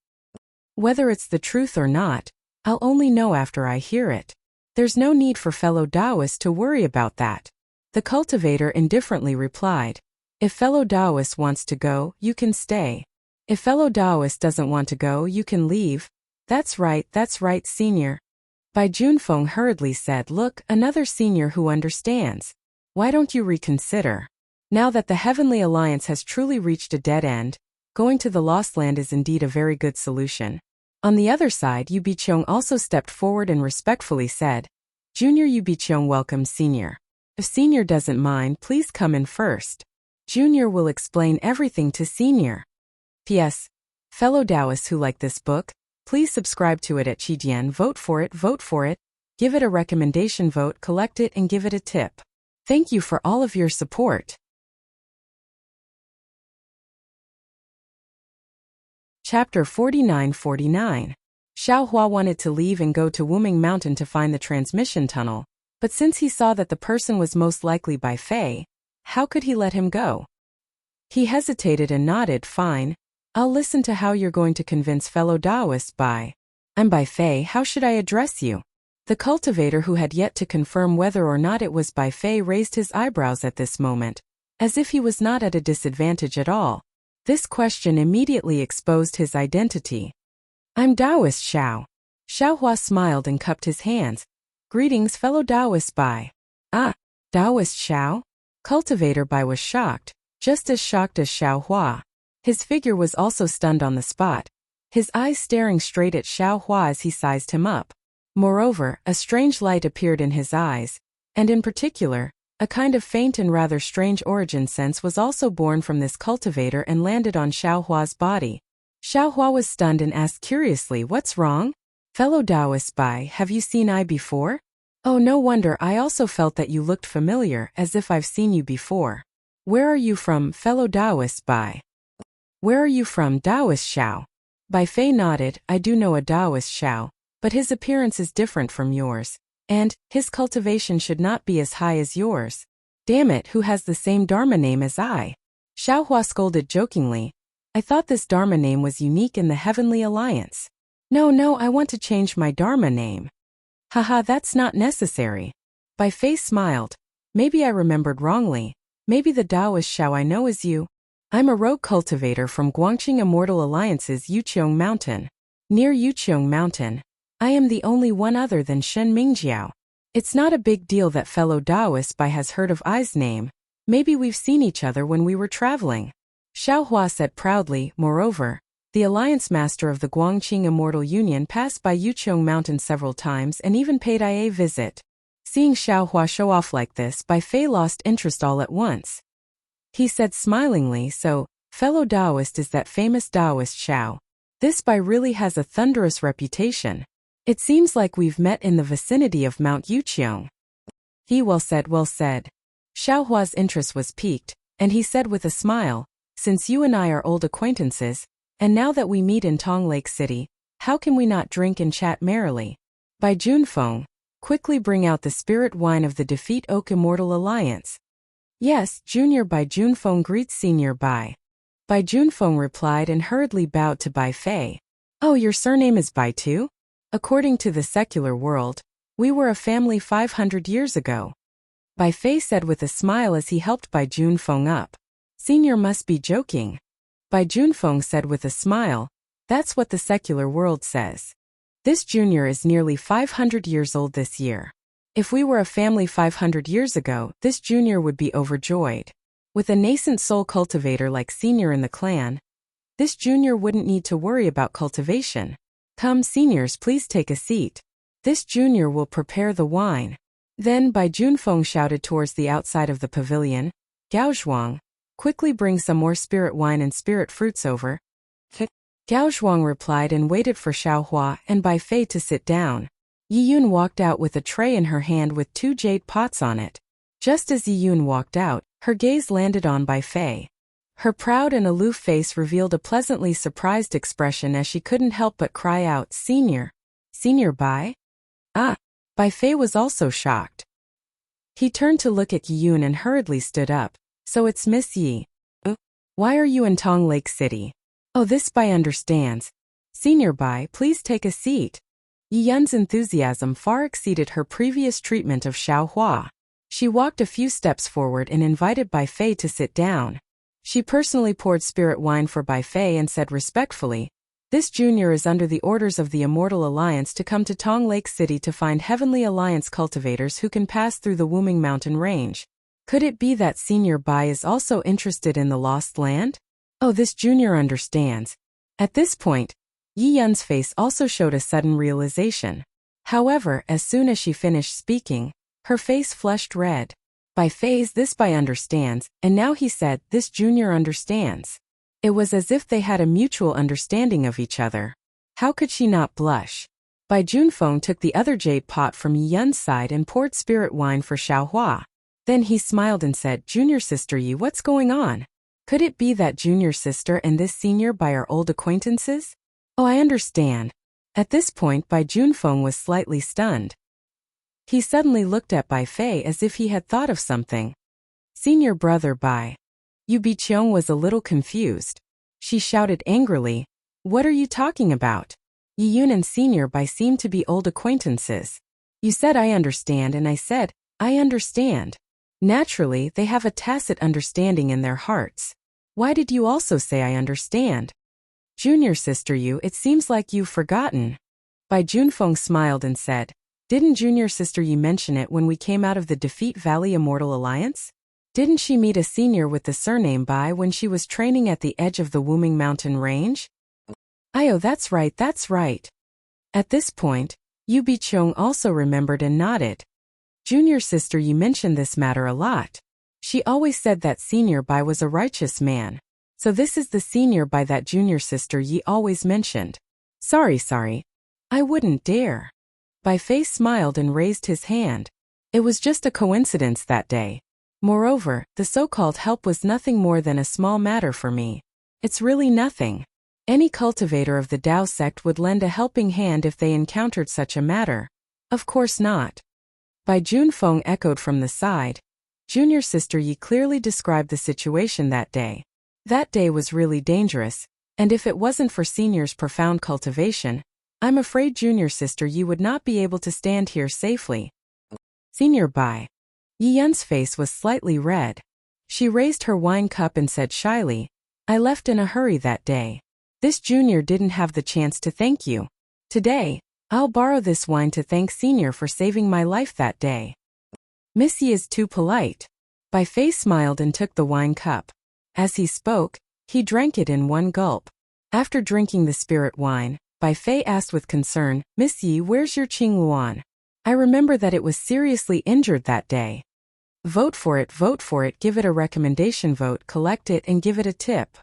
Whether it's the truth or not, I'll only know after I hear it. There's no need for fellow Taoists to worry about that." The cultivator indifferently replied, "If fellow Taoist wants to go, you can stay. If fellow Taoist doesn't want to go, you can leave." That's right, senior." Bai Junfeng hurriedly said, "Look, another senior who understands. Why don't you reconsider? Now that the Heavenly Alliance has truly reached a dead end, going to the Lost Land is indeed a very good solution." On the other side, Yu Biqiong also stepped forward and respectfully said, "Junior Yu Biqiong welcomes Senior. If Senior doesn't mind, please come in first. Junior will explain everything to Senior." P.S. Fellow Taoists who like this book, please subscribe to it at Qijian. Vote for it. Give it a recommendation vote, collect it, and give it a tip. Thank you for all of your support. Chapter 49-49. Xiaohua wanted to leave and go to Wuming Mountain to find the transmission tunnel, but since he saw that the person was most likely Bai Fei, how could he let him go? He hesitated and nodded. "Fine. I'll listen to how you're going to convince fellow Taoists. I'm Bai Fei, how should I address you?" The cultivator, who had yet to confirm whether or not it was Bai Fei, raised his eyebrows at this moment, as if he was not at a disadvantage at all. This question immediately exposed his identity. "I'm Taoist Xiao." Xiaohua smiled and cupped his hands. "Greetings, fellow Taoist Bai." "Ah, Taoist Xiao?" Cultivator Bai was shocked, just as shocked as Xiaohua. His figure was also stunned on the spot, his eyes staring straight at Xiaohua as he sized him up. Moreover, a strange light appeared in his eyes, and in particular, a kind of faint and rather strange origin sense was also born from this cultivator and landed on Xiaohua's body. Xiaohua was stunned and asked curiously, "What's wrong? Fellow Taoist Bai, have you seen I before?" "Oh, no wonder, I also felt that you looked familiar, as if I've seen you before." "Where are you from, fellow Taoist Bai?" "Where are you from, Taoist Xiao?" Bai Fei nodded. "I do know a Taoist Xiao, but his appearance is different from yours, and his cultivation should not be as high as yours." "Damn it, who has the same Dharma name as I?" Xiaohua scolded jokingly. "I thought this Dharma name was unique in the Heavenly Alliance." No, I want to change my Dharma name." "Haha, that's not necessary." Bai Fei smiled. "Maybe I remembered wrongly. Maybe the Taoist Xiao I know is you. I'm a rogue cultivator from Guangqing Immortal Alliance's Yuqiong Mountain. Near Yuqiong Mountain, I am the only one other than Shen Mingjiao. It's not a big deal that fellow Taoist Bai has heard of I's name. Maybe we've seen each other when we were traveling." Xiaohua said proudly. Moreover, the Alliance Master of the Guangqing Immortal Union passed by Yuqiong Mountain several times and even paid I a visit. Seeing Xiaohua show off like this, Bai Fei lost interest all at once. He said smilingly, "So, fellow Taoist is that famous Taoist Xiao. This Bai really has a thunderous reputation. It seems like we've met in the vicinity of Mount Yuqiong." Well said. Xiaohua's interest was piqued, and he said with a smile, "Since you and I are old acquaintances, and now that we meet in Tong Lake City, how can we not drink and chat merrily? Bai Junfeng, quickly bring out the spirit wine of the Defeat Oak Immortal Alliance." "Yes, Junior." Bai Junfeng greets Senior Bai. Bai Junfeng replied and hurriedly bowed to Bai Fei. "Oh, your surname is Bai too? According to the secular world, we were a family 500 years ago." Bai Fei said with a smile as he helped Bai Junfeng up. "Senior must be joking." Bai Junfeng said with a smile, "That's what the secular world says. This junior is nearly 500 years old this year. If we were a family 500 years ago, this junior would be overjoyed. With a nascent soul cultivator like Senior in the clan, this junior wouldn't need to worry about cultivation. Come, seniors, please take a seat. This junior will prepare the wine." Then Bai Junfeng shouted towards the outside of the pavilion, Gao Zhuang, quickly bring some more spirit wine and spirit fruits over. Gao Zhuang replied and waited for Xiaohua and Bai Fei to sit down. Yi Yun walked out with a tray in her hand with 2 jade pots on it. Just as Yi Yun walked out, her gaze landed on Bai Fei. Her proud and aloof face revealed a pleasantly surprised expression as she couldn't help but cry out, Senior. Senior Bai? Ah! Bai Fei was also shocked. He turned to look at Yi Yun and hurriedly stood up. So it's Miss Yi. Why are you in Tong Lake City? Oh, this Bai understands. Senior Bai, please take a seat. Yi Yun's enthusiasm far exceeded her previous treatment of Xiaohua. She walked a few steps forward and invited Bai Fei to sit down. She personally poured spirit wine for Bai Fei and said respectfully, This junior is under the orders of the Immortal Alliance to come to Tong Lake City to find Heavenly Alliance cultivators who can pass through the Wuming Mountain Range. Could it be that Senior Bai is also interested in the Lost Land? Oh, this junior understands. At this point, Yi Yun's face also showed a sudden realization. However, as soon as she finished speaking, her face flushed red. Bai Fei's this Bai understands, and now he said, this junior understands. It was as if they had a mutual understanding of each other. How could she not blush? Bai Junfeng took the other jade pot from Yi Yun's side and poured spirit wine for Xiaohua. Then he smiled and said, Junior sister Yi, what's going on? Could it be that junior sister and this senior Bai are old acquaintances? Oh, I understand. At this point, Bai Junfeng was slightly stunned. He suddenly looked at Bai Fei as if he had thought of something. Senior brother Bai. Yu Biqiong was a little confused. She shouted angrily, What are you talking about? Yi Yun and Senior Bai seem to be old acquaintances. You said I understand and I said, I understand. Naturally, they have a tacit understanding in their hearts. Why did you also say I understand? Junior sister Yu, it seems like you've forgotten. Bai Junfeng smiled and said, Didn't junior sister Yi mention it when we came out of the Defeat Valley Immortal Alliance? Didn't she meet a senior with the surname Bai when she was training at the edge of the Wuming Mountain Range? Oh, that's right, that's right. At this point, Yu Biqiong also remembered and nodded. Junior sister Yi mentioned this matter a lot. She always said that Senior Bai was a righteous man. So this is the Senior Bai that junior sister Yi always mentioned. Sorry. I wouldn't dare. Bai Fei smiled and raised his hand. It was just a coincidence that day. Moreover, the so-called help was nothing more than a small matter for me. It's really nothing. Any cultivator of the Dao sect would lend a helping hand if they encountered such a matter. Of course not. Bai Junfeng echoed from the side. Junior sister Yi clearly described the situation that day. That day was really dangerous, and if it wasn't for Senior's profound cultivation, I'm afraid junior sister Yi would not be able to stand here safely. Senior Bai. Yi Yun's face was slightly red. She raised her wine cup and said shyly, I left in a hurry that day. This junior didn't have the chance to thank you. Today, I'll borrow this wine to thank Senior for saving my life that day. Miss Yi is too polite. Bai Fei smiled and took the wine cup. As he spoke, he drank it in one gulp. After drinking the spirit wine, Bai Fei asked with concern, Miss Yi, where's your Qing Luan? I remember that it was seriously injured that day. Vote for it, give it a recommendation vote, collect it and give it a tip.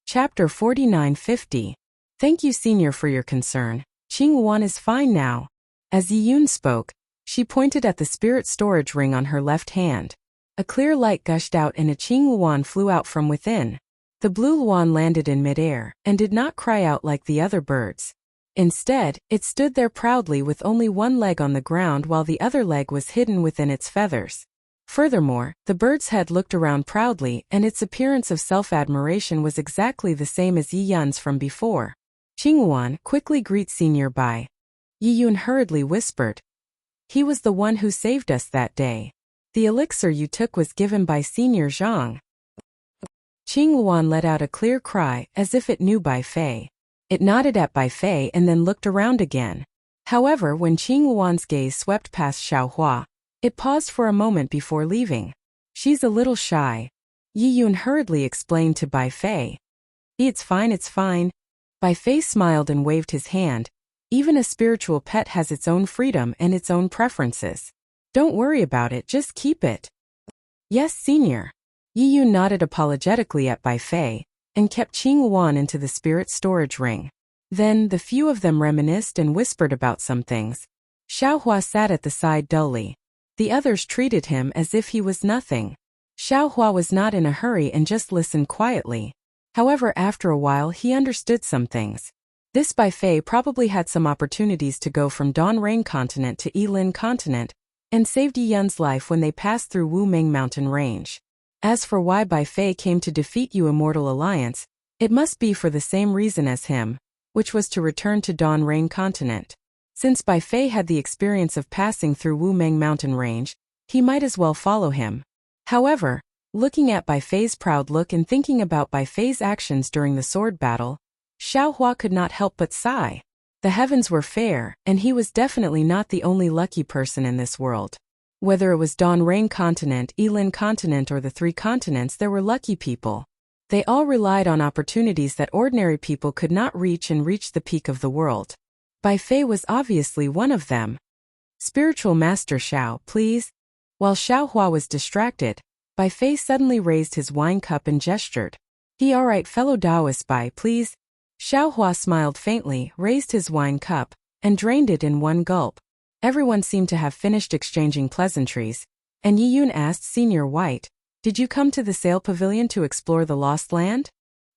Chapter 4950. Thank you Senior for your concern. Qing Luan is fine now. As Yi Yun spoke, she pointed at the spirit storage ring on her left hand. A clear light gushed out and a Qing Luan flew out from within. The blue Luan landed in midair and did not cry out like the other birds. Instead, it stood there proudly with only one leg on the ground while the other leg was hidden within its feathers. Furthermore, the bird's head looked around proudly and its appearance of self-admiration was exactly the same as Yi Yun's from before. Qing Luan, quickly greet Senior Bai. Yi Yun hurriedly whispered. He was the one who saved us that day. The elixir you took was given by Senior Zhang. Qing Luan let out a clear cry as if it knew Bai Fei. It nodded at Bai Fei and then looked around again. However, when Qing Luan's gaze swept past Xiaohua, it paused for a moment before leaving. She's a little shy. Yi Yun hurriedly explained to Bai Fei. It's fine. Bai Fei smiled and waved his hand. Even a spiritual pet has its own freedom and its own preferences. Don't worry about it, just keep it. Yes, Senior. Yi Yun nodded apologetically at Bai Fei and kept Qing Wan into the spirit storage ring. Then, the few of them reminisced and whispered about some things. Xiaohua sat at the side dully. The others treated him as if he was nothing. Xiaohua was not in a hurry and just listened quietly. However, after a while he understood some things. This Bai Fei probably had some opportunities to go from Dawn Rain Continent to Yilin Continent, and saved Yi Yun's life when they passed through Wu Ming Mountain Range. As for why Bai Fei came to defeat Yu Immortal Alliance, it must be for the same reason as him, which was to return to Dawn Rain Continent. Since Bai Fei had the experience of passing through Wu Ming Mountain Range, he might as well follow him. However, looking at Bai Fei's proud look and thinking about Bai Fei's actions during the sword battle, Xiaohua could not help but sigh. The heavens were fair, and he was definitely not the only lucky person in this world. Whether it was Dawn Rain Continent, Yilin Continent, or the Three Continents, there were lucky people. They all relied on opportunities that ordinary people could not reach and reached the peak of the world. Bai Fei was obviously one of them. Spiritual Master Xiao, please. While Xiaohua was distracted, Bai Fei suddenly raised his wine cup and gestured. Alright, fellow Taoist Bai, please. Xiaohua smiled faintly, raised his wine cup, and drained it in one gulp. Everyone seemed to have finished exchanging pleasantries, and Yi Yun asked Senior White, "Did you come to the Sail Pavilion to explore the Lost Land?"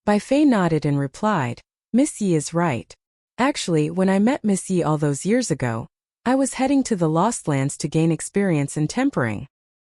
Bai Fei nodded and replied, "Miss Yi is right. Actually, when I met Miss Yi all those years ago, I was heading to the Lost Lands to gain experience in tempering.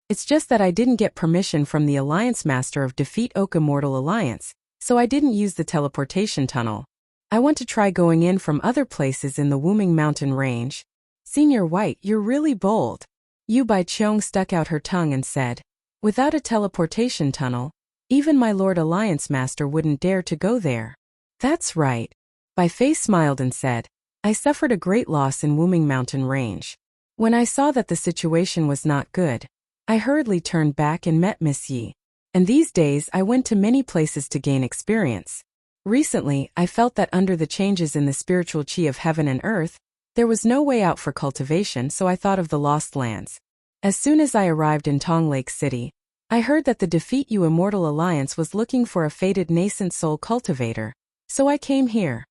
It's just that I didn't get permission from the Alliance Master of Defeat Oak Immortal Alliance, so I didn't use the teleportation tunnel. I want to try going in from other places in the Wuming Mountain Range." "Senior White, you're really bold." Yu Baiqiong stuck out her tongue and said, "Without a teleportation tunnel, even my Lord Alliance Master wouldn't dare to go there." "That's right." Bai Fei smiled and said, "I suffered a great loss in Wuming Mountain Range. When I saw that the situation was not good, I hurriedly turned back and met Miss Yi. And these days I went to many places to gain experience. Recently, I felt that under the changes in the spiritual chi of heaven and earth, there was no way out for cultivation, so I thought of the Lost Lands. As soon as I arrived in Tong Lake City, I heard that the Defeat You Immortal Alliance was looking for a fated nascent soul cultivator, so I came here.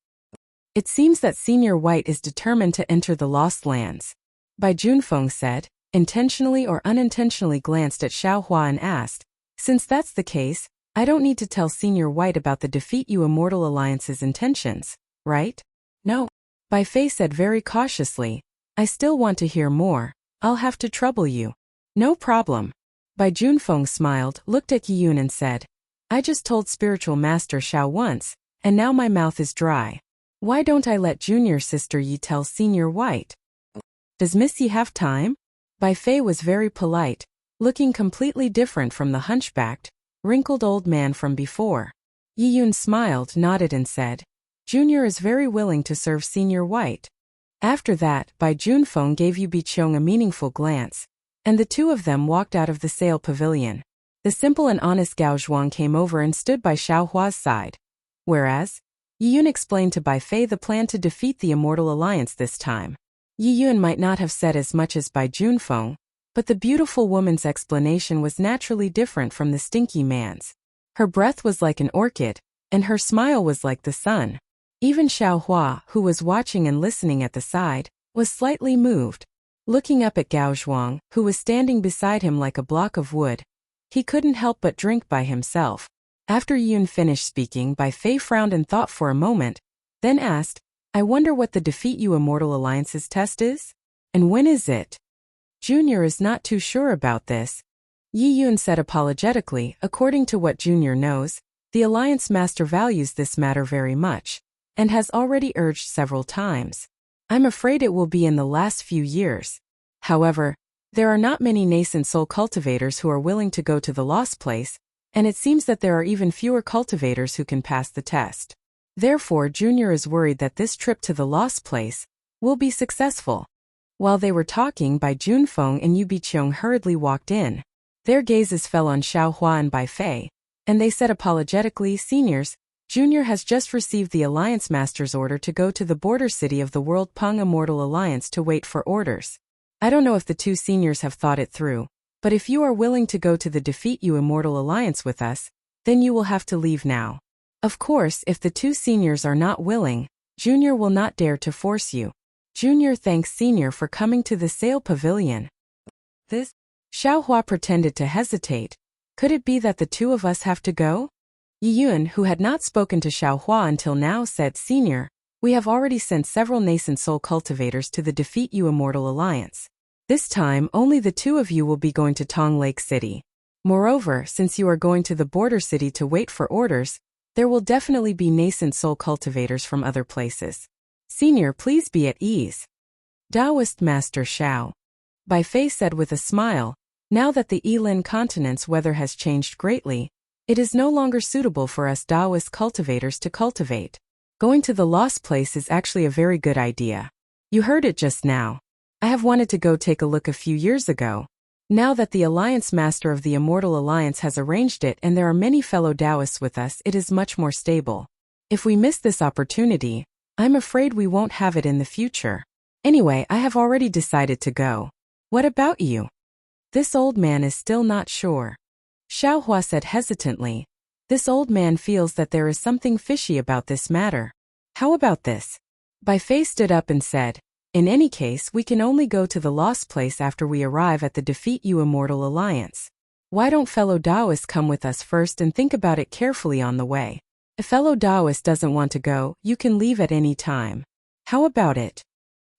It seems that Senior White is determined to enter the Lost Lands." Bai Junfeng said, intentionally or unintentionally glanced at Xiaohua and asked, "Since that's the case, I don't need to tell Senior White about the Defeat You Immortal Alliance's intentions, right?" "No." Bai Fei said very cautiously, "I still want to hear more. I'll have to trouble you." "No problem." Bai Junfeng smiled, looked at Yi Yun and said, "I just told Spiritual Master Xiao once, and now my mouth is dry. Why don't I let Junior Sister Yi tell Senior White?" "Does Miss Yi have time?" Bai Fei was very polite, looking completely different from the hunchbacked, wrinkled old man from before. Yi Yun smiled, nodded and said, "Junior is very willing to serve Senior White." After that, Bai Junfeng gave Yu Biqiong a meaningful glance, and the two of them walked out of the Sail Pavilion. The simple and honest Gao Zhuang came over and stood by Xiaohua's side. Whereas, Yi Yun explained to Bai Fei the plan to defeat the Immortal Alliance this time. Yi Yun might not have said as much as Bai Junfeng, but the beautiful woman's explanation was naturally different from the stinky man's. Her breath was like an orchid, and her smile was like the sun. Even Xiaohua, who was watching and listening at the side, was slightly moved. Looking up at Gao Zhuang, who was standing beside him like a block of wood, he couldn't help but drink by himself. After Yun finished speaking, Bai Fei frowned and thought for a moment, then asked, "I wonder what the Defeat You Immortal Alliance's test is? And when is it?" "Junior is not too sure about this," Yi Yun said apologetically. "According to what Junior knows, the Alliance Master values this matter very much, and has already urged several times. I'm afraid it will be in the last few years. However, there are not many nascent soul cultivators who are willing to go to the Lost Place, and it seems that there are even fewer cultivators who can pass the test. Therefore, Junior is worried that this trip to the Lost Place will be successful." While they were talking, Bai Junfeng and Yu Biqiong hurriedly walked in. Their gazes fell on Xiaohua and Bai Fei, and they said apologetically, "Seniors, Junior has just received the Alliance Master's order to go to the border city of the World Peng Immortal Alliance to wait for orders. I don't know if the two seniors have thought it through, but if you are willing to go to the Defeat You Immortal Alliance with us, then you will have to leave now. Of course, if the two seniors are not willing, Junior will not dare to force you. Junior thanks Senior for coming to the Sail Pavilion. This? Xiaohua pretended to hesitate. Could it be that the two of us have to go? Yiyun, who had not spoken to Xiaohua until now, said, Senior, we have already sent several nascent soul cultivators to the Defeat You Immortal Alliance. This time, only the two of you will be going to Tong Lake City. Moreover, since you are going to the border city to wait for orders, there will definitely be nascent soul cultivators from other places. Senior, please be at ease. Taoist Master Xiao Bai Fei said with a smile, now that the Yilin continent's weather has changed greatly, it is no longer suitable for us Taoist cultivators to cultivate. Going to the lost place is actually a very good idea. You heard it just now. I have wanted to go take a look a few years ago. Now that the Alliance Master of the Immortal Alliance has arranged it and there are many fellow Taoists with us, it is much more stable. If we miss this opportunity, I'm afraid we won't have it in the future. Anyway, I have already decided to go. What about you? This old man is still not sure. Xiaohua said hesitantly. This old man feels that there is something fishy about this matter. How about this? Bai Fei stood up and said, in any case, we can only go to the lost place after we arrive at the Defeat You Immortal Alliance. Why don't fellow Taoists come with us first and think about it carefully on the way? If fellow Taoist doesn't want to go, you can leave at any time. How about it?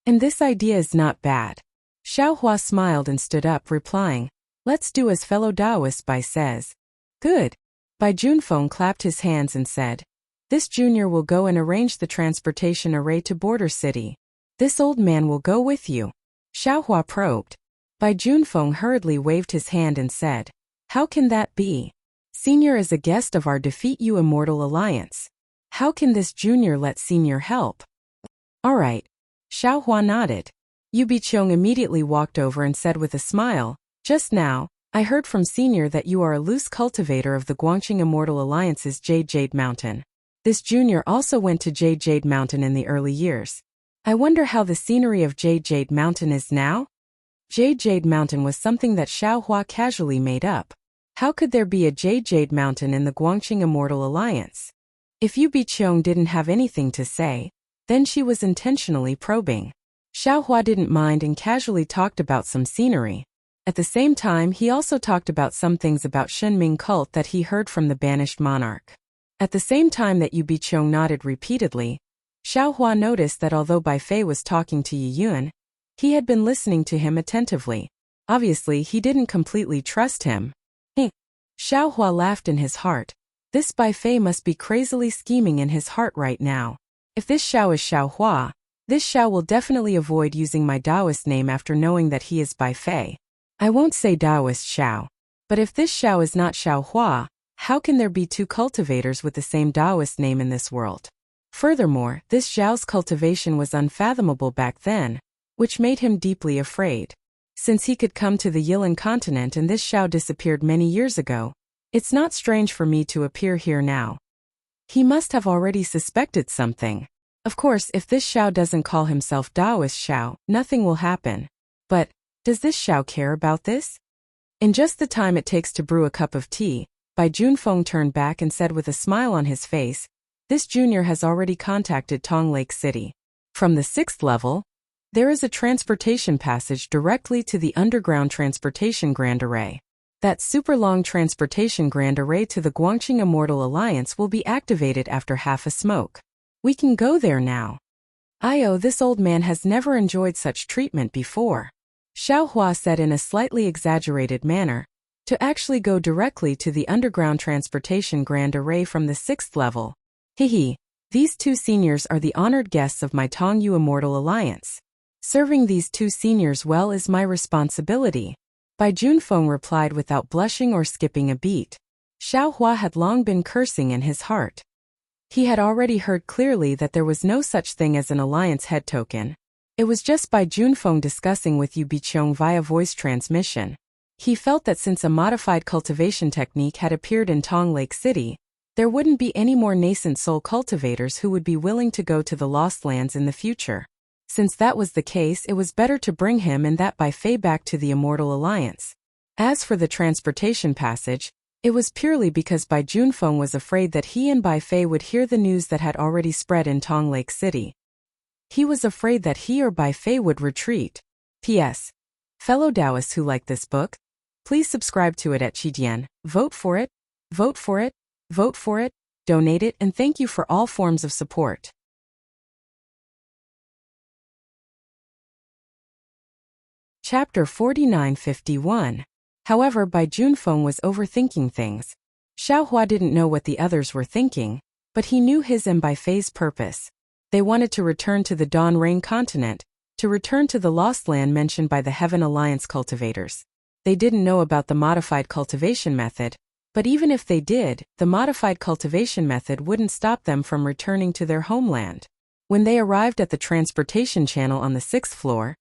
And this idea is not bad. Xiaohua smiled and stood up, replying, let's do as fellow Taoist Bai says. Good. Bai Junfeng clapped his hands and said, this junior will go and arrange the transportation array to Border City. This old man will go with you. Xiaohua probed. Bai Junfeng hurriedly waved his hand and said, how can that be? Senior is a guest of our Defeat You Immortal Alliance. How can this junior let Senior help? All right. Xiaohua nodded. Yu Biqiong immediately walked over and said with a smile, just now, I heard from Senior that you are a loose cultivator of the Guangqing Immortal Alliance's Jade Mountain. This junior also went to Jade Mountain in the early years. I wonder how the scenery of Jade Mountain is now? Jade Mountain was something that Xiaohua casually made up. How could there be a Jade Mountain in the Guangqing Immortal Alliance? If Yu Biqiong didn't have anything to say, then she was intentionally probing. Xiaohua didn't mind and casually talked about some scenery. At the same time, he also talked about some things about Shenming cult that he heard from the banished monarch. At the same time that Yu Biqiong nodded repeatedly, Xiaohua noticed that although Bai Fei was talking to Yiyun, he had been listening to him attentively. Obviously, he didn't completely trust him. Xiaohua laughed in his heart. This Bai Fei must be crazily scheming in his heart right now. If this Xiao is Xiaohua, this Xiao will definitely avoid using my Taoist name after knowing that he is Bai Fei. I won't say Taoist Xiao. But if this Xiao is not Xiaohua, how can there be two cultivators with the same Taoist name in this world? Furthermore, this Xiao's cultivation was unfathomable back then, which made him deeply afraid. Since he could come to the Yilin continent and this Xiao disappeared many years ago, it's not strange for me to appear here now. He must have already suspected something. Of course, if this Xiao doesn't call himself Taoist Xiao, nothing will happen. But, does this Xiao care about this? In just the time it takes to brew a cup of tea, Bai Junfeng turned back and said with a smile on his face, this junior has already contacted Tong Lake City. From the 6th level, there is a transportation passage directly to the underground transportation Grand Array. That super long transportation Grand Array to the Guangqing Immortal Alliance will be activated after half a smoke. We can go there now. This old man has never enjoyed such treatment before. Xiaohua said in a slightly exaggerated manner, to actually go directly to the underground transportation Grand Array from the 6th level. These two seniors are the honored guests of my Tong Yu Immortal Alliance. Serving these two seniors well is my responsibility. Bai Junfeng replied without blushing or skipping a beat. Xiaohua had long been cursing in his heart. He had already heard clearly that there was no such thing as an alliance head token. It was just Bai Junfeng discussing with Yu Biqiong via voice transmission. He felt that since a modified cultivation technique had appeared in Tong Lake City, There wouldn't be any more nascent soul cultivators who would be willing to go to the Lost Lands in the future. Since that was the case, it was better to bring him and that Bai Fei back to the Immortal Alliance. As for the transportation passage, it was purely because Bai Junfeng was afraid that he and Bai Fei would hear the news that had already spread in Tong Lake City. He was afraid that he or Bai Fei would retreat. P.S. Fellow Taoists who like this book, please subscribe to it at Qidian, vote for it, vote for it, vote for it, donate it, and thank you for all forms of support. Chapter 4951. However, Bai Junfeng was overthinking things. Xiaohua didn't know what the others were thinking, but he knew his and Bai Fei's purpose. They wanted to return to the Dawn Rain continent, to return to the lost land mentioned by the Heaven Alliance cultivators. They didn't know about the modified cultivation method, but even if they did, the modified cultivation method wouldn't stop them from returning to their homeland. When they arrived at the transportation channel on the 6th floor,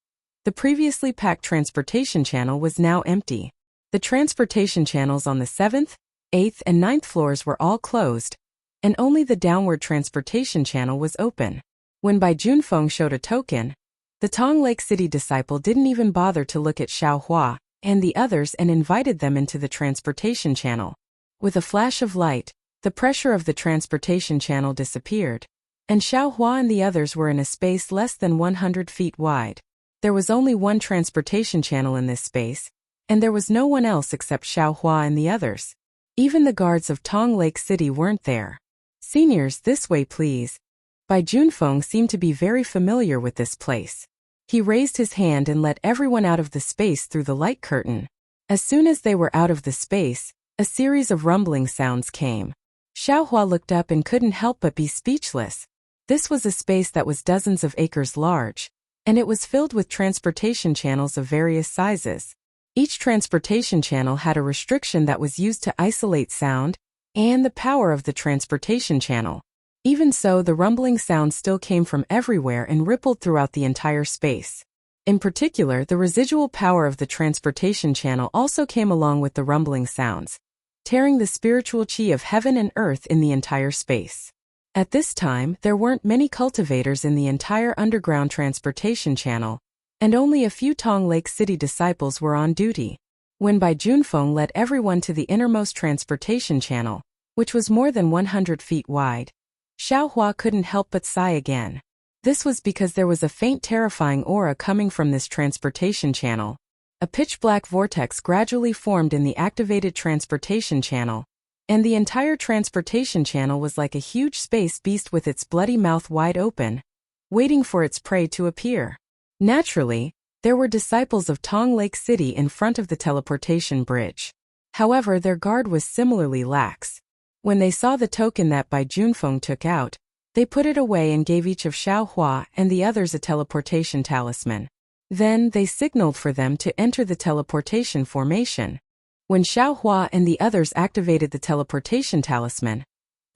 the previously packed transportation channel was now empty. The transportation channels on the 7th, 8th, and 9th floors were all closed, and only the downward transportation channel was open. When Bai Junfeng showed a token, the Tong Lake City disciple didn't even bother to look at Xiaohua and the others and invited them into the transportation channel. With a flash of light, the pressure of the transportation channel disappeared, and Xiaohua and the others were in a space less than 100 feet wide. There was only one transportation channel in this space, and there was no one else except Xiaohua and the others. Even the guards of Tong Lake City weren't there. Seniors, this way please. Bai Junfeng seemed to be very familiar with this place. He raised his hand and let everyone out of the space through the light curtain. As soon as they were out of the space, a series of rumbling sounds came. Xiaohua looked up and couldn't help but be speechless. This was a space that was dozens of acres large, and it was filled with transportation channels of various sizes. Each transportation channel had a restriction that was used to isolate sound and the power of the transportation channel. Even so, the rumbling sound still came from everywhere and rippled throughout the entire space. In particular, the residual power of the transportation channel also came along with the rumbling sounds, tearing the spiritual chi of heaven and earth in the entire space. At this time, there weren't many cultivators in the entire underground transportation channel, and only a few Tong Lake City disciples were on duty. When Bai Junfeng led everyone to the innermost transportation channel, which was more than 100 feet wide, Xiaohua couldn't help but sigh again. This was because there was a faint terrifying aura coming from this transportation channel. A pitch-black vortex gradually formed in the activated transportation channel, and the entire transportation channel was like a huge space beast with its bloody mouth wide open, waiting for its prey to appear. Naturally, there were disciples of Tong Lake City in front of the teleportation bridge. However, their guard was similarly lax. When they saw the token that Bai Junfeng took out, they put it away and gave each of Xiaohua and the others a teleportation talisman. Then they signaled for them to enter the teleportation formation. When Xiaohua and the others activated the teleportation talisman,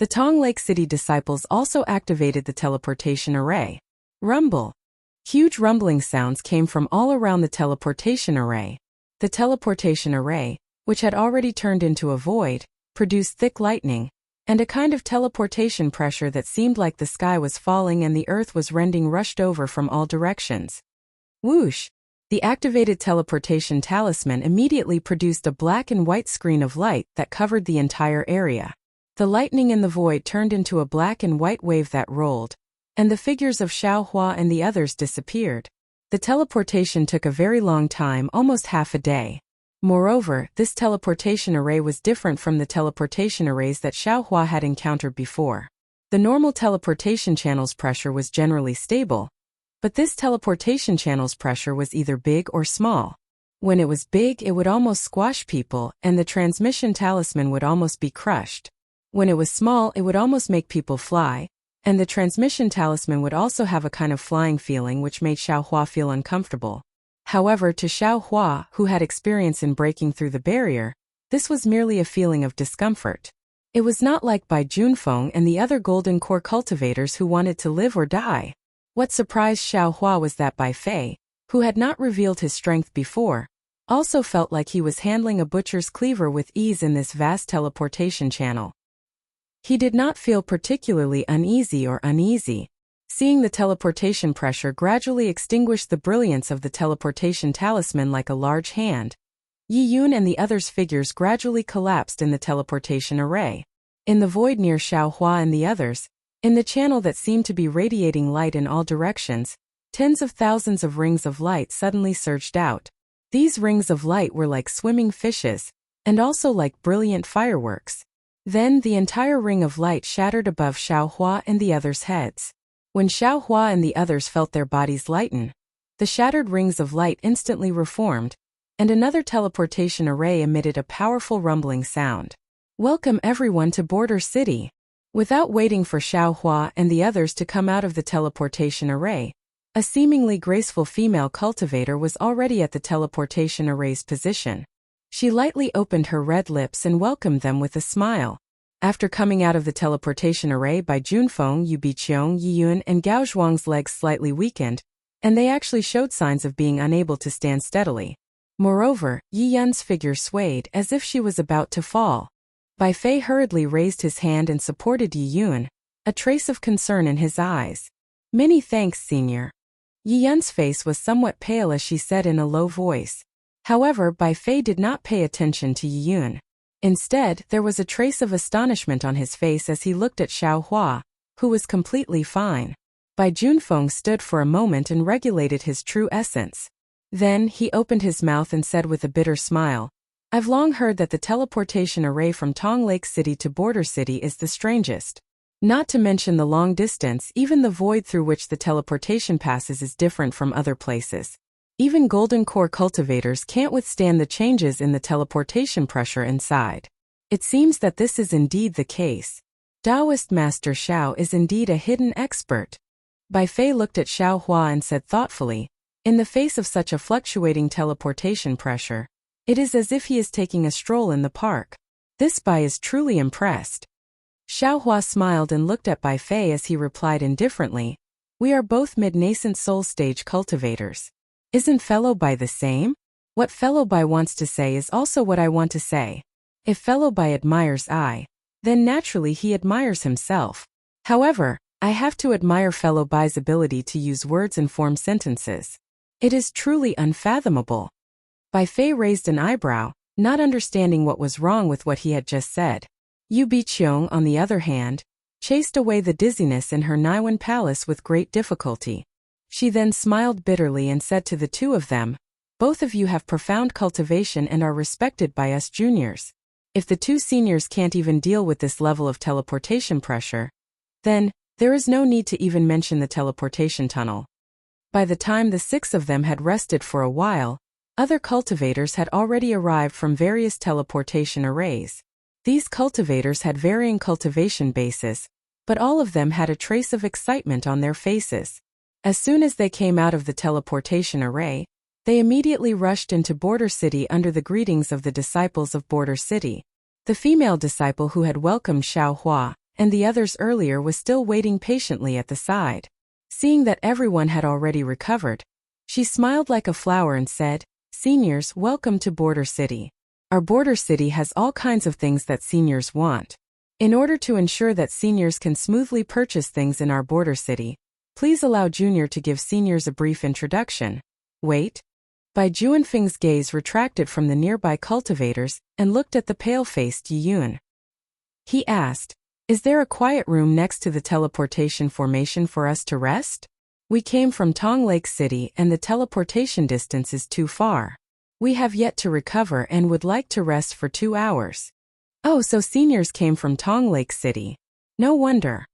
the Tong Lake City disciples also activated the teleportation array. Rumble. Huge rumbling sounds came from all around the teleportation array. The teleportation array, which had already turned into a void, produced thick lightning, and a kind of teleportation pressure that seemed like the sky was falling and the earth was rending rushed over from all directions. Whoosh! The activated teleportation talisman immediately produced a black and white screen of light that covered the entire area. The lightning in the void turned into a black and white wave that rolled, and the figures of Xiaohua and the others disappeared. The teleportation took a very long time, almost half a day. Moreover, this teleportation array was different from the teleportation arrays that Xiaohua had encountered before. The normal teleportation channel's pressure was generally stable, but this teleportation channel's pressure was either big or small. When it was big, it would almost squash people, and the transmission talisman would almost be crushed. When it was small, it would almost make people fly, and the transmission talisman would also have a kind of flying feeling which made Xiaohua feel uncomfortable. However, to Xiaohua, who had experience in breaking through the barrier, this was merely a feeling of discomfort. It was not like Bai Junfeng and the other Golden Core cultivators who wanted to live or die. What surprised Xiaohua was that Bai Fei, who had not revealed his strength before, also felt like he was handling a butcher's cleaver with ease in this vast teleportation channel. He did not feel particularly uneasy. Seeing the teleportation pressure gradually extinguish the brilliance of the teleportation talisman like a large hand, Yi Yun and the others' figures gradually collapsed in the teleportation array. In the void near Xiaohua and the others, in the channel that seemed to be radiating light in all directions, tens of thousands of rings of light suddenly surged out. These rings of light were like swimming fishes, and also like brilliant fireworks. Then the entire ring of light shattered above Xiaohua and the others' heads. When Xiaohua and the others felt their bodies lighten, the shattered rings of light instantly reformed, and another teleportation array emitted a powerful rumbling sound. Welcome everyone to Border City. Without waiting for Xiaohua and the others to come out of the teleportation array, a seemingly graceful female cultivator was already at the teleportation array's position. She lightly opened her red lips and welcomed them with a smile. After coming out of the teleportation array by Junfeng, Yu Biqiong, Yi Yun and Gao Zhuang's legs slightly weakened, and they actually showed signs of being unable to stand steadily. Moreover, Yi Yun's figure swayed as if she was about to fall. Bai Fei hurriedly raised his hand and supported Yi Yun, a trace of concern in his eyes. Many thanks, senior. Yi Yun's face was somewhat pale as she said in a low voice. However, Bai Fei did not pay attention to Yi Yun. Instead, there was a trace of astonishment on his face as he looked at Xiaohua, who was completely fine. Bai Junfeng stood for a moment and regulated his true essence. Then, he opened his mouth and said with a bitter smile, I've long heard that the teleportation array from Tong Lake City to Border City is the strangest. Not to mention the long distance, even the void through which the teleportation passes is different from other places. Even golden core cultivators can't withstand the changes in the teleportation pressure inside. It seems that this is indeed the case. Taoist Master Xiao is indeed a hidden expert. Bai Fei looked at Xiaohua and said thoughtfully, in the face of such a fluctuating teleportation pressure, it is as if he is taking a stroll in the park. This Bai is truly impressed. Xiaohua smiled and looked at Bai Fei as he replied indifferently, we are both mid-nascent soul stage cultivators. Isn't Fellow Bai the same? What Fellow Bai wants to say is also what I want to say. If Fellow Bai admires I, then naturally he admires himself. However, I have to admire Fellow Bai's ability to use words and form sentences. It is truly unfathomable. Bai Fei raised an eyebrow, not understanding what was wrong with what he had just said. Yu Biqiong, on the other hand, chased away the dizziness in her Naiwan palace with great difficulty. She then smiled bitterly and said to the two of them, both of you have profound cultivation and are respected by us juniors. If the two seniors can't even deal with this level of teleportation pressure, then there is no need to even mention the teleportation tunnel. By the time the six of them had rested for a while, other cultivators had already arrived from various teleportation arrays. These cultivators had varying cultivation bases, but all of them had a trace of excitement on their faces. As soon as they came out of the teleportation array, they immediately rushed into Border City under the greetings of the disciples of Border City. The female disciple who had welcomed Xiaohua and the others earlier was still waiting patiently at the side. Seeing that everyone had already recovered, she smiled like a flower and said, Seniors, welcome to Border City. Our Border City has all kinds of things that seniors want. In order to ensure that seniors can smoothly purchase things in our Border City, please allow Junior to give seniors a brief introduction. Wait. Bai Juanfeng's gaze retracted from the nearby cultivators and looked at the pale-faced Yi Yun. He asked, is there a quiet room next to the teleportation formation for us to rest? We came from Tong Lake City and the teleportation distance is too far. We have yet to recover and would like to rest for 2 hours. Oh, so seniors came from Tong Lake City. No wonder.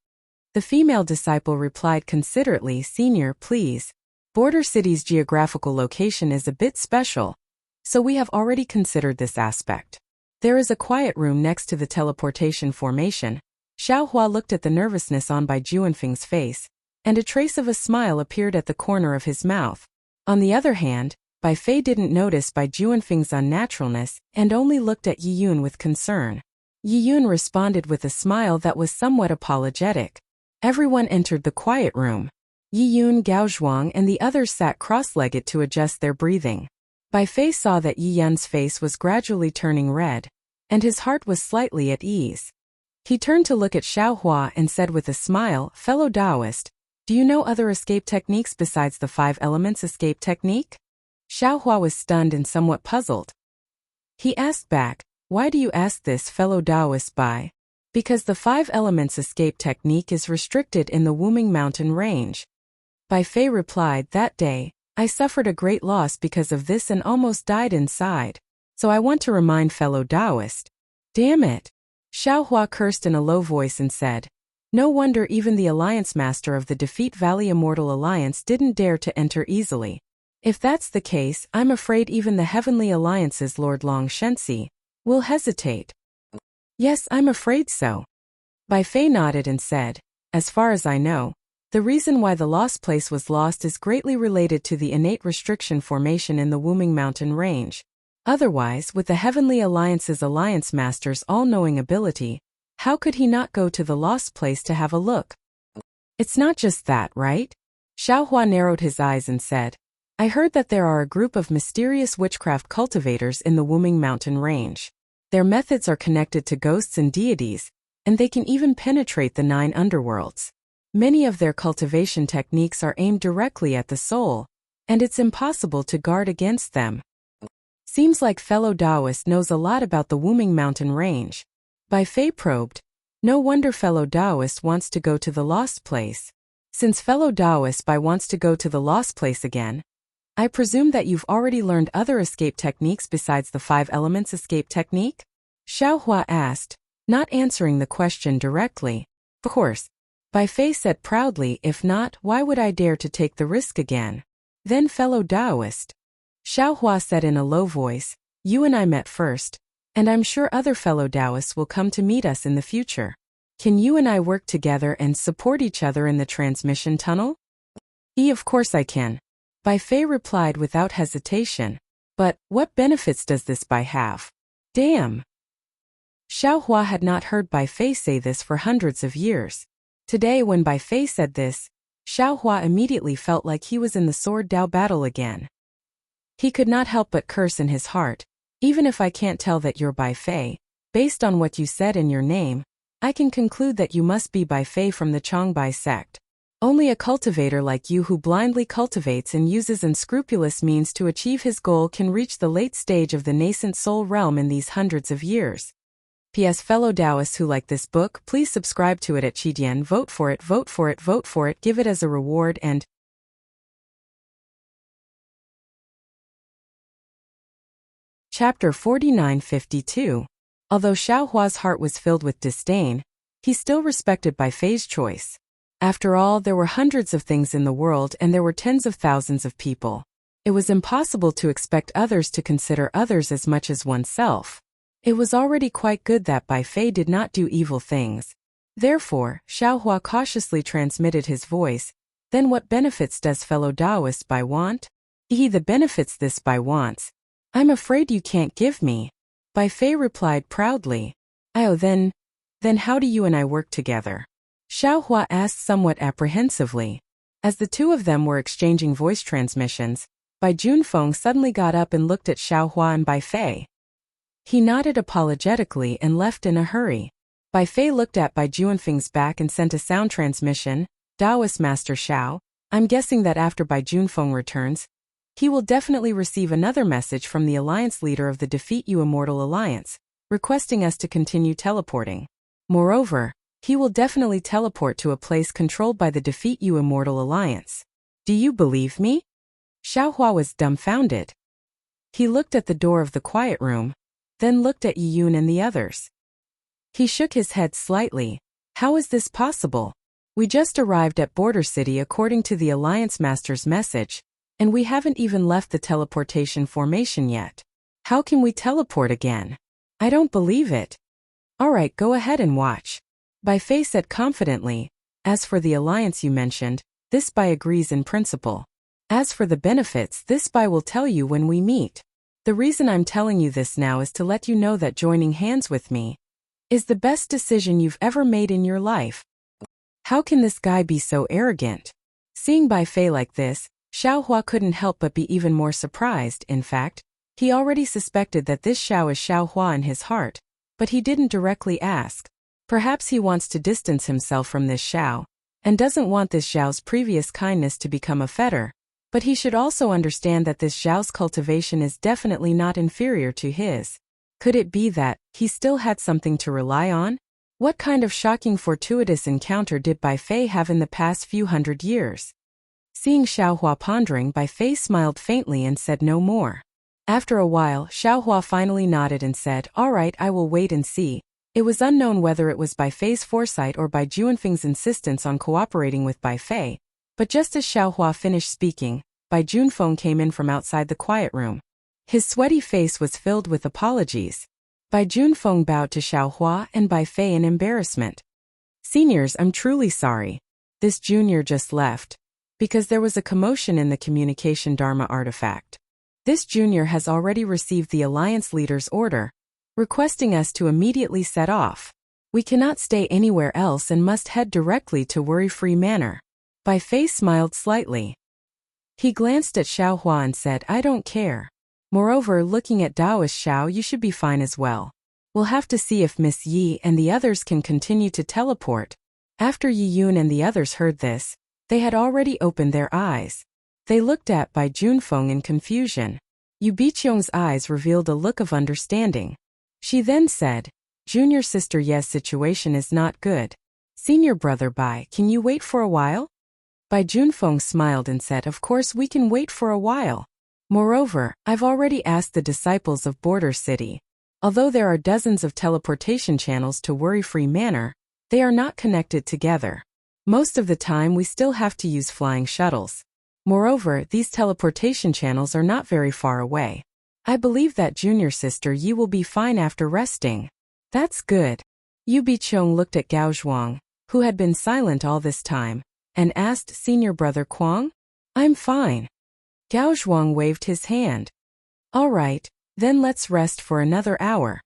The female disciple replied considerately, Senior, please. Border City's geographical location is a bit special, so we have already considered this aspect. There is a quiet room next to the teleportation formation. Xiaohua looked at the nervousness on Bai Juanfeng's face, and a trace of a smile appeared at the corner of his mouth. On the other hand, Bai Fei didn't notice Bai Juanfeng's unnaturalness and only looked at Yi Yun with concern. Yi Yun responded with a smile that was somewhat apologetic. Everyone entered the quiet room. Yi Yun, Gao Zhuang and the others sat cross-legged to adjust their breathing. Bai Fei saw that Yi Yun's face was gradually turning red, and his heart was slightly at ease. He turned to look at Xiaohua and said with a smile, "Fellow Taoist, do you know other escape techniques besides the 5 elements escape technique?" Xiaohua was stunned and somewhat puzzled. He asked back, "Why do you ask this, fellow Taoist Bai?" "Because the 5 elements escape technique is restricted in the Wuming mountain range." Bai Fei replied, "That day, I suffered a great loss because of this and almost died inside. So I want to remind fellow Taoist." "Damn it." Xiaohua cursed in a low voice and said, "No wonder even the Alliance Master of the Defeat Valley Immortal Alliance didn't dare to enter easily. If that's the case, I'm afraid even the Heavenly Alliance's Lord Long Shenxi will hesitate." "Yes, I'm afraid so." Bai Fei nodded and said, "As far as I know, the reason why the lost place was lost is greatly related to the innate restriction formation in the Wuming mountain range. Otherwise, with the Heavenly Alliance's Alliance Master's all-knowing ability, how could he not go to the lost place to have a look?" "It's not just that, right?" Xiaohua narrowed his eyes and said, "I heard that there are a group of mysterious witchcraft cultivators in the Wuming mountain range. Their methods are connected to ghosts and deities, and they can even penetrate the 9 underworlds. Many of their cultivation techniques are aimed directly at the soul, and it's impossible to guard against them." Seems like fellow Taoist knows a lot about the Wuming mountain range. Bai Fei probed. "No wonder fellow Taoist wants to go to the lost place. Since fellow Taoist Bai wants to go to the lost place again, I presume that you've already learned other escape techniques besides the 5 elements escape technique?" Xiaohua asked, not answering the question directly. "Of course," Bai Fei said proudly. "If not, why would I dare to take the risk again?" "Then fellow Taoist," Xiaohua said in a low voice, "you and I met first, and I'm sure other fellow Taoists will come to meet us in the future. Can you and I work together and support each other in the transmission tunnel?" Of course I can," Bai Fei replied without hesitation. "But what benefits does this Bai have?" "Damn." Xiaohua had not heard Bai Fei say this for hundreds of years. Today when Bai Fei said this, Xiaohua immediately felt like he was in the sword Dao battle again. He could not help but curse in his heart. "Even if I can't tell that you're Bai Fei, based on what you said in your name, I can conclude that you must be Bai Fei from the Changbai sect. Only a cultivator like you who blindly cultivates and uses unscrupulous means to achieve his goal can reach the late stage of the nascent soul realm in these hundreds of years." P.S. Fellow Taoists who like this book, please subscribe to it at Qidian. Vote for it, vote for it, vote for it, give it as a reward and Chapter 4952. Although Xiaohua's heart was filled with disdain, he still respected Bai Fei's choice. After all, there were hundreds of things in the world and there were tens of thousands of people. It was impossible to expect others to consider others as much as oneself. It was already quite good that Bai Fei did not do evil things. Therefore, Xiaohua cautiously transmitted his voice, "Then what benefits does fellow Taoist Bai want?" The benefits this Bai wants, I'm afraid you can't give me." Bai Fei replied proudly. "Oh, then how do you and I work together?" Xiaohua asked somewhat apprehensively. As the two of them were exchanging voice transmissions, Bai Junfeng suddenly got up and looked at Xiaohua and Bai Fei. He nodded apologetically and left in a hurry. Bai Fei looked at Bai Junfeng's back and sent a sound transmission. "Taoist Master Xiao, I'm guessing that after Bai Junfeng returns, he will definitely receive another message from the alliance leader of the Defeat You Immortal Alliance, requesting us to continue teleporting. Moreover, he will definitely teleport to a place controlled by the Defeat You Immortal Alliance. Do you believe me?" Xiaohua was dumbfounded. He looked at the door of the quiet room, then looked at Yiyun and the others. He shook his head slightly. "How is this possible? We just arrived at Border City according to the Alliance Master's message, and we haven't even left the teleportation formation yet. How can we teleport again? I don't believe it." "Alright, go ahead and watch," Bai Fei said confidently. "As for the alliance you mentioned, this Bai agrees in principle. As for the benefits, this Bai will tell you when we meet. The reason I'm telling you this now is to let you know that joining hands with me is the best decision you've ever made in your life." How can this guy be so arrogant? Seeing Bai Fei like this, Xiaohua couldn't help but be even more surprised. In fact, he already suspected that this Xiao is Xiaohua in his heart, but he didn't directly ask. Perhaps he wants to distance himself from this Xiao, and doesn't want this Xiao's previous kindness to become a fetter, but he should also understand that this Xiao's cultivation is definitely not inferior to his. Could it be that he still had something to rely on? What kind of shocking fortuitous encounter did Bai Fei have in the past few hundred years? Seeing Xiaohua pondering, Bai Fei smiled faintly and said no more. After a while, Xiaohua finally nodded and said, "All right, I will wait and see." It was unknown whether it was Bai Fei's foresight or Bai Junfeng's insistence on cooperating with Bai Fei, but just as Xiaohua finished speaking, Bai Junfeng came in from outside the quiet room. His sweaty face was filled with apologies. Bai Junfeng bowed to Xiaohua and Bai Fei in embarrassment. "Seniors, I'm truly sorry. This junior just left. Because there was a commotion in the communication Dharma artifact. This junior has already received the Alliance leader's order, requesting us to immediately set off. We cannot stay anywhere else and must head directly to Worry-Free Manor." Bai Fei smiled slightly. He glanced at Xiaohua and said, "I don't care. Moreover, looking at Taoist Xiao, you should be fine as well. We'll have to see if Miss Yi and the others can continue to teleport." After Yi Yun and the others heard this, they had already opened their eyes. They looked at Bai Junfeng in confusion. Yu Biqiong's eyes revealed a look of understanding. She then said, "Junior sister, yes, situation is not good. Senior brother Bai, can you wait for a while?" Bai Junfeng smiled and said, "Of course we can wait for a while. Moreover, I've already asked the disciples of Border City. Although there are dozens of teleportation channels to Worry-Free Manor, they are not connected together. Most of the time we still have to use flying shuttles. Moreover, these teleportation channels are not very far away. I believe that junior sister Yi will be fine after resting." "That's good." Yu Biqiong looked at Gao Zhuang, who had been silent all this time, and asked, "Senior brother Kuang?" "I'm fine." Gao Zhuang waved his hand. "All right, then let's rest for another hour."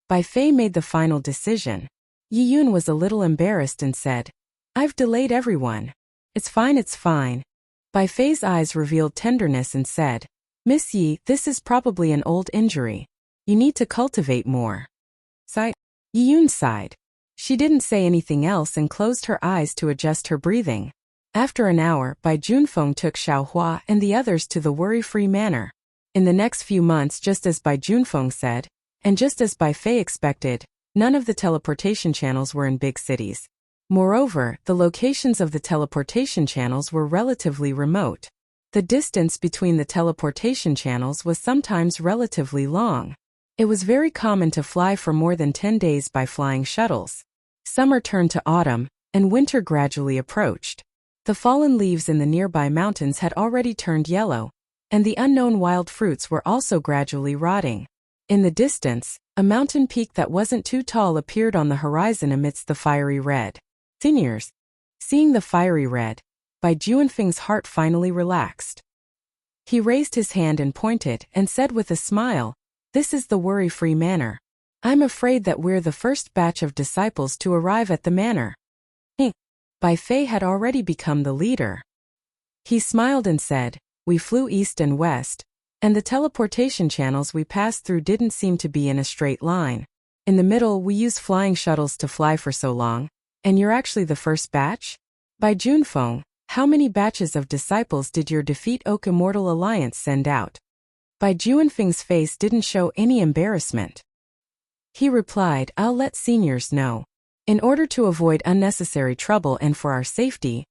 Bai Fei made the final decision. Yi Yun was a little embarrassed and said, "I've delayed everyone." It's fine, it's fine." Bai Fei's eyes revealed tenderness and said, "Miss Yi, this is probably an old injury. You need to cultivate more." Sigh. Yi Yun sighed. She didn't say anything else and closed her eyes to adjust her breathing. After an hour, Bai Junfeng took Xiaohua and the others to the Worry-Free Manor. In the next few months, just as Bai Junfeng said, and just as Bai Fei expected, none of the teleportation channels were in big cities. Moreover, the locations of the teleportation channels were relatively remote. The distance between the teleportation channels was sometimes relatively long. It was very common to fly for more than 10 days by flying shuttles. Summer turned to autumn, and winter gradually approached. The fallen leaves in the nearby mountains had already turned yellow, and the unknown wild fruits were also gradually rotting. In the distance, a mountain peak that wasn't too tall appeared on the horizon amidst the fiery red. Seniors. Seeing the fiery red, Bai Junfeng's heart finally relaxed. He raised his hand and pointed and said with a smile, "This is the Worry-Free Manor. I'm afraid that we're the first batch of disciples to arrive at the manor." Bai Fei had already become the leader. He smiled and said, "We flew east and west, and the teleportation channels we passed through didn't seem to be in a straight line. In the middle we used flying shuttles to fly for so long, and you're actually the first batch? Bai Junfeng, how many batches of disciples did your Defeat Oak Immortal Alliance send out?" Bai Junfeng's face didn't show any embarrassment. He replied, "I'll let seniors know. In order to avoid unnecessary trouble and for our safety,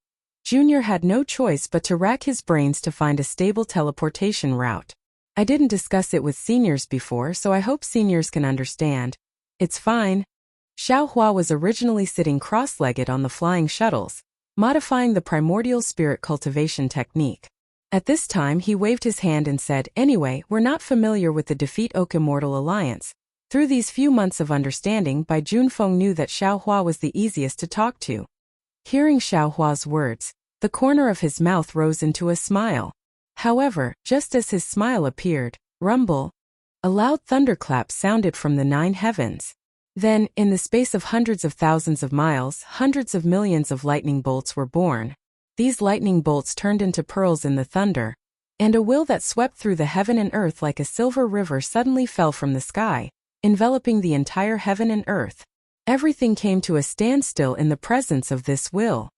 Junior had no choice but to rack his brains to find a stable teleportation route. I didn't discuss it with seniors before, so I hope seniors can understand. It's fine." Xiaohua was originally sitting cross-legged on the flying shuttles, modifying the primordial spirit cultivation technique. At this time he waved his hand and said, "Anyway, we're not familiar with the Defeat Oak Immortal Alliance." Through these few months of understanding, Bai Junfeng knew that Xiaohua was the easiest to talk to. Hearing Xiaohua's words, the corner of his mouth rose into a smile. However, just as his smile appeared, rumble, a loud thunderclap sounded from the 9 heavens. Then, in the space of hundreds of thousands of miles, hundreds of millions of lightning bolts were born. These lightning bolts turned into pearls in the thunder, and a will that swept through the heaven and earth like a silver river suddenly fell from the sky, enveloping the entire heaven and earth. Everything came to a standstill in the presence of this will.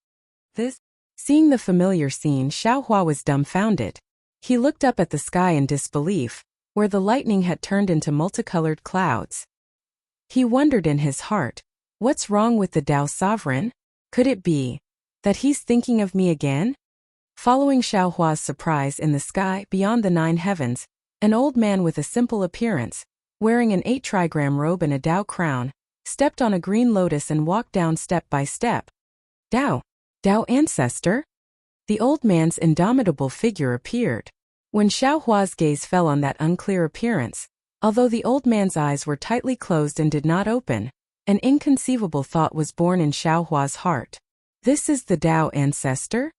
Seeing the familiar scene, Xiaohua was dumbfounded. He looked up at the sky in disbelief, where the lightning had turned into multicolored clouds. He wondered in his heart, what's wrong with the Tao sovereign? Could it be that he's thinking of me again? Following Xiaohua's surprise, in the sky beyond the 9 heavens, an old man with a simple appearance, wearing an 8-trigram robe and a Tao crown, stepped on a green lotus and walked down step by step. Tao ancestor? The old man's indomitable figure appeared. When Xiaohua's gaze fell on that unclear appearance, although the old man's eyes were tightly closed and did not open, an inconceivable thought was born in Xiaohua's heart. This is the Tao ancestor?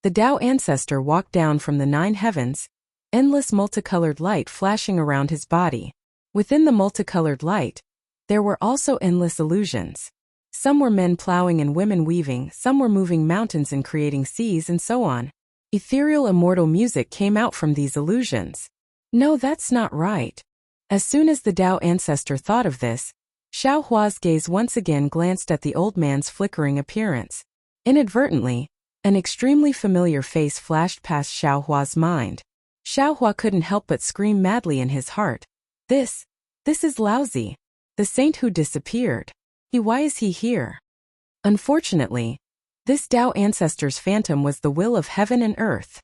The Tao ancestor walked down from the 9 heavens, endless multicolored light flashing around his body. Within the multicolored light, there were also endless illusions. Some were men plowing and women weaving, some were moving mountains and creating seas, and so on. Ethereal immortal music came out from these illusions. No, that's not right. As soon as the Tao ancestor thought of this, Xiaohua's gaze once again glanced at the old man's flickering appearance. Inadvertently, an extremely familiar face flashed past Xiaohua's mind. Xiaohua couldn't help but scream madly in his heart. This is Laozi, the saint who disappeared. Why is he here? Unfortunately, this Tao ancestor's phantom was the will of heaven and earth.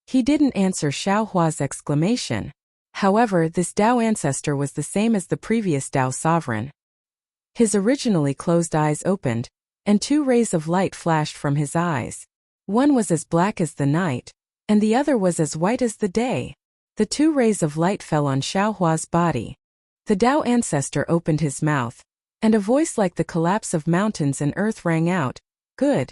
He didn't answer Xiaohua's exclamation. However, this Tao ancestor was the same as the previous Tao sovereign. His originally closed eyes opened, and 2 rays of light flashed from his eyes. One was as black as the night, and the other was as white as the day. The 2 rays of light fell on Xiaohua's body. The Tao ancestor opened his mouth, and a voice like the collapse of mountains and earth rang out, "Good."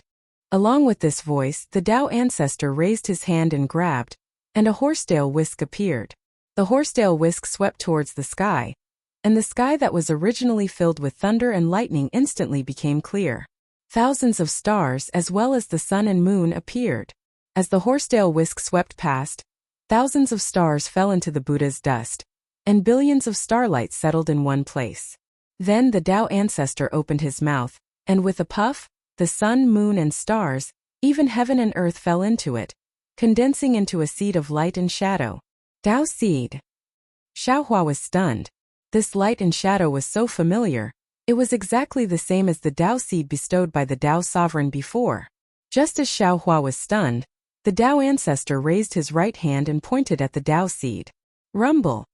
Along with this voice, the Tao ancestor raised his hand and grabbed, and a horsetail whisk appeared. The horsetail whisk swept towards the sky, and the sky that was originally filled with thunder and lightning instantly became clear. Thousands of stars as well as the sun and moon appeared. As the horsetail whisk swept past, thousands of stars fell into the Buddha's dust, and billions of starlight settled in one place. Then the Tao ancestor opened his mouth, and with a puff, the sun, moon, and stars, even heaven and earth fell into it, condensing into a seed of light and shadow. Tao seed. Xiaohua was stunned. This light and shadow was so familiar. It was exactly the same as the Tao seed bestowed by the Tao sovereign before. Just as Xiaohua was stunned, the Tao ancestor raised his right hand and pointed at the Tao seed. Rumble.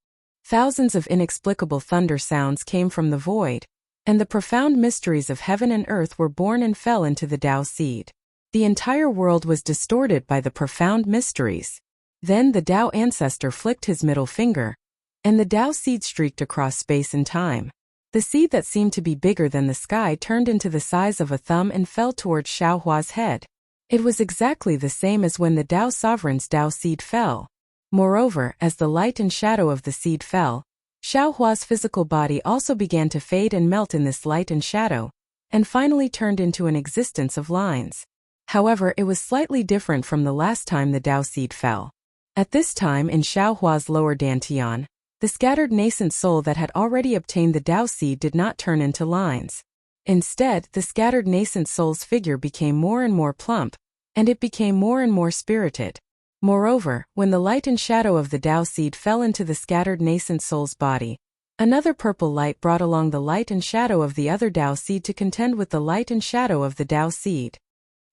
Thousands of inexplicable thunder sounds came from the void, and the profound mysteries of heaven and earth were born and fell into the Tao seed. The entire world was distorted by the profound mysteries. Then the Tao ancestor flicked his middle finger, and the Tao seed streaked across space and time. The seed that seemed to be bigger than the sky turned into the size of a thumb and fell towards Xiaohua's head. It was exactly the same as when the Tao sovereign's Tao seed fell. Moreover, as the light and shadow of the seed fell, Xiaohua's physical body also began to fade and melt in this light and shadow, and finally turned into an existence of lines. However, it was slightly different from the last time the Tao seed fell. At this time in Xiaohua's lower dantian, the scattered nascent soul that had already obtained the Tao seed did not turn into lines. Instead, the scattered nascent soul's figure became more and more plump, and it became more and more spirited. Moreover, when the light and shadow of the Tao seed fell into the scattered nascent soul's body, another purple light brought along the light and shadow of the other Tao seed to contend with the light and shadow of the Tao seed.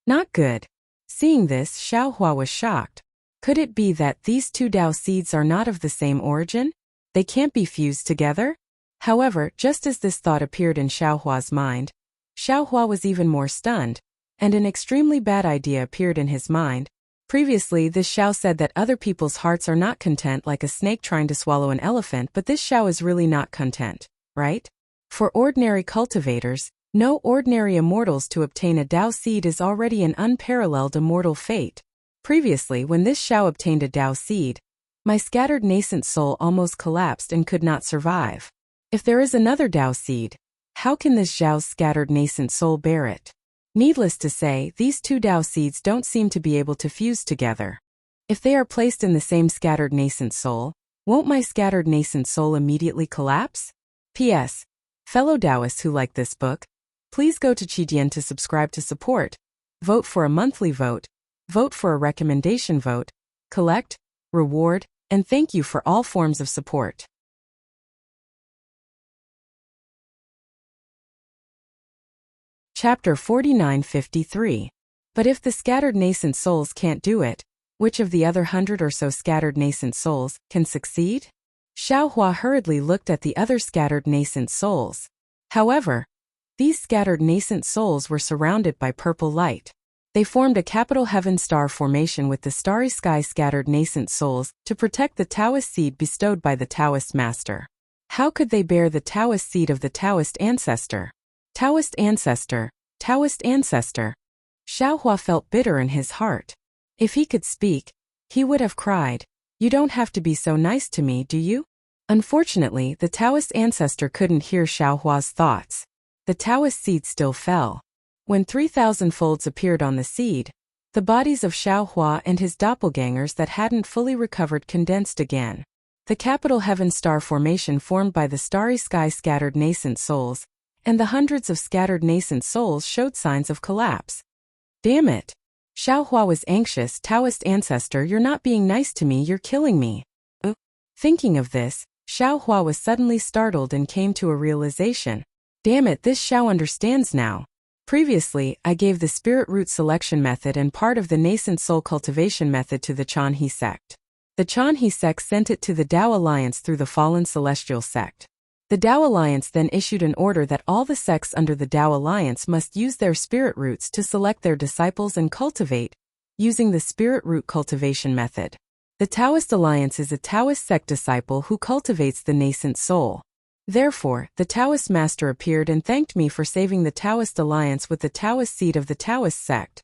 Not good. Seeing this, Xiaohua was shocked. Could it be that these 2 Tao seeds are not of the same origin? They can't be fused together? However, just as this thought appeared in Xiaohua's mind, Xiaohua was even more stunned, and an extremely bad idea appeared in his mind. Previously, this Xiao said that other people's hearts are not content like a snake trying to swallow an elephant, but this Xiao is really not content, right? For ordinary cultivators, no ordinary immortals to obtain a Tao seed is already an unparalleled immortal fate. Previously, when this Xiao obtained a Tao seed, my scattered nascent soul almost collapsed and could not survive. If there is another Tao seed, how can this Xiao's scattered nascent soul bear it? Needless to say, these 2 Tao seeds don't seem to be able to fuse together. If they are placed in the same scattered nascent soul, won't my scattered nascent soul immediately collapse? P.S. Fellow Taoists who like this book, please go to Qidian to subscribe to support, vote for a monthly vote for a recommendation vote, collect, reward, and thank you for all forms of support. Chapter 4953. But if the scattered nascent souls can't do it, which of the other 100 or so scattered nascent souls can succeed? Xiaohua hurriedly looked at the other scattered nascent souls. However, these scattered nascent souls were surrounded by purple light. They formed a capital heaven star formation with the starry sky scattered nascent souls to protect the Taoist seed bestowed by the Taoist master. How could they bear the Taoist seed of the Taoist ancestor? Taoist ancestor, Taoist ancestor. Xiaohua felt bitter in his heart. If he could speak, he would have cried, "You don't have to be so nice to me, do you?" Unfortunately, the Taoist ancestor couldn't hear Xiaohua's thoughts. The Taoist seed still fell. When 3,000 folds appeared on the seed, the bodies of Xiaohua and his doppelgangers that hadn't fully recovered condensed again. The capital heaven star formation formed by the starry sky scattered nascent souls, and the hundreds of scattered nascent souls showed signs of collapse. Damn it! Xiaohua was anxious. Taoist ancestor, you're not being nice to me, you're killing me. Thinking of this, Xiaohua was suddenly startled and came to a realization. Damn it, this Xiao understands now. Previously, I gave the spirit root selection method and part of the nascent soul cultivation method to the Chanhe sect. The Chanhe sect sent it to the Tao Alliance through the fallen celestial sect. The Tao Alliance then issued an order that all the sects under the Tao Alliance must use their spirit roots to select their disciples and cultivate, using the spirit root cultivation method. The Taoist Alliance is a Taoist sect disciple who cultivates the nascent soul. Therefore, the Taoist master appeared and thanked me for saving the Taoist Alliance with the Taoist seed of the Taoist sect.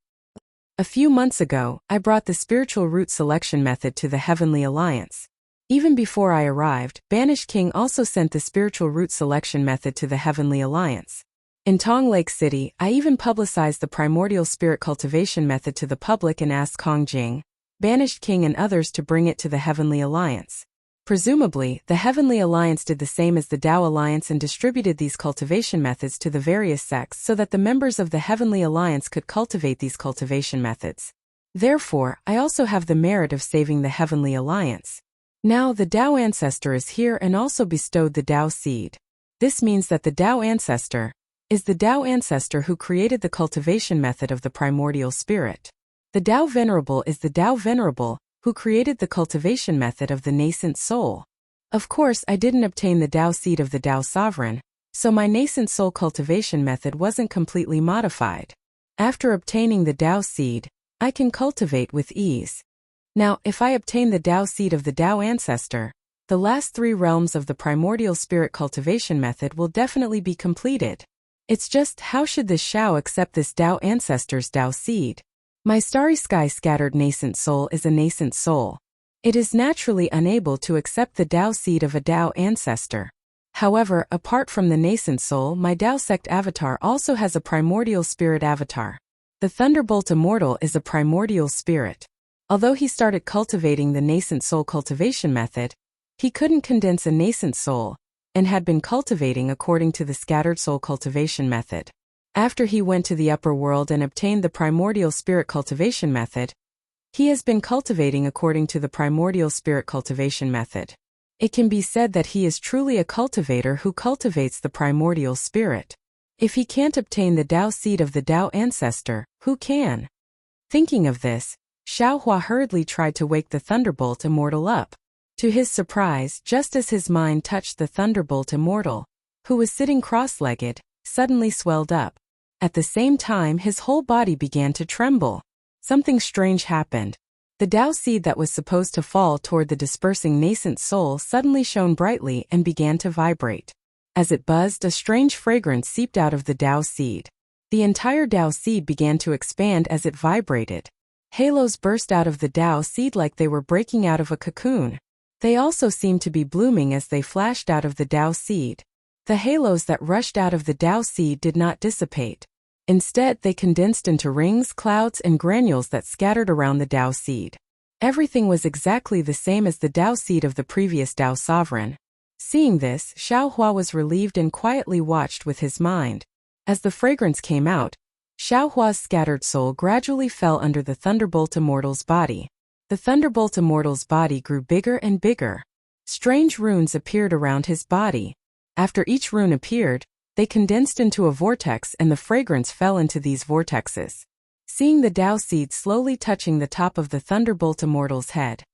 A few months ago, I brought the spiritual root selection method to the Heavenly Alliance. Even before I arrived, Banished King also sent the spiritual root selection method to the Heavenly Alliance. In Tong Lake City, I even publicized the primordial spirit cultivation method to the public and asked Kong Jing, Banished King and others to bring it to the Heavenly Alliance. Presumably, the Heavenly Alliance did the same as the Tao Alliance and distributed these cultivation methods to the various sects so that the members of the Heavenly Alliance could cultivate these cultivation methods. Therefore, I also have the merit of saving the Heavenly Alliance. Now the Tao ancestor is here and also bestowed the Tao seed. This means that the Tao ancestor is the Tao ancestor who created the cultivation method of the primordial spirit. The Tao venerable is the Tao venerable who created the cultivation method of the nascent soul. Of course, I didn't obtain the Tao seed of the Tao sovereign, so my nascent soul cultivation method wasn't completely modified. After obtaining the Tao seed, I can cultivate with ease. Now, if I obtain the Tao seed of the Tao ancestor, the last 3 realms of the primordial spirit cultivation method will definitely be completed. It's just, how should this Xiao accept this Tao ancestor's Tao seed? My starry sky scattered nascent soul is a nascent soul. It is naturally unable to accept the Tao seed of a Tao ancestor. However, apart from the nascent soul, my Tao sect avatar also has a primordial spirit avatar. The Thunderbolt Immortal is a primordial spirit. Although he started cultivating the nascent soul cultivation method, he couldn't condense a nascent soul, and had been cultivating according to the scattered soul cultivation method. After he went to the upper world and obtained the primordial spirit cultivation method, he has been cultivating according to the primordial spirit cultivation method. It can be said that he is truly a cultivator who cultivates the primordial spirit. If he can't obtain the Tao seed of the Tao ancestor, who can? Thinking of this, Xiaohua hurriedly tried to wake the Thunderbolt Immortal up. To his surprise, just as his mind touched the Thunderbolt Immortal, who was sitting cross-legged, suddenly swelled up. At the same time, his whole body began to tremble. Something strange happened. The Tao seed that was supposed to fall toward the dispersing nascent soul suddenly shone brightly and began to vibrate. As it buzzed, a strange fragrance seeped out of the Tao seed. The entire Tao seed began to expand as it vibrated. Halos burst out of the Tao seed like they were breaking out of a cocoon. They also seemed to be blooming as they flashed out of the Tao seed. The halos that rushed out of the Tao seed did not dissipate. Instead, they condensed into rings, clouds, and granules that scattered around the Tao seed. Everything was exactly the same as the Tao seed of the previous Tao sovereign. Seeing this, Xiaohua was relieved and quietly watched with his mind. As the fragrance came out, Xiaohua's scattered soul gradually fell under the Thunderbolt Immortal's body. The Thunderbolt Immortal's body grew bigger and bigger. Strange runes appeared around his body. After each rune appeared, they condensed into a vortex and the fragrance fell into these vortexes. Seeing the Tao seed slowly touching the top of the Thunderbolt Immortal's head,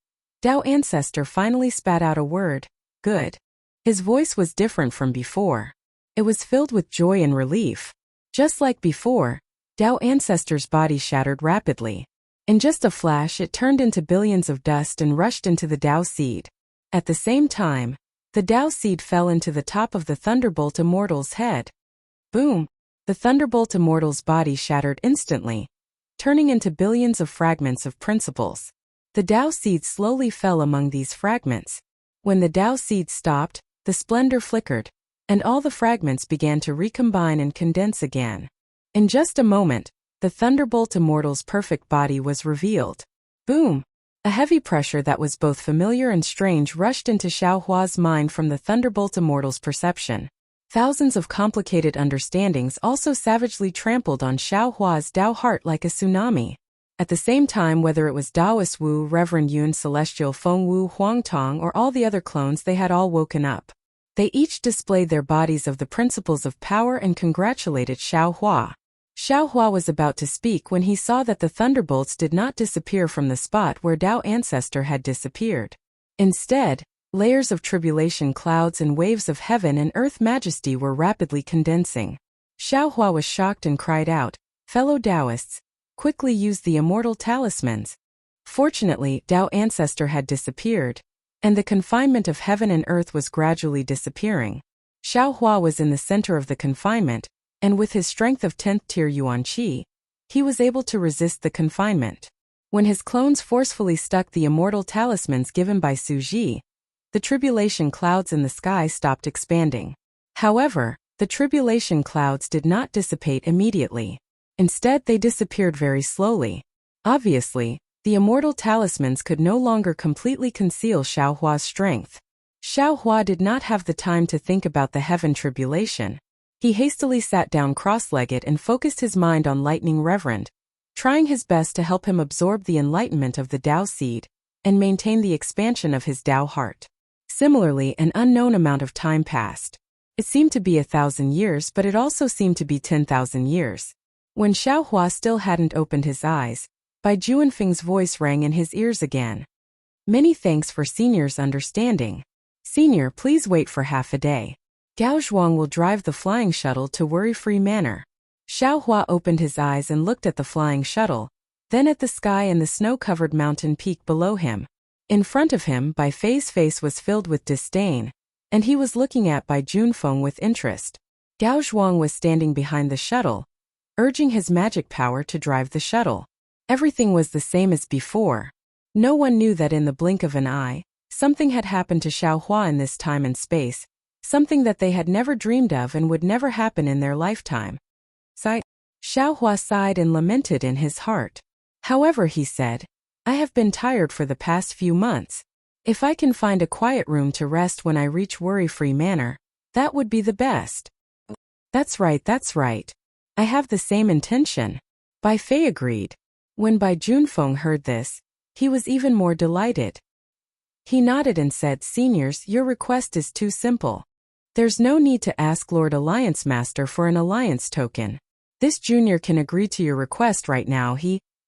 Tao Ancestor finally spat out a word, "Good." His voice was different from before. It was filled with joy and relief. Just like before, Tao Ancestor's body shattered rapidly. In just a flash it turned into billions of dust and rushed into the Tao seed. At the same time, the Tao seed fell into the top of the Thunderbolt Immortal's head. Boom! The Thunderbolt Immortal's body shattered instantly, turning into billions of fragments of principles. The Tao seed slowly fell among these fragments. When the Tao seed stopped, the splendor flickered, and all the fragments began to recombine and condense again. In just a moment, the Thunderbolt Immortal's perfect body was revealed. Boom! A heavy pressure that was both familiar and strange rushed into Xiaohua's mind from the Thunderbolt Immortal's perception. Thousands of complicated understandings also savagely trampled on Xiaohua's Tao heart like a tsunami. At the same time, whether it was Taoist Wu, Reverend Yun, Celestial Feng Wu, Huangtong, or all the other clones, they had all woken up. They each displayed their bodies of the principles of power and congratulated Xiaohua. Xiaohua was about to speak when he saw that the thunderbolts did not disappear from the spot where Tao Ancestor had disappeared. Instead, layers of tribulation clouds and waves of heaven and earth majesty were rapidly condensing. Xiaohua was shocked and cried out, "Fellow Taoists, quickly use the immortal talismans." Fortunately, Tao Ancestor had disappeared, and the confinement of heaven and earth was gradually disappearing. Xiaohua was in the center of the confinement, and with his strength of 10th tier Yuan Qi, he was able to resist the confinement. When his clones forcefully stuck the immortal talismans given by Su Ji, the tribulation clouds in the sky stopped expanding. However, the tribulation clouds did not dissipate immediately. Instead, they disappeared very slowly. Obviously, the immortal talismans could no longer completely conceal Xiaohua's strength. Xiaohua did not have the time to think about the heaven tribulation. He hastily sat down cross-legged and focused his mind on Lightning Reverend, trying his best to help him absorb the enlightenment of the Tao seed and maintain the expansion of his Tao heart. Similarly, an unknown amount of time passed. It seemed to be 1,000 years, but it also seemed to be 10,000 years. When Xiaohua still hadn't opened his eyes, Bai Juanfeng's voice rang in his ears again. "Many thanks for Senior's understanding. Senior, please wait for half a day. Gao Zhuang will drive the flying shuttle to Worry-Free Manor." Xiaohua opened his eyes and looked at the flying shuttle, then at the sky and the snow-covered mountain peak below him. In front of him, Bai Fei's face was filled with disdain, and he was looking at Bai Junfeng with interest. Gao Zhuang was standing behind the shuttle, urging his magic power to drive the shuttle. Everything was the same as before. No one knew that in the blink of an eye, something had happened to Xiaohua in this time and space, something that they had never dreamed of and would never happen in their lifetime. Xiaohua sighed and lamented in his heart. However, he said, "I have been tired for the past few months. If I can find a quiet room to rest when I reach Worry-Free Manor, that would be the best." That's right. I have the same intention." Bai Fei agreed. When Bai Junfeng heard this, he was even more delighted. He nodded and said, "Seniors, your request is too simple. There's no need to ask Lord Alliance Master for an alliance token. This junior can agree to your request right now.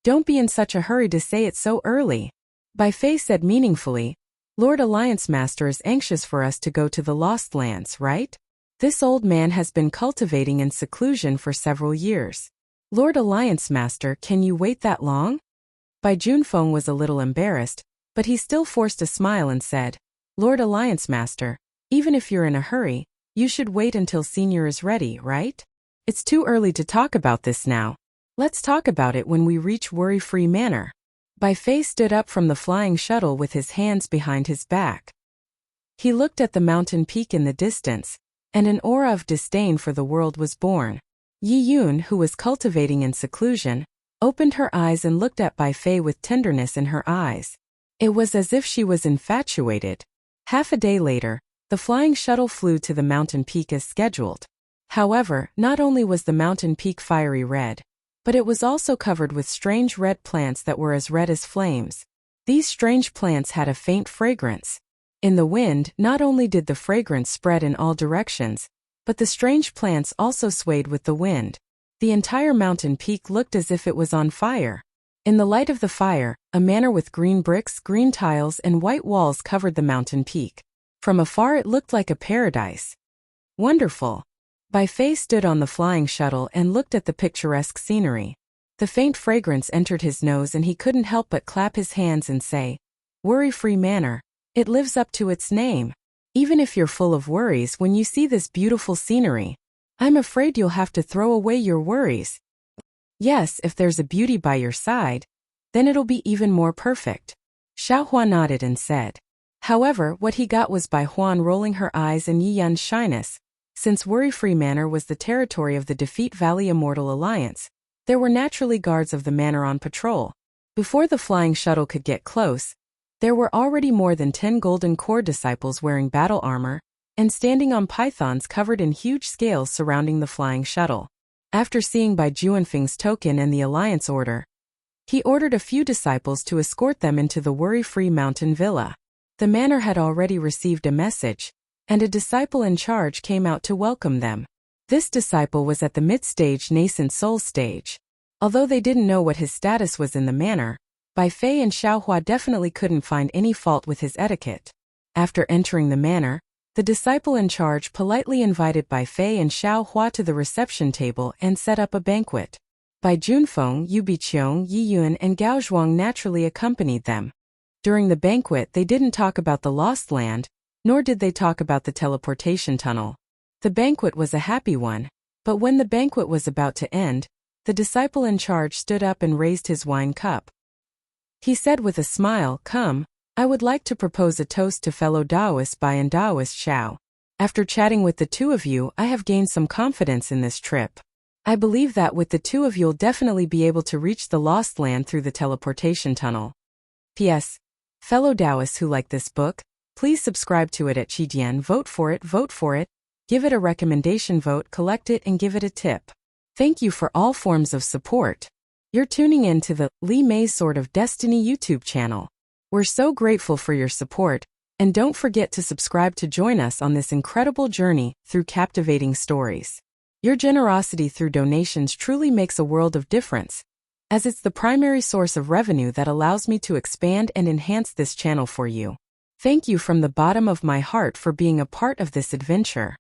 Don't be in such a hurry to say it so early." Bai Fei said meaningfully, "Lord Alliance Master is anxious for us to go to the Lost Lands, right? This old man has been cultivating in seclusion for several years. Lord Alliance Master, can you wait that long?" Bai Junfeng was a little embarrassed, but he still forced a smile and said, "Lord Alliance Master, even if you're in a hurry, you should wait until Senior is ready, right? It's too early to talk about this now. Let's talk about it when we reach Worry-Free Manor." Bai Fei stood up from the flying shuttle with his hands behind his back. He looked at the mountain peak in the distance, and an aura of disdain for the world was born. Yi Yun, who was cultivating in seclusion, opened her eyes and looked at Bai Fei with tenderness in her eyes. It was as if she was infatuated. Half a day later, The flying shuttle flew to the mountain peak as scheduled. However, not only was the mountain peak fiery red, but it was also covered with strange red plants that were as red as flames. These strange plants had a faint fragrance. In the wind, not only did the fragrance spread in all directions, but the strange plants also swayed with the wind. The entire mountain peak looked as if it was on fire. In the light of the fire, a manor with green bricks, green tiles, and white walls covered the mountain peak. From afar it looked like a paradise. Wonderful. Bai Fei stood on the flying shuttle and looked at the picturesque scenery. The faint fragrance entered his nose and he couldn't help but clap his hands and say, "Worry-free manor. It lives up to its name. Even if you're full of worries when you see this beautiful scenery, I'm afraid you'll have to throw away your worries. Yes, if there's a beauty by your side, then it'll be even more perfect." Xiaohua nodded and said. However, what he got was Bai Huan rolling her eyes and Yi Yun's shyness. Since Worry-Free Manor was the territory of the Defeat Valley Immortal Alliance, there were naturally guards of the manor on patrol. Before the flying shuttle could get close, there were already more than 10 Golden Core disciples wearing battle armor and standing on pythons covered in huge scales surrounding the flying shuttle. After seeing Bai Juanfeng's token and the Alliance order, he ordered a few disciples to escort them into the Worry-Free Mountain Villa. The manor had already received a message, and a disciple in charge came out to welcome them. This disciple was at the mid-stage nascent soul stage. Although they didn't know what his status was in the manor, Bai Fei and Xiaohua definitely couldn't find any fault with his etiquette. After entering the manor, the disciple in charge politely invited Bai Fei and Xiaohua to the reception table and set up a banquet. Bai Junfeng, Yu Biqiong, Yi Yun, and Gao Zhuang naturally accompanied them. During the banquet they didn't talk about the Lost Land, nor did they talk about the teleportation tunnel. The banquet was a happy one, but when the banquet was about to end, the disciple in charge stood up and raised his wine cup. He said with a smile, "Come, I would like to propose a toast to fellow Taoist Bai and Taoist Xiao. After chatting with the two of you, I have gained some confidence in this trip. I believe that with the two of you'll definitely be able to reach the Lost Land through the teleportation tunnel. P.S. Fellow Taoists who like this book, please subscribe to it at Qidian. Vote for it, give it a recommendation vote, collect it and give it a tip. Thank you for all forms of support. You're tuning in to the Li Mei's Sword of Destiny YouTube channel. We're so grateful for your support, and don't forget to subscribe to join us on this incredible journey through captivating stories. Your generosity through donations truly makes a world of difference, as it's the primary source of revenue that allows me to expand and enhance this channel for you. Thank you from the bottom of my heart for being a part of this adventure.